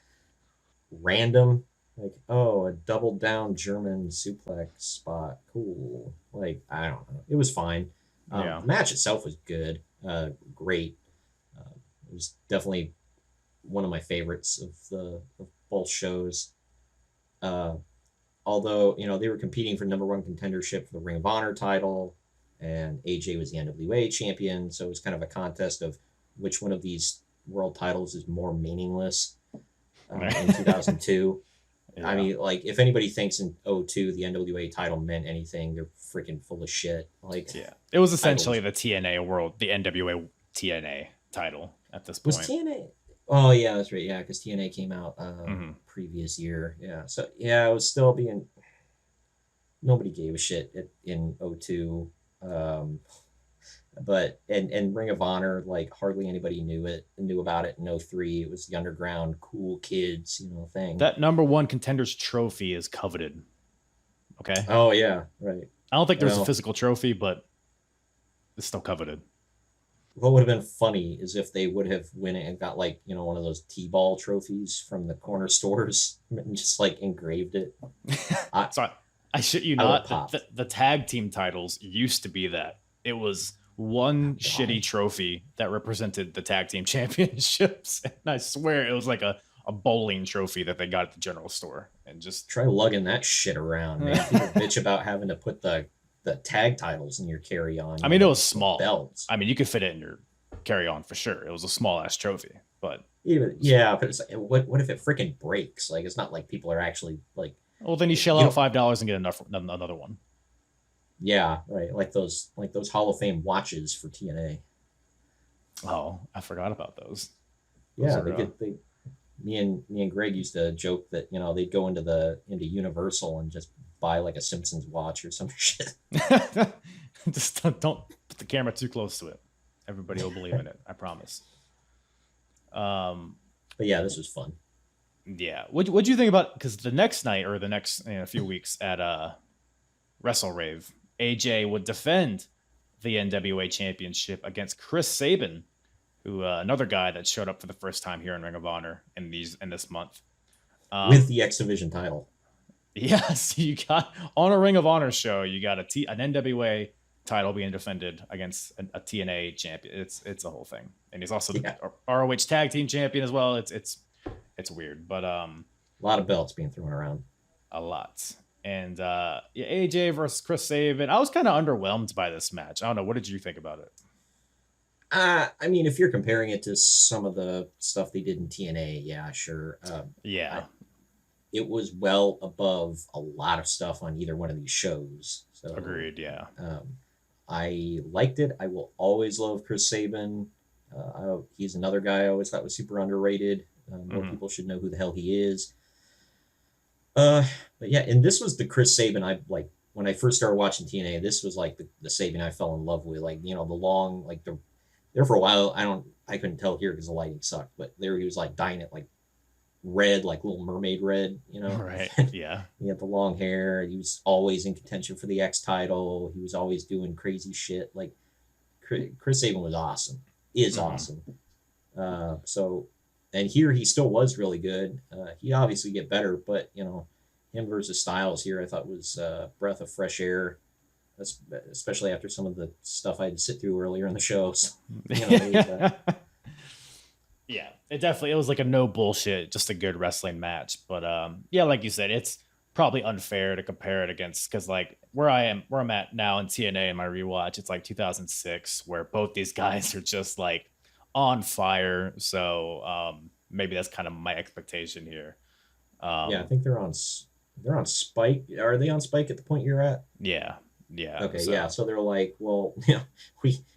[SPEAKER 4] random. Like, oh, a double down German suplex spot. Cool. Like, I don't know. It was fine. The match itself was good. Great. It was definitely one of my favorites of both shows. Although, they were competing for number 1 contendership for the Ring of Honor title, and AJ was the NWA champion, so it was kind of a contest of which one of these world titles is more meaningless in 2002. Yeah. I mean, like, if anybody thinks in 2002 the NWA title meant anything, they're freaking full of shit. Like,
[SPEAKER 3] yeah, it was essentially the NWA TNA title at this point.
[SPEAKER 4] Was TNA? Oh yeah, that's right. Yeah, because TNA came out previous year. Yeah, so yeah, it was still being. Nobody gave a shit in 2002. But and Ring of Honor, like hardly anybody knew about it in 2003. It was the underground cool kids, thing.
[SPEAKER 3] That number 1 contenders trophy is coveted. Okay.
[SPEAKER 4] Oh yeah, right.
[SPEAKER 3] I don't think there's a physical trophy, but it's still coveted.
[SPEAKER 4] What would have been funny is if they would have went and got like, one of those T-ball trophies from the corner stores and just like engraved it.
[SPEAKER 3] So I shit you not. The tag team titles used to be that. It was one shitty trophy that represented the tag team championships. And I swear it was like a bowling trophy that they got at the general store. And just
[SPEAKER 4] try lugging that shit around, man. People bitch about having to put the tag titles in your carry-on.
[SPEAKER 3] I mean, it was small.
[SPEAKER 4] Belts.
[SPEAKER 3] I mean, you could fit it in your carry-on for sure. It was a small-ass trophy, but...
[SPEAKER 4] but it's like, what if it freaking breaks? Like, it's not like people are actually, like...
[SPEAKER 3] Well, then you shell out $5 and get another one.
[SPEAKER 4] Yeah, right. Like those Hall of Fame watches for TNA.
[SPEAKER 3] Oh, I forgot about those.
[SPEAKER 4] Yeah, me and Greg used to joke that, they'd go into Universal and just buy like a Simpsons watch or some shit.
[SPEAKER 3] Just don't put the camera too close to it. Everybody will believe in it. I promise.
[SPEAKER 4] But yeah, this was fun.
[SPEAKER 3] Yeah. What'd you think about, because the next night or the next few weeks at Wrestlerave, AJ would defend the NWA championship against Chris Sabin, who another guy that showed up for the first time here in Ring of Honor in this month.
[SPEAKER 4] With the X Division title.
[SPEAKER 3] Yes, you got on a Ring of Honor show. You got an NWA title being defended against a TNA champion. It's a whole thing, and he's also the ROH tag team champion as well. It's weird, but a
[SPEAKER 4] lot of belts being thrown around.
[SPEAKER 3] A lot, and AJ versus Chris Sabin. I was kind of underwhelmed by this match. I don't know. What did you think about it?
[SPEAKER 4] I mean, if you're comparing it to some of the stuff they did in TNA, yeah, sure. it was well above a lot of stuff on either one of these shows. So
[SPEAKER 3] Agreed. Yeah.
[SPEAKER 4] I liked it. I will always love Chris Sabin. He's another guy I always thought was super underrated. More people should know who the hell he is. But yeah, and this was the Chris Sabin I like when I first started watching TNA. This was like the Sabin I fell in love with. Like, you know, the long, like there for a while. I couldn't tell here because the lighting sucked, but there he was like dyeing it like red, like Little Mermaid red, you know?
[SPEAKER 3] Right. Yeah.
[SPEAKER 4] He had the long hair. He was always in contention for the X title. He was always doing crazy shit. Like Chris Sabin was awesome. Is awesome. So, and here he still was really good. He obviously get better, but you know, him versus Styles here, I thought was a breath of fresh air, especially after some of the stuff I had to sit through earlier in the show. So, you know,
[SPEAKER 3] yeah, it was like a no bullshit, just a good wrestling match. But yeah, like you said, it's probably unfair to compare it against, because like where I'm at now in TNA in my rewatch, it's like 2006, where both these guys are just like on fire. So maybe that's kind of my expectation here.
[SPEAKER 4] Yeah, I think they're on Spike. Are they on Spike at the point you're at?
[SPEAKER 3] Yeah.
[SPEAKER 4] Okay, yeah. So they're like, well, you know,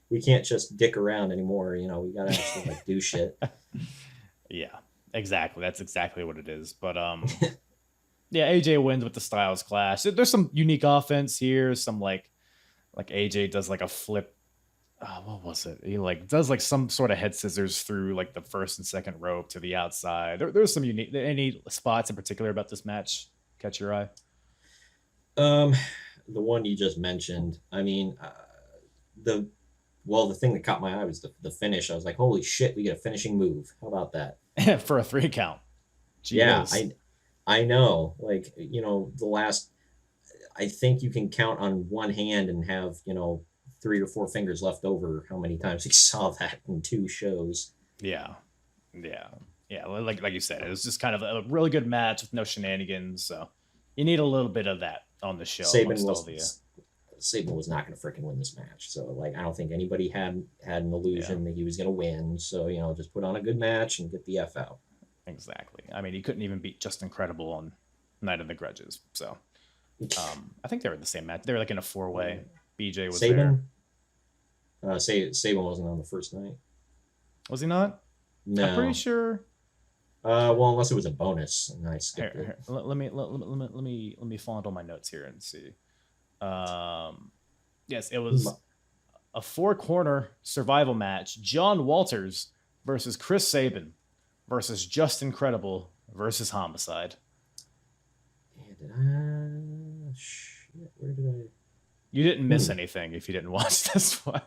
[SPEAKER 4] we can't just dick around anymore. You know, we gotta actually like do shit.
[SPEAKER 3] Yeah, exactly. That's exactly what it is. But yeah, AJ wins with the Styles Clash. There's some unique offense here. Some like AJ does like a flip. What was it? He like does like some sort of head scissors through like the first and second rope to the outside. There's some unique. Any spots in particular about this match catch your eye?
[SPEAKER 4] The one you just mentioned. I mean, the thing that caught my eye was the finish. I was like, holy shit, we get a finishing move. How about that?
[SPEAKER 3] For a 3 count. Jeez.
[SPEAKER 4] Yeah, I know. Like, you know, I think you can count on one hand and have, you know, 3 or 4 fingers left over how many times we saw that in 2 shows.
[SPEAKER 3] Yeah. Like you said, it was just kind of a really good match with no shenanigans. So you need a little bit of that on the show.
[SPEAKER 4] Sabin was not going to freaking win this match. So like, I don't think anybody had an illusion that he was going to win. So, you know, just put on a good match and get the F out.
[SPEAKER 3] Exactly. I mean, he couldn't even beat Just Incredible on Night of the Grudges. So I think they were in the same match. They were like in a 4-way. BJ was
[SPEAKER 4] Sabin there. Sabin wasn't on the first night.
[SPEAKER 3] Was he not?
[SPEAKER 4] No.
[SPEAKER 3] I'm pretty sure.
[SPEAKER 4] Well, unless it was a bonus, and I skipped it.
[SPEAKER 3] Let me fondle my notes here and see. Yes, it was a 4-corner survival match. John Walters versus Chris Sabin versus Just Incredible versus Homicide.
[SPEAKER 4] Yeah, shit, where did I?
[SPEAKER 3] You didn't miss anything if you didn't watch this one.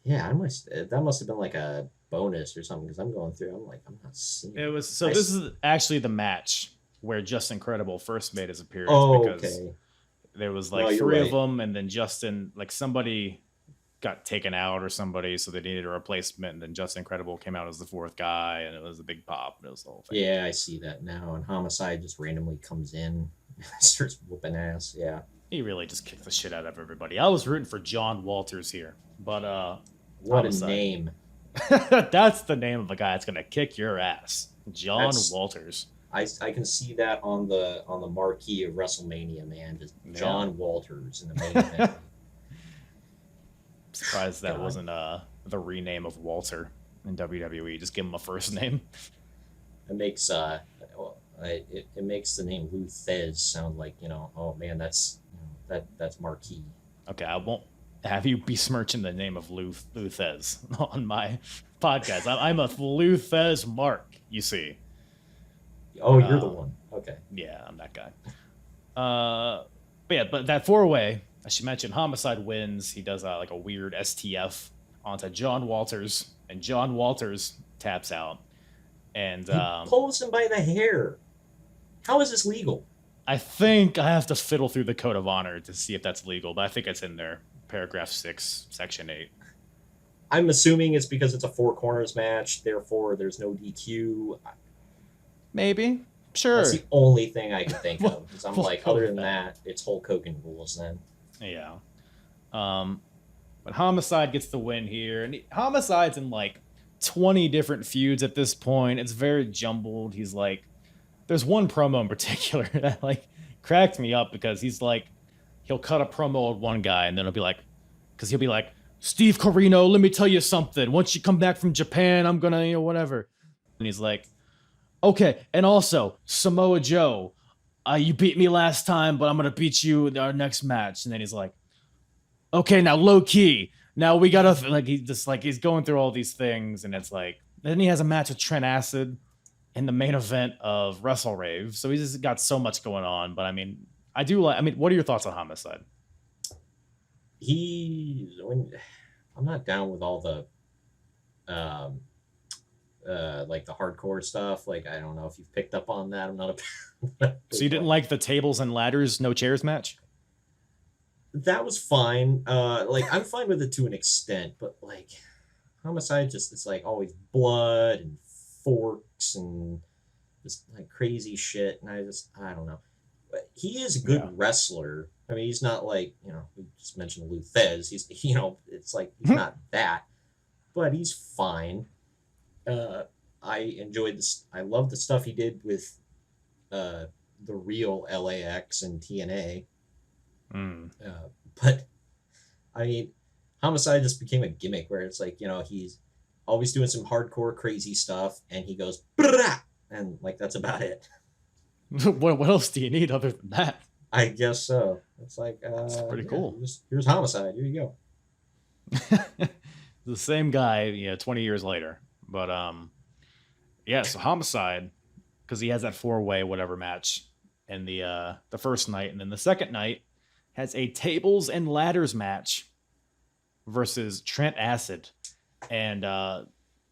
[SPEAKER 4] Yeah, that must have been like a bonus or something, because I'm going through. I'm like, I'm not seeing
[SPEAKER 3] it. Was so. This is actually the match where Just Incredible first made his appearance. Because there was like 3 of them, and then Justin, like somebody got taken out or somebody, so they needed a replacement, and then Just Incredible came out as the 4th guy, and it was a big pop. It was the whole thing.
[SPEAKER 4] Yeah, I see that now. And Homicide just randomly comes in, starts whooping ass. Yeah,
[SPEAKER 3] he really just kicked the shit out of everybody. I was rooting for John Walters here, but
[SPEAKER 4] what
[SPEAKER 3] Homicide.
[SPEAKER 4] A name!
[SPEAKER 3] That's the name of a guy that's gonna kick your ass, John Walters.
[SPEAKER 4] I can see that on the marquee of WrestleMania, man. Just John Walters in the main event.
[SPEAKER 3] Surprised that wasn't the rename of Walter in WWE. Just give him a first name.
[SPEAKER 4] It makes it makes the name Lou Thez sound like, you know, oh man, that's marquee.
[SPEAKER 3] Okay, I won't have you besmirching the name of Lou Thez on my podcast. I'm a Lou Thez mark, you see.
[SPEAKER 4] Oh, you're the one. Okay.
[SPEAKER 3] Yeah, I'm that guy. But that 4-way, as you mentioned, Homicide wins. He does like a weird STF onto John Walters, and John Walters taps out. And
[SPEAKER 4] he pulls him by the hair. How is this legal?
[SPEAKER 3] I think I have to fiddle through the Code of Honor to see if that's legal, but I think it's in there. Paragraph 6, Section 8.
[SPEAKER 4] I'm assuming it's because it's a 4 corners match, therefore there's no DQ.
[SPEAKER 3] Maybe. Sure.
[SPEAKER 4] That's the only thing I can think of. Because I'm like, other than that, it's Hulk Hogan rules then.
[SPEAKER 3] Yeah. But Homicide gets the win here. And Homicide's in like 20 different feuds at this point. It's very jumbled. He's like there's one promo in particular that like cracked me up because he's like, he'll cut a promo with one guy and then he'll be like, Steve Corino, let me tell you something. Once you come back from Japan, I'm gonna, whatever. And he's like, okay, and also Samoa Joe, you beat me last time, but I'm gonna beat you in our next match. And then he's like, okay, now low key. Now we gotta like he's going through all these things, and it's like then he has a match with Trent Acid in the main event of Wrestlerave. So he's just got so much going on. But I mean, what are your thoughts on Homicide?
[SPEAKER 4] I'm not down with all the like the hardcore stuff. Like I don't know if you've picked up on that. I'm not a
[SPEAKER 3] So you didn't like the tables and ladders, no chairs match?
[SPEAKER 4] That was fine. Like I'm fine with it to an extent, but like Homicide just it's like always blood and forks and just like crazy shit, and I don't know. But he is a good wrestler. I mean, he's not like, we just mentioned Lou Thez. He's, it's like he's not that, but he's fine. I enjoyed this. I love the stuff he did with the real LAX and TNA. But I mean, Homicide just became a gimmick where it's like, he's always doing some hardcore crazy stuff and he goes, "Brah!" And like, that's about it.
[SPEAKER 3] What else do you need other than that?
[SPEAKER 4] I guess so. It's like,
[SPEAKER 3] that's pretty cool.
[SPEAKER 4] Here's Homicide. Here you
[SPEAKER 3] go. The same guy, 20 years later. But, so Homicide, because he has that 4-way whatever match in the first night. And then the second night has a tables and ladders match versus Trent Acid. And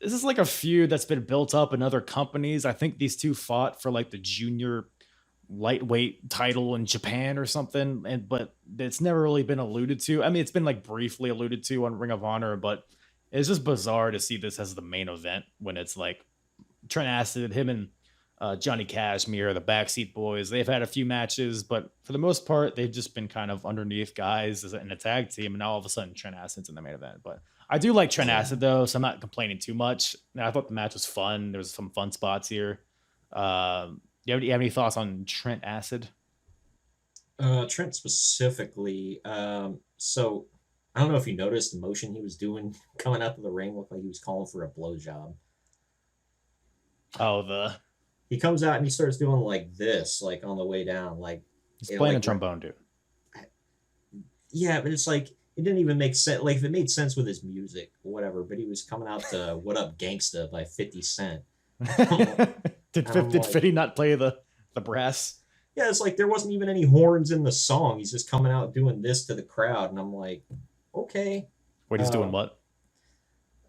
[SPEAKER 3] this is like a feud that's been built up in other companies. I think these two fought for like the junior lightweight title in Japan or something, but it's never really been alluded to. I mean, it's been like briefly alluded to on Ring of Honor, but it's just bizarre to see this as the main event when it's like Trent Acid, him and Johnny Cashmere, the Backseat Boys. They've had a few matches, but for the most part, they've just been kind of underneath guys in a tag team. And now all of a sudden, Trent Acid's in the main event. But I do like Trent Acid though, so I'm not complaining too much. I thought the match was fun. There was some fun spots here. You have any thoughts on Trent Acid?
[SPEAKER 4] Trent specifically. So I don't know if you noticed the motion he was doing coming out of the ring. Looked like he was calling for a blowjob.
[SPEAKER 3] Oh,
[SPEAKER 4] he comes out and he starts doing like this, like on the way down, like
[SPEAKER 3] he's playing a trombone, dude.
[SPEAKER 4] Yeah, but it's like it didn't even make sense. Like if it made sense with his music, whatever. But he was coming out to "What Up, Gangsta" by 50 Cent.
[SPEAKER 3] Did 50 not play the brass?
[SPEAKER 4] Yeah, it's like there wasn't even any horns in the song. He's just coming out doing this to the crowd, and I'm like, okay.
[SPEAKER 3] Wait, he's doing what?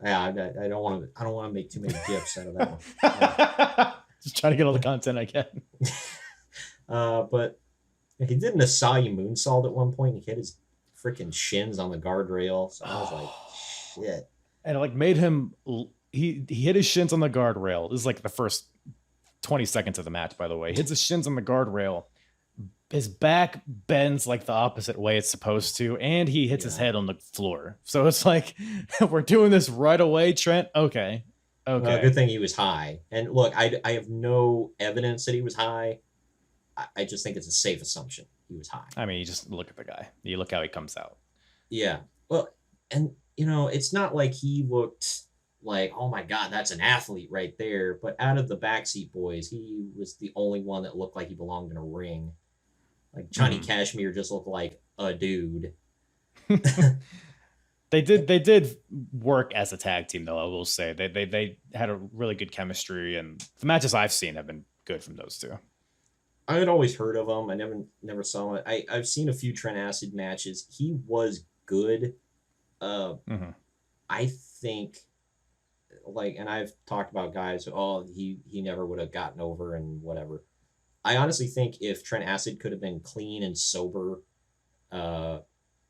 [SPEAKER 4] Yeah, I don't want to make too many gifs out of that one.
[SPEAKER 3] Just trying to get all the content I can.
[SPEAKER 4] But he did an Asai moonsault at one point. He hit his freaking shins on the guardrail. So I was like, shit.
[SPEAKER 3] And it like made him. He hit his shins on the guardrail. This is like the first 20 seconds of the match, by the way. He hits his shins on the guardrail. His back bends like the opposite way it's supposed to, and he hits his head on the floor. So it's like, we're doing this right away, Trent. Okay.
[SPEAKER 4] Well, good thing he was high. And look, I have no evidence that he was high. I just think it's a safe assumption he was high.
[SPEAKER 3] I mean, you just look at the guy. You look how he comes out.
[SPEAKER 4] Yeah. Well, and, it's not like he looked like, oh my God, that's an athlete right there. But out of the Backseat Boys, he was the only one that looked like he belonged in a ring. Like Johnny Cashmere just looked like a dude.
[SPEAKER 3] They did work as a tag team, though. I will say they had a really good chemistry, and the matches I've seen have been good from those two.
[SPEAKER 4] I had always heard of him. I never saw him. I've seen a few Trent Acid matches. He was good. I think, like, and I've talked about guys. Oh, he never would have gotten over and whatever. I honestly think if Trent Acid could have been clean and sober,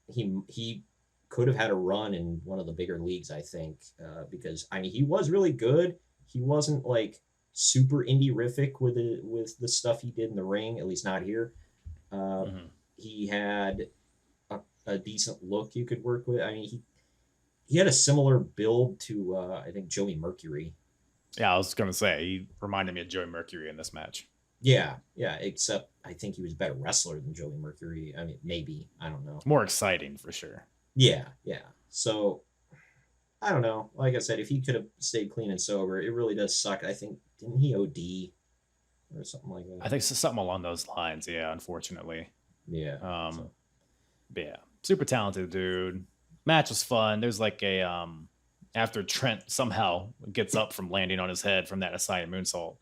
[SPEAKER 4] he could have had a run in one of the bigger leagues, I think, because I mean he was really good. He wasn't like super indie-rific with the stuff he did in the ring, at least not here. He had a decent look you could work with. I mean he had a similar build to I think Joey Mercury.
[SPEAKER 3] Yeah, I was gonna say he reminded me of Joey Mercury in this match.
[SPEAKER 4] Yeah, yeah. Except I think he was a better wrestler than Joey Mercury. I mean, maybe, I don't know.
[SPEAKER 3] More exciting for sure.
[SPEAKER 4] Yeah, yeah. So I don't know. Like I said, if he could have stayed clean and sober, it really does suck. I think didn't he OD or something like that?
[SPEAKER 3] I think something along those lines. Yeah, unfortunately.
[SPEAKER 4] Yeah.
[SPEAKER 3] Um, but yeah, super talented dude. Match was fun. There's like a after Trent somehow gets up from landing on his head from that Asai moonsault.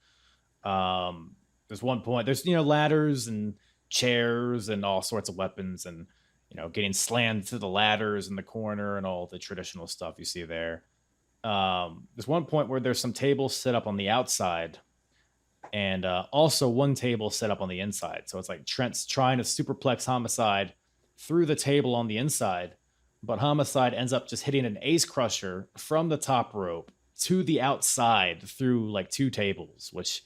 [SPEAKER 3] There's one point. There's ladders and chairs and all sorts of weapons and getting slammed to the ladders in the corner and all the traditional stuff you see there. There's one point where there's some tables set up on the outside and also one table set up on the inside. So it's like Trent's trying to superplex Homicide through the table on the inside, but Homicide ends up just hitting an ace crusher from the top rope to the outside through like two tables, which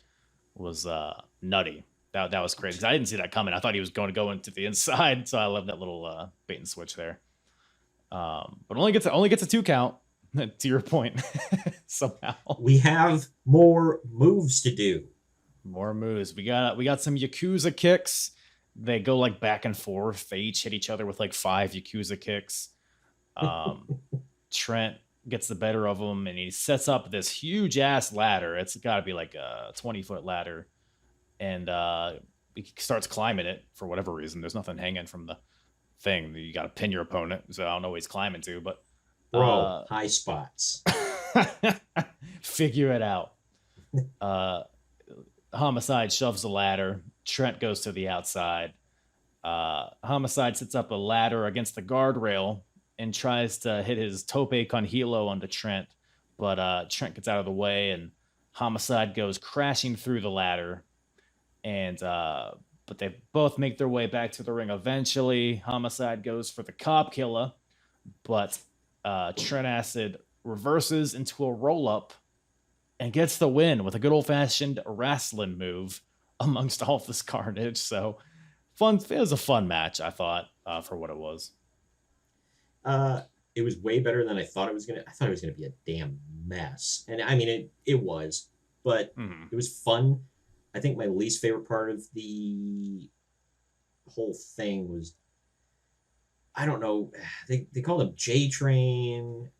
[SPEAKER 3] was nutty. That was crazy. 'Cause I didn't see that coming. I thought he was going to go into the inside, so I love that little bait and switch there. But only gets a 2 count. To your point, somehow
[SPEAKER 4] we have more moves to do.
[SPEAKER 3] More moves. We got some Yakuza kicks. They go like back and forth. They each hit each other with like 5 Yakuza kicks. Trent gets the better of him, and he sets up this huge ass ladder. It's got to be like a 20-foot ladder, and he starts climbing it for whatever reason. There's nothing hanging from the thing. You got to pin your opponent, so I don't know what he's climbing to, but
[SPEAKER 4] high spots.
[SPEAKER 3] Figure it out. Homicide shoves the ladder. Trent goes to the outside. Homicide sets up a ladder against the guardrail and tries to hit his tope con hilo onto Trent, but Trent gets out of the way and Homicide goes crashing through the ladder. And but they both make their way back to the ring eventually. Homicide goes for the cop killer, but Trent Acid reverses into a roll-up and gets the win with a good old-fashioned wrestling move amongst all this carnage. So fun. It was a fun match, I thought, for what it was.
[SPEAKER 4] It was way better than I thought it was gonna. I thought it was gonna be a damn mess, and I mean it was, but it was fun. I think my least favorite part of the whole thing was, I don't know, they called him J Train.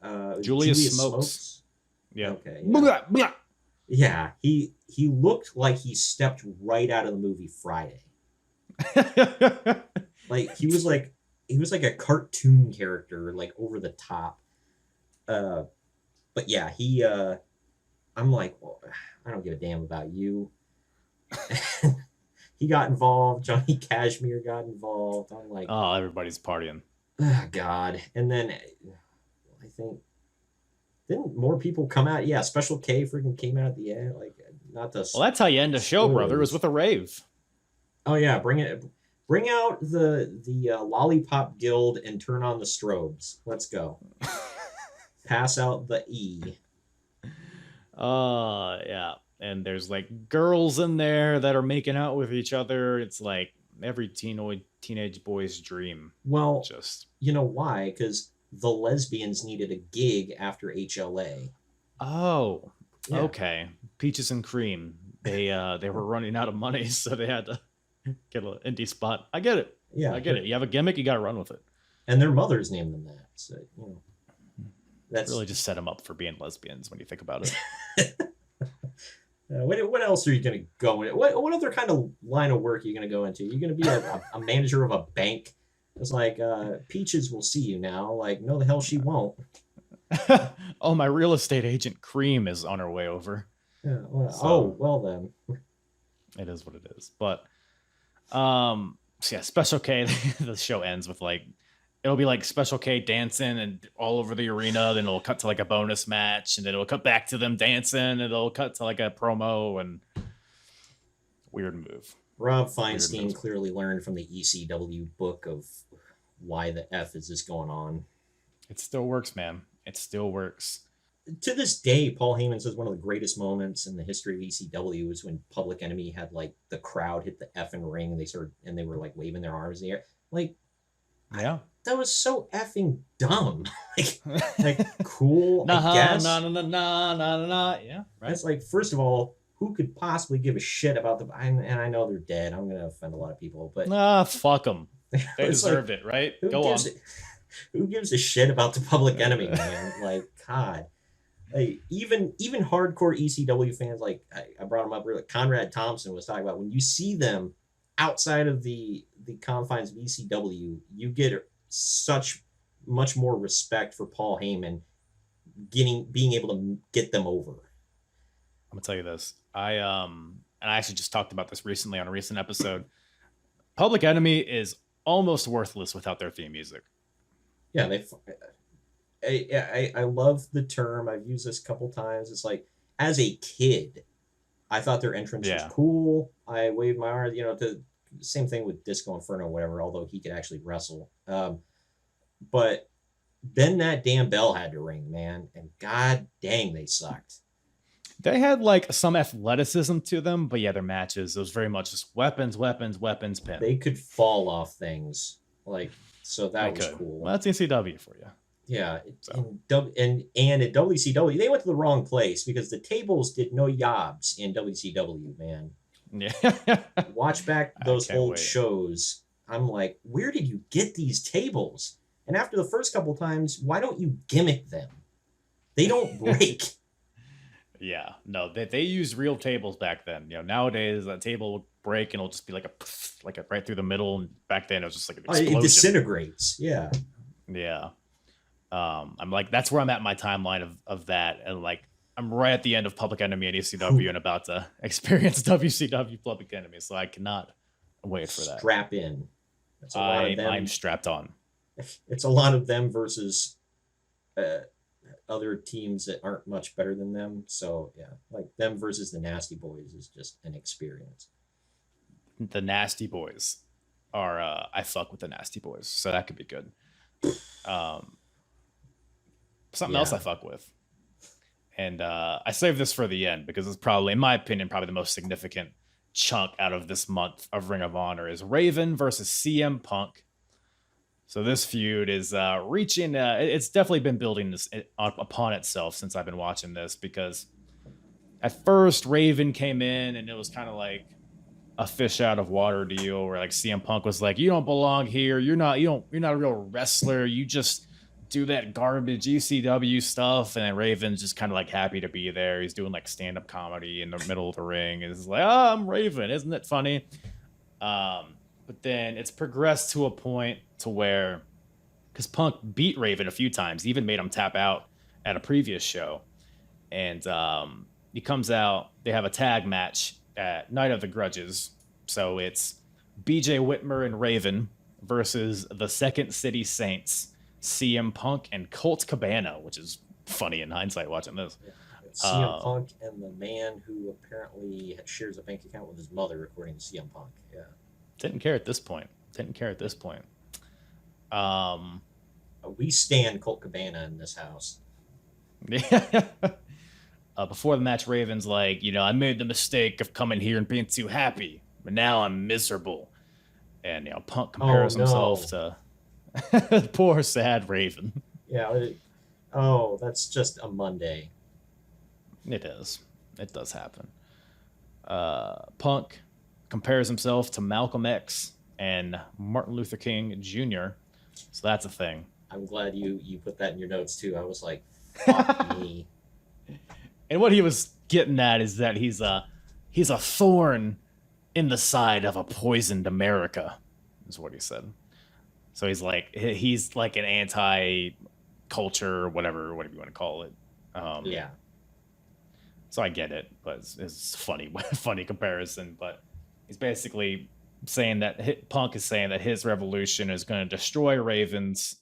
[SPEAKER 3] Julius Smokes. Yeah.
[SPEAKER 4] Okay. Yeah. Blah, blah. Yeah. He looked like he stepped right out of the movie Friday. Like he was like a cartoon character, like over the top. But yeah, I'm like, well, I don't give a damn about you. He got involved. Johnny Cashmere got involved. I'm like,
[SPEAKER 3] oh, everybody's partying.
[SPEAKER 4] Oh, God. And then I think, didn't more people come out? Yeah, Special K freaking came out at the end. Like, not the.
[SPEAKER 3] Well, that's how you end a show, brother. It was with a rave.
[SPEAKER 4] Oh yeah, bring out the Lollipop Guild and turn on the strobes. Let's go. Pass out the E.
[SPEAKER 3] Yeah. And there's like girls in there that are making out with each other. It's like every teenage boy's dream.
[SPEAKER 4] Well,
[SPEAKER 3] just
[SPEAKER 4] you know why? Because the lesbians needed a gig after HLA.
[SPEAKER 3] Oh, yeah. Okay. Peaches and Cream. They were running out of money, so they had to get an indie spot. I get it.
[SPEAKER 4] Yeah,
[SPEAKER 3] I get it. You have a gimmick, you got to run with it.
[SPEAKER 4] And their mothers named them that. So that's
[SPEAKER 3] really just set them up for being lesbians when you think about it.
[SPEAKER 4] What else are you going to go in? What other kind of line of work are you going to go into? You're going to be a manager of a bank. It's like, Peaches will see you now. Like, no, the hell she won't.
[SPEAKER 3] Oh, my real estate agent Cream is on her way over.
[SPEAKER 4] Yeah, well then.
[SPEAKER 3] It is what it is. But, so yeah, Special K, the show ends with like, it'll be like Special K dancing and all over the arena. Then it'll cut to like a bonus match, and then it'll cut back to them dancing, and it'll cut to like a promo and weird move.
[SPEAKER 4] Rob Feinstein clearly learned from the ECW book of why the F is this going on.
[SPEAKER 3] It still works, man. It still works.
[SPEAKER 4] To this day, Paul Heyman says one of the greatest moments in the history of ECW was when Public Enemy had like the crowd hit the effing ring, and they were like waving their arms in the air. Like,
[SPEAKER 3] yeah.
[SPEAKER 4] That was so effing dumb. like cool, I guess.
[SPEAKER 3] Nah. Yeah, right.
[SPEAKER 4] It's like, first of all, who could possibly give a shit about the? And I know they're dead. I'm gonna offend a lot of people, but
[SPEAKER 3] Fuck them. They deserved it, right? Go on.
[SPEAKER 4] Who gives a shit about the Public Enemy, man? Like, God. Like, even hardcore ECW fans, like I brought him up earlier, Conrad Thompson was talking about, when you see them outside of the confines of ECW, you get much more respect for Paul Heyman being able to get them over.
[SPEAKER 3] I'm gonna tell you this. And I actually just talked about this recently on a recent episode. Public Enemy is almost worthless without their theme music.
[SPEAKER 4] Yeah, I love the term. I've used this a couple times. It's like, as a kid, I thought their entrance was cool. I waved my arms, the same thing with Disco Inferno, whatever, although he could actually wrestle. But then that damn bell had to ring, man. And god dang, they sucked.
[SPEAKER 3] They had like some athleticism to them, but yeah, their matches, it was very much just weapons, pin.
[SPEAKER 4] They could fall off things. Like, so that was cool.
[SPEAKER 3] Well, that's ECW for you.
[SPEAKER 4] Yeah. So. And at WCW, they went to the wrong place because the tables did no jobs in WCW, man.
[SPEAKER 3] Yeah.
[SPEAKER 4] Watch back those old shows. I'm like, where did you get these tables? And after the first couple times, why don't you gimmick them? They don't break.
[SPEAKER 3] Yeah, no, they used real tables back then. Nowadays a table will break and it'll just be like a right through the middle. And back then it was just like an explosion.
[SPEAKER 4] It disintegrates. Yeah.
[SPEAKER 3] Yeah. I'm like, that's where I'm at in my timeline of that. And like, I'm right at the end of Public Enemy and ECW and about to experience WCW Public Enemy. So I cannot wait for that.
[SPEAKER 4] Strap in.
[SPEAKER 3] I'm strapped on.
[SPEAKER 4] It's a lot of them versus other teams that aren't much better than them. So yeah, like them versus the Nasty Boys is just an experience.
[SPEAKER 3] The Nasty Boys are I fuck with the Nasty Boys, so that could be good. Something else I fuck with, and I saved this for the end because it's probably, in my opinion, probably the most significant chunk out of this month of Ring of Honor is Raven versus CM Punk. So this feud is reaching, it's definitely been building this upon itself since I've been watching this, because at first Raven came in and it was kind of like a fish out of water deal where like CM Punk was like, you don't belong here. You're not a real wrestler. You just do that garbage ECW stuff. And then Raven's just kind of like happy to be there. He's doing like stand-up comedy in the middle of the ring. And it's like, oh, I'm Raven. Isn't it funny? But then it's progressed to a point to where, because Punk beat Raven a few times, he even made him tap out at a previous show. And he comes out, they have a tag match at Night of the Grudges. So it's BJ Whitmer and Raven versus the Second City Saints, CM Punk and Colt Cabana, which is funny in hindsight watching this.
[SPEAKER 4] Yeah. CM Punk and the man who apparently shares a bank account with his mother, according to CM Punk. Yeah.
[SPEAKER 3] Didn't care at this point.
[SPEAKER 4] We stand Colt Cabana in this house.
[SPEAKER 3] Yeah. Before the match, Raven's like, I made the mistake of coming here and being too happy, but now I'm miserable. And Punk compares himself to poor sad Raven.
[SPEAKER 4] Yeah. That's just a Monday.
[SPEAKER 3] It is. It does happen. Punk compares himself to Malcolm X and Martin Luther King Jr. So that's a thing.
[SPEAKER 4] I'm glad you put that in your notes too. I was like, fuck me.
[SPEAKER 3] And what he was getting at is that he's a thorn in the side of a poisoned America, is what he said. So he's like an anti-culture, whatever you want to call it.
[SPEAKER 4] Yeah.
[SPEAKER 3] So I get it, but it's funny comparison. But he's basically saying that Punk is saying that his revolution is going to destroy Raven's,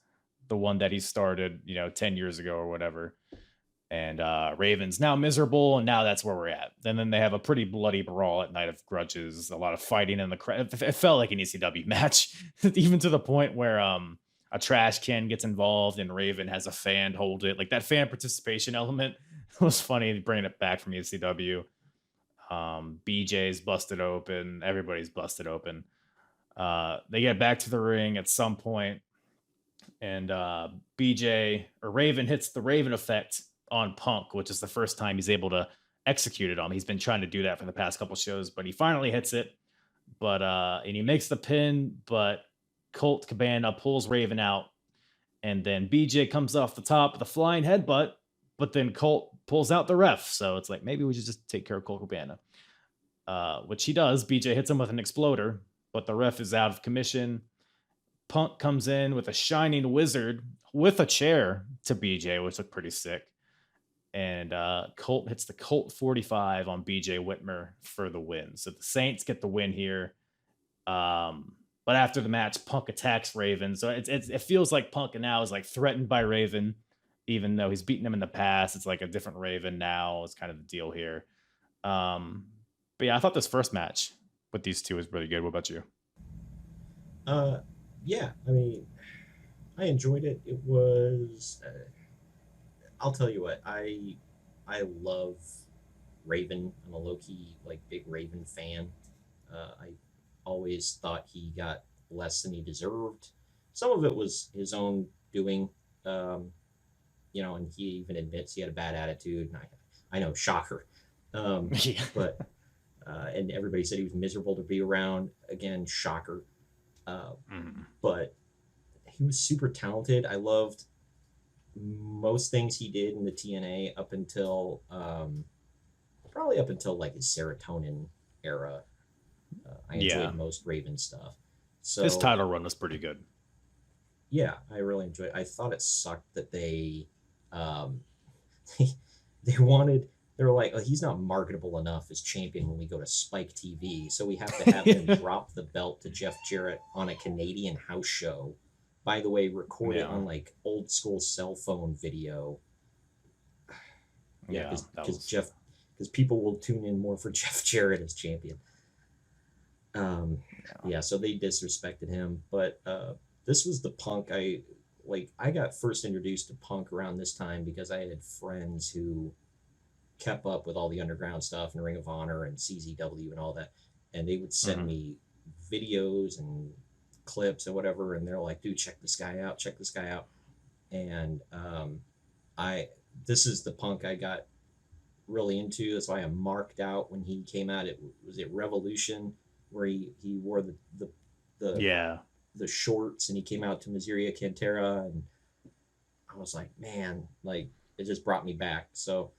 [SPEAKER 3] the one that he started, 10 years ago or whatever. And Raven's now miserable, and now that's where we're at. And then they have a pretty bloody brawl at Night of Grudges, a lot of fighting in the crowd. It felt like an ECW match, even to the point where a trash can gets involved and Raven has a fan hold it. Like, that fan participation element was funny, bringing it back from ECW. BJ's busted open. Everybody's busted open. They get back to the ring at some point, and Raven hits the Raven effect on Punk, which is the first time he's able to executed on. He's been trying to do that for the past couple shows, but he finally hits it. But and he makes the pin, but Colt Cabana pulls Raven out, and then BJ comes off the top with a flying headbutt, but then Colt pulls out the ref. So it's like, maybe we should just take care of Colt Cabana, which he does. BJ hits him with an exploder, but the ref is out of commission. Punk comes in with a shining wizard with a chair to BJ, which looked pretty sick. And Colt hits the Colt 45 on BJ Whitmer for the win. So the Saints get the win here. But after the match, Punk attacks Raven. So it feels like Punk now is like threatened by Raven, even though he's beaten him in the past. It's like a different Raven now. It's kind of the deal here. But yeah, I thought this first match with these two was really good. What about you?
[SPEAKER 4] Yeah, I mean, I enjoyed it. It was, I'll tell you what, I love Raven. I'm a low-key, like, big Raven fan. I always thought he got less than he deserved. Some of it was his own doing, and he even admits he had a bad attitude. And I know, shocker.
[SPEAKER 3] Yeah.
[SPEAKER 4] But, and everybody said he was miserable to be around. Again, shocker. But he was super talented. I loved most things he did in the TNA up until probably up until like his Serotonin era. I enjoyed most Raven stuff. So
[SPEAKER 3] his title run was pretty good.
[SPEAKER 4] Yeah, I really enjoyed it. I thought it sucked that they they were like, oh, he's not marketable enough as champion when we go to Spike TV, so we have to have him drop the belt to Jeff Jarrett on a Canadian house show. By the way, recorded on like old school cell phone video. Yeah, because people will tune in more for Jeff Jarrett as champion. Yeah, so they disrespected him, but this was the Punk I got first introduced to Punk around this time because I had friends who kept up with all the underground stuff and Ring of Honor and CZW and all that, and they would send me videos and clips and whatever, and they're like, dude, check this guy out. And this is the Punk I got really into. That's why I marked out when he came out. It was Revolution, where he wore the shorts, and he came out to Miseria Cantera, and I was like, man, like, it just brought me back. So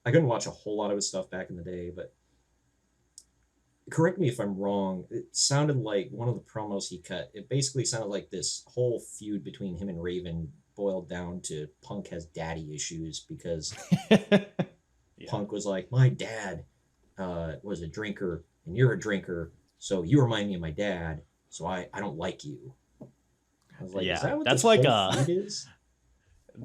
[SPEAKER 4] I couldn't watch a whole lot of his stuff back in the day, but correct me if I'm wrong, it sounded like one of the promos he cut, it basically sounded like this whole feud between him and Raven boiled down to Punk has daddy issues because Punk was like, my dad was a drinker and you're a drinker, so you remind me of my dad, so I don't like you. I was like, is that what
[SPEAKER 3] that's
[SPEAKER 4] this
[SPEAKER 3] like
[SPEAKER 4] whole feud is?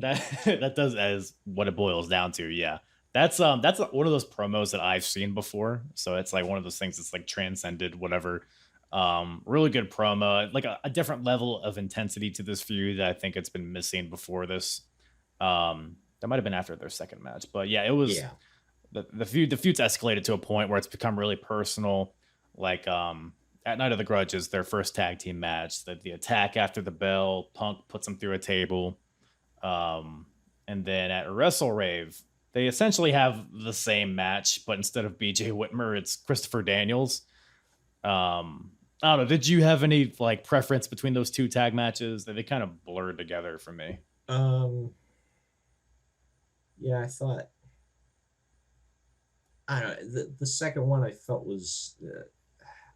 [SPEAKER 3] that does as what it boils down to. Yeah. That's one of those promos that I've seen before. So it's like one of those things that's like transcended whatever. Really good promo, like a different level of intensity to this feud that I think it's been missing before this. That might have been after their second match, but yeah, it was the feud's escalated to a point where it's become really personal. Like at Night of the Grudges, their first tag team match, the attack after the bell, Punk puts him through a table. And then at Wrestlerave, they essentially have the same match, but instead of BJ Whitmer, it's Christopher Daniels. I don't know. Did you have any like preference between those two tag matches? They kind of blurred together for me.
[SPEAKER 4] Yeah, I thought. I don't know. The second one I felt was,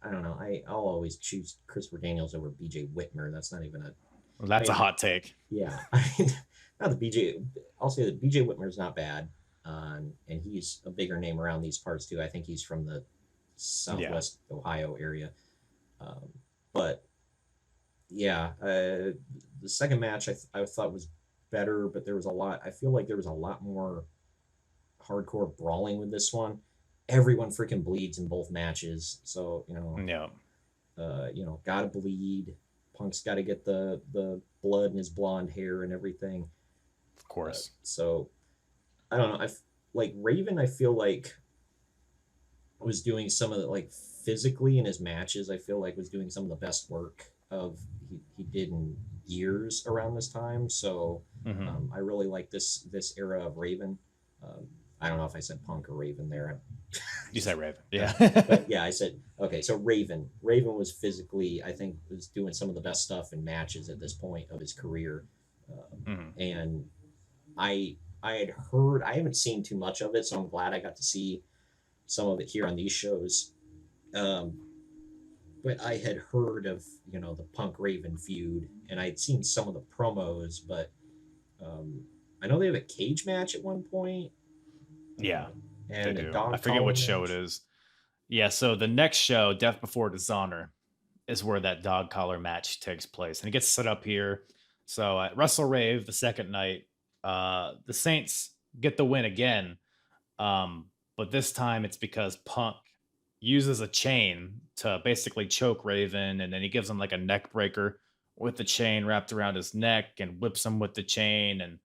[SPEAKER 4] I don't know. I'll always choose Christopher Daniels over BJ Whitmer. That's not even a.
[SPEAKER 3] Well, that's a hot take.
[SPEAKER 4] Yeah, not the BJ. I'll say that BJ Whitmer's not bad. And he's a bigger name around these parts too. I think he's from the Southwest Ohio area. But yeah, the second match I thought was better, but there was I feel like there was a lot more hardcore brawling with this one. Everyone freaking bleeds in both matches. So, gotta bleed. Punk's got to get the blood in his blonde hair and everything.
[SPEAKER 3] Of course.
[SPEAKER 4] So I don't know. Raven, I feel like was doing some of the, like, physically in his matches, I feel like was doing some of the best work he did in years around this time. So I really like this era of Raven. I don't know if I said Punk or Raven there.
[SPEAKER 3] You said Raven. Yeah.
[SPEAKER 4] But yeah, I said, okay, so Raven. Raven was physically, I think, was doing some of the best stuff in matches at this point of his career. And I had heard, I haven't seen too much of it, so I'm glad I got to see some of it here on these shows. But I had heard of, you know, the Punk Raven feud, and I'd seen some of the promos, but I know they have a cage match at one point.
[SPEAKER 3] Yeah.
[SPEAKER 4] And
[SPEAKER 3] They
[SPEAKER 4] a
[SPEAKER 3] do.
[SPEAKER 4] dog
[SPEAKER 3] I forget which
[SPEAKER 4] collar
[SPEAKER 3] show
[SPEAKER 4] match.
[SPEAKER 3] it is. Yeah, so the next show, Death Before Dishonor, is where that dog collar match takes place. And it gets set up here. So at Wrestlerave, the second night, the Saints get the win again. But this time it's because Punk uses a chain to basically choke Raven, and then he gives him like a neck breaker with the chain wrapped around his neck and whips him with the chain. And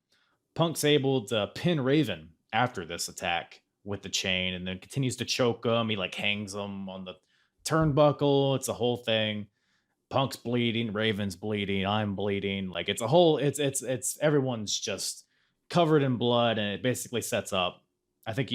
[SPEAKER 3] Punk's able to pin Raven after this attack with the chain, and then continues to choke him. He like hangs him on the turnbuckle. It's a whole thing. Punk's bleeding, Raven's bleeding, I'm bleeding. Like it's a whole, it's everyone's just covered in blood, and it basically sets up. I think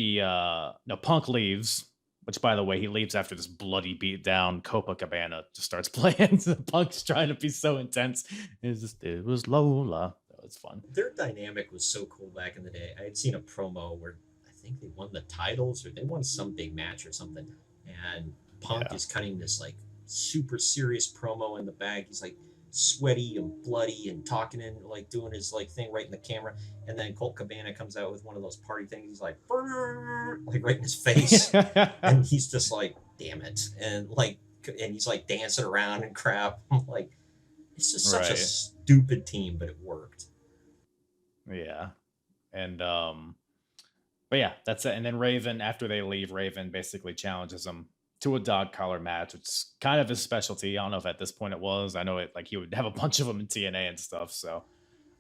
[SPEAKER 3] Punk leaves, which by the way, he leaves after this bloody beat down. Copacabana just starts playing. Punk's trying to be so intense. It was Lola. That was fun.
[SPEAKER 4] Their dynamic was so cool back in the day. I had seen a promo where I think they won the titles or they won some big match or something. And Punk is cutting this like super serious promo in the back. He's like sweaty and bloody and talking and like doing his like thing right in the camera. And then Colt Cabana comes out with one of those party things. He's like right in his face. And he's just like, damn it. And he's like dancing around and crap. I'm like, it's just such a stupid team, but it worked.
[SPEAKER 3] Yeah. And but yeah, that's it. And then Raven, after they leave, Raven basically challenges him to a dog collar match, which is kind of his specialty. I don't know if at this point it was. I know it like he would have a bunch of them in TNA and stuff. So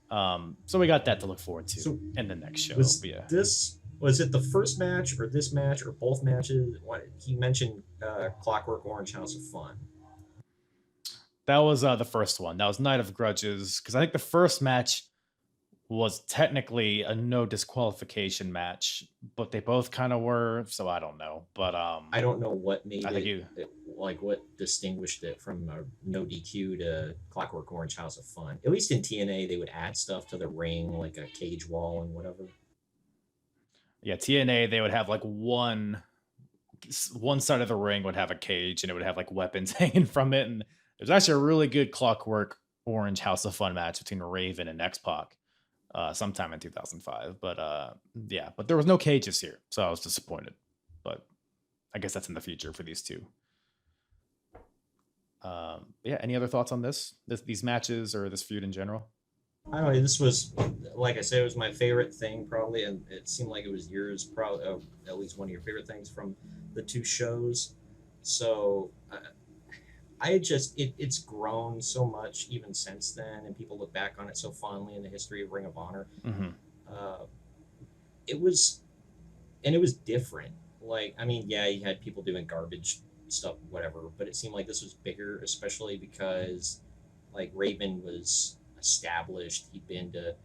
[SPEAKER 3] so we got that to look forward to in the next show.
[SPEAKER 4] Was it the first match or this match or both matches? He mentioned Clockwork Orange House of Fun.
[SPEAKER 3] That was the first one. That was Night of Grudges, because I think the first match was technically a no disqualification match, but they both kind of were, so I don't know. But
[SPEAKER 4] I don't know what made what distinguished it from a no DQ to Clockwork Orange House of Fun. At least in TNA, they would add stuff to the ring, like a cage wall and whatever.
[SPEAKER 3] Yeah, TNA, they would have like one side of the ring would have a cage, and it would have like weapons hanging from it. And there's actually a really good Clockwork Orange House of Fun match between Raven and X-Pac. Sometime in 2005, but yeah, but there was no cages here, so I was disappointed. But I guess that's in the future for these two. Yeah, any other thoughts on these matches or this feud in general?
[SPEAKER 4] I don't know. This was, like I said, it was my favorite thing probably, and it seemed like it was yours, probably at least one of your favorite things from the two shows. So it's grown so much even since then, and people look back on it so fondly in the history of Ring of Honor. It was different. Like, I mean, yeah, you had people doing garbage stuff, whatever, but it seemed like this was bigger, especially because like Raven was established. He'd been to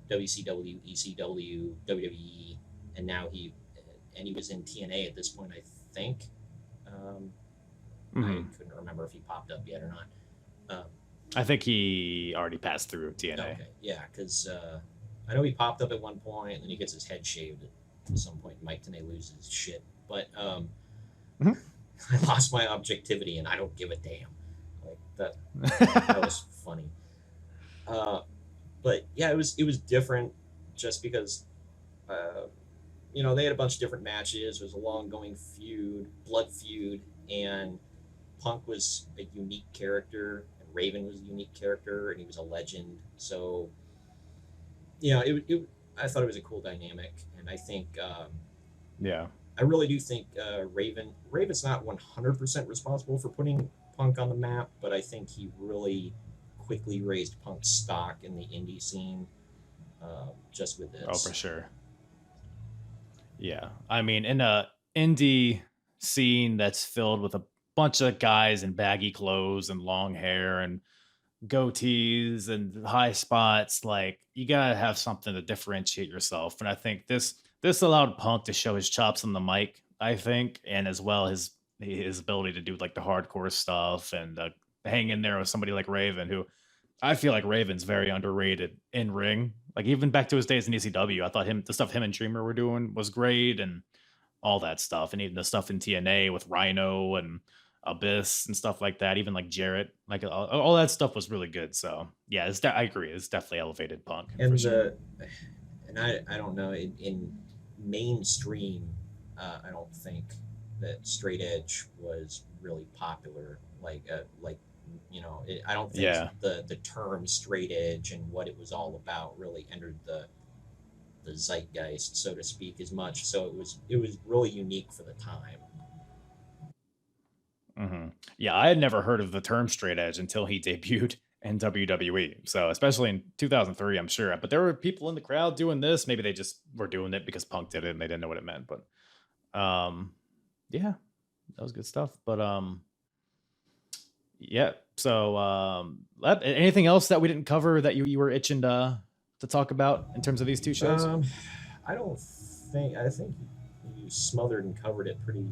[SPEAKER 4] WCW, ECW, WWE, and now he was in TNA at this point, I think. I couldn't remember if he popped up yet or not.
[SPEAKER 3] I think he already passed through TNA.
[SPEAKER 4] Okay, yeah, because I know he popped up at one point, and then he gets his head shaved at some point. Mike Tenay loses his shit, but I lost my objectivity, and I don't give a damn. Like that was funny. But yeah, it was different, just because they had a bunch of different matches. It was a long-going feud, blood feud, and Punk was a unique character, and Raven was a unique character, and he was a legend. So, I thought it was a cool dynamic, and I think, I really do think Raven's not 100% responsible for putting Punk on the map, but I think he really quickly raised Punk's stock in the indie scene, just with this.
[SPEAKER 3] Oh, for sure. Yeah, I mean, in a indie scene that's filled with a bunch of guys in baggy clothes and long hair and goatees and high spots, like you gotta have something to differentiate yourself. And I think this this allowed Punk to show his chops on the mic, I think, and as well his ability to do like the hardcore stuff and hang in there with somebody like Raven, who I feel like Raven's very underrated in ring. Like even back to his days in ECW, I thought the stuff him and Dreamer were doing was great, and all that stuff, and even the stuff in TNA with Rhino and Abyss and stuff like that. Even like Jarrett, like all that stuff was really good. So yeah, I agree. It's definitely elevated Punk.
[SPEAKER 4] And
[SPEAKER 3] for sure.
[SPEAKER 4] and I don't know in mainstream, I don't think that straight edge was really popular. I don't think the term straight edge and what it was all about really entered the zeitgeist, so to speak, as much. So it was really unique for the time.
[SPEAKER 3] Mm-hmm. Yeah, I had never heard of the term straight edge until he debuted in WWE. So especially in 2003, I'm sure. But there were people in the crowd doing this. Maybe they just were doing it because Punk did it and they didn't know what it meant. But yeah, that was good stuff. But yeah. So anything else that we didn't cover that you were itching to talk about in terms of these two shows?
[SPEAKER 4] I think you smothered and covered it pretty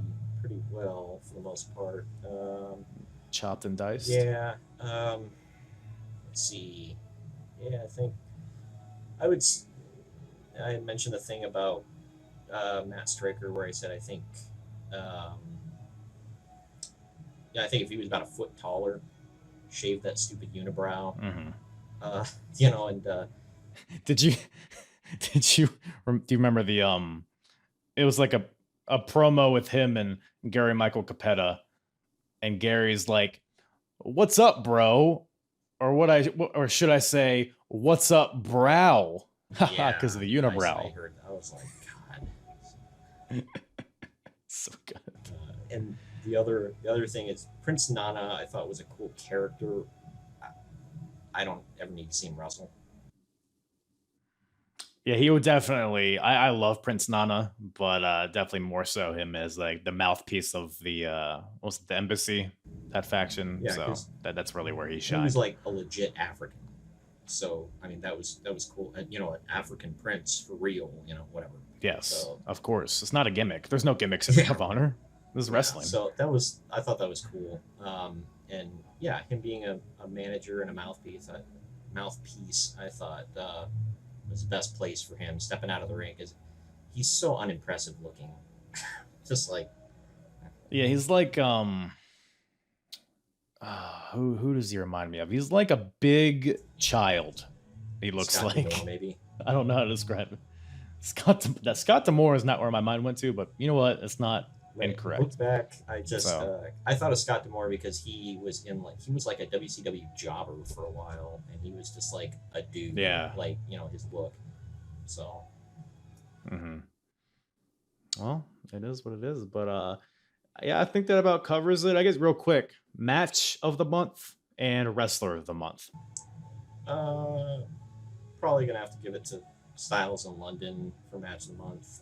[SPEAKER 4] well for the most part.
[SPEAKER 3] Chopped and diced.
[SPEAKER 4] Yeah. Let's see. Yeah, I think I had mentioned the thing about Matt Striker where I said I think I think if he was about a foot taller, shave that stupid unibrow.
[SPEAKER 3] Mm-hmm.
[SPEAKER 4] And
[SPEAKER 3] do you remember the it was like a promo with him and Gary Michael Capetta, and Gary's like, "What's up, bro?" or should I say, "What's up, brow?" Because of the unibrow.
[SPEAKER 4] I heard that. I was like, God.
[SPEAKER 3] So good.
[SPEAKER 4] And the other thing is Prince Nana. I thought was a cool character. I don't ever need to see him wrestle.
[SPEAKER 3] Yeah, he would definitely. I love Prince Nana, but definitely more so him as like the mouthpiece of the the embassy, that faction.
[SPEAKER 4] Yeah,
[SPEAKER 3] so that's really where he shined.
[SPEAKER 4] He was like a legit African. So I mean that was cool. And, an African prince for real. Whatever.
[SPEAKER 3] Yes,
[SPEAKER 4] so,
[SPEAKER 3] of course. It's not a gimmick. There's no gimmicks in Ring of Honor. This is wrestling.
[SPEAKER 4] So I thought that was cool. And yeah, him being a manager and a mouthpiece, I thought was the best place for him stepping out of the ring because he's so unimpressive looking. Just like,
[SPEAKER 3] yeah, he's like who does he remind me of? He's like a big child. He looks
[SPEAKER 4] Scott
[SPEAKER 3] like
[SPEAKER 4] D'Amore, maybe.
[SPEAKER 3] I don't know how to describe it. Scott D'Amore is not where my mind went to, but you know what? It's not incorrect.
[SPEAKER 4] Look back, I thought of Scott D'Amore because he was like a WCW jobber for a while, and he was just like a dude.
[SPEAKER 3] Yeah.
[SPEAKER 4] Like his look. So.
[SPEAKER 3] Mm-hmm. Well, it is what it is, but yeah, I think that about covers it. I guess real quick, match of the month and wrestler of the month.
[SPEAKER 4] Probably gonna have to give it to Styles in London for match of the month.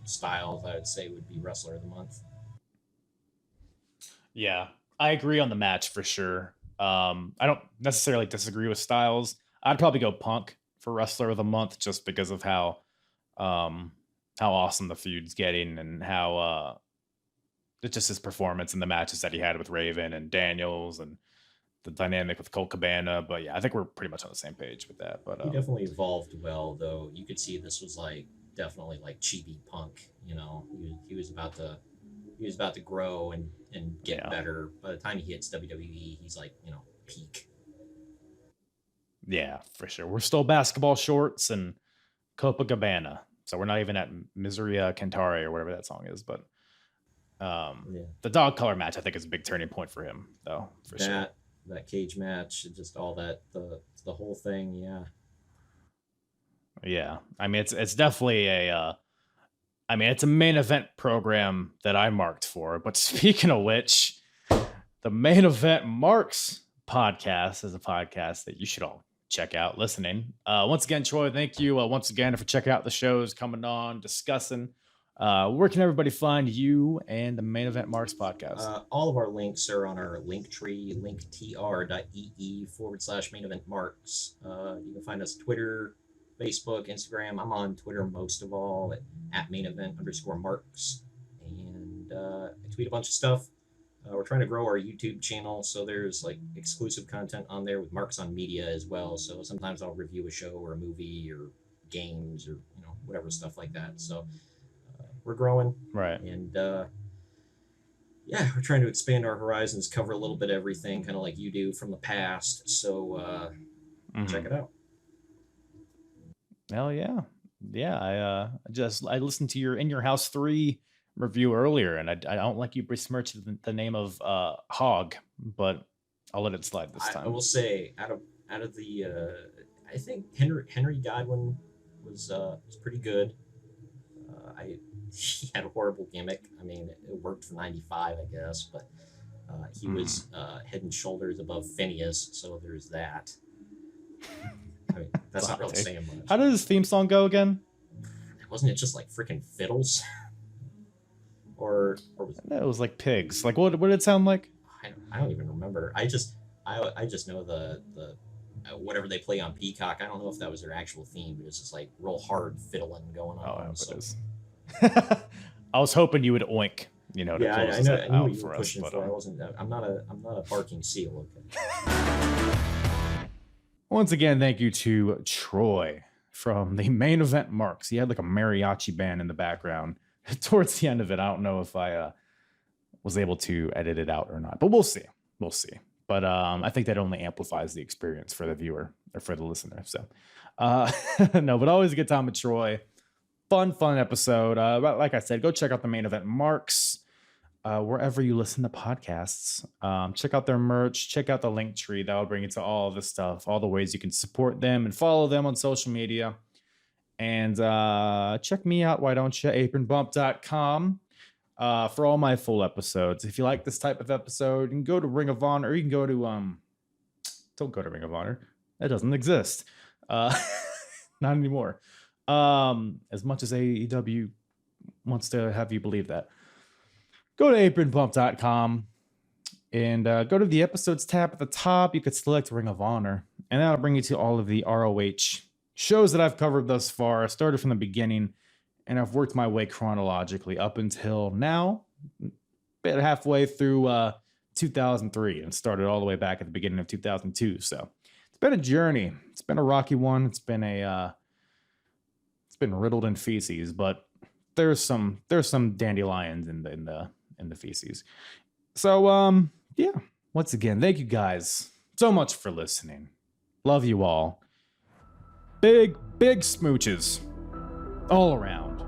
[SPEAKER 4] Styles, I would say, would be wrestler of the month.
[SPEAKER 3] Yeah, I agree on the match for sure. I don't necessarily disagree with Styles. I'd probably go Punk for wrestler of the month just because of how awesome the feud's getting and how it's just his performance in the matches that he had with Raven and Daniels and the dynamic with Colt Cabana. But yeah, I think we're pretty much on the same page with that. But
[SPEAKER 4] he definitely evolved well, though. You could see this was definitely like chibi Punk. He was about to grow and get better. By the time he hits WWE, he's like peak.
[SPEAKER 3] Yeah, for sure. We're still basketball shorts and Copacabana, so we're not even at Miseria Cantare or whatever that song is. But the dog color match, I think, is a big turning point for him, though. For sure.
[SPEAKER 4] That cage match, just all that, the whole thing, yeah.
[SPEAKER 3] Yeah, I mean, it's definitely it's a main event program that I marked for. But speaking of which, the Main Event Marks podcast is a podcast that you should all check out listening. Once again, Troy, thank you once again for checking out the shows, coming on, discussing. Where can everybody find you and the Main Event Marks podcast?
[SPEAKER 4] All of our links are on our link tree, linktr.ee/main event marks. You can find us Twitter, Facebook, Instagram. I'm on Twitter most of all at @main_event_marks. And I tweet a bunch of stuff. We're trying to grow our YouTube channel, so there's like exclusive content on there with Marks on Media as well. So sometimes I'll review a show or a movie or games or whatever stuff like that. So we're growing,
[SPEAKER 3] right?
[SPEAKER 4] And yeah, we're trying to expand our horizons, cover a little bit of everything, kind of like you do from the past. So check it out.
[SPEAKER 3] Hell yeah, yeah. I listened to your In Your House 3 review earlier, and I don't like you besmirched the name of Hog, but I'll let it slide this time.
[SPEAKER 4] I will say out of the I think Henry Godwin was pretty good. He had a horrible gimmick. I mean, it worked for 95, I guess, but he was head and shoulders above Phineas, so there's that. I mean, that's not really saying much.
[SPEAKER 3] How did his theme song go again?
[SPEAKER 4] Wasn't it just like freaking fiddles? or was
[SPEAKER 3] it was like pigs. Like what did it sound like?
[SPEAKER 4] I don't even remember. I just know the whatever they play on Peacock. I don't know if that was their actual theme, but it's just like real hard fiddling going on.
[SPEAKER 3] Oh, I hope
[SPEAKER 4] so.
[SPEAKER 3] it is. I was hoping you would oink, to close
[SPEAKER 4] I know
[SPEAKER 3] out
[SPEAKER 4] what you
[SPEAKER 3] for
[SPEAKER 4] were
[SPEAKER 3] us.
[SPEAKER 4] pushing
[SPEAKER 3] But,
[SPEAKER 4] for. I wasn't. I'm not a barking seal. Okay.
[SPEAKER 3] Once again, thank you to Troy from the Main Event Marks. He had like a mariachi band in the background towards the end of it. I don't know if I was able to edit it out or not, but we'll see. We'll see. But I think that only amplifies the experience for the viewer or for the listener. So no, but always a good time with Troy. Fun episode. Like I said, go check out the Main Event Marks wherever you listen to podcasts. Check out their merch. Check out the link tree. That'll bring you to all of the stuff, all the ways you can support them and follow them on social media. And check me out, why don't you? apronbump.com for all my full episodes. If you like this type of episode, you can go to Ring of Honor, or you can go to don't go to Ring of Honor. That doesn't exist. Not anymore. As much as AEW wants to have you believe that. Go to apronbump.com and go to the episodes tab at the top. You could select Ring of Honor, and that'll bring you to all of the ROH shows that I've covered thus far. I started from the beginning, and I've worked my way chronologically up until now, about halfway through 2003, and started all the way back at the beginning of 2002. So it's been a journey. It's been a rocky one. It's been riddled in feces, but there's some dandelions in the feces. So yeah. Once again, thank you guys so much for listening. Love you all. Big smooches all around.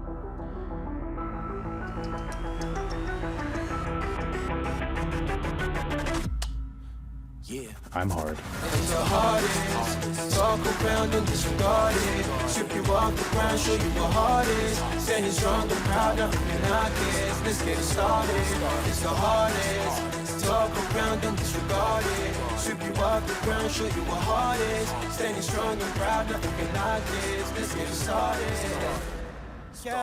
[SPEAKER 2] Yeah.
[SPEAKER 3] I'm hard.
[SPEAKER 1] And the hardest, talk around and disregard it. Strip you off the ground, show you what hard is. Standing strong and proud, nothing I guess. Let's get it started. It's the hardest, talk around and disregard it. Strip you off the ground, show you what hard is. Standing strong and proud, nothing I guess. Let's get it started.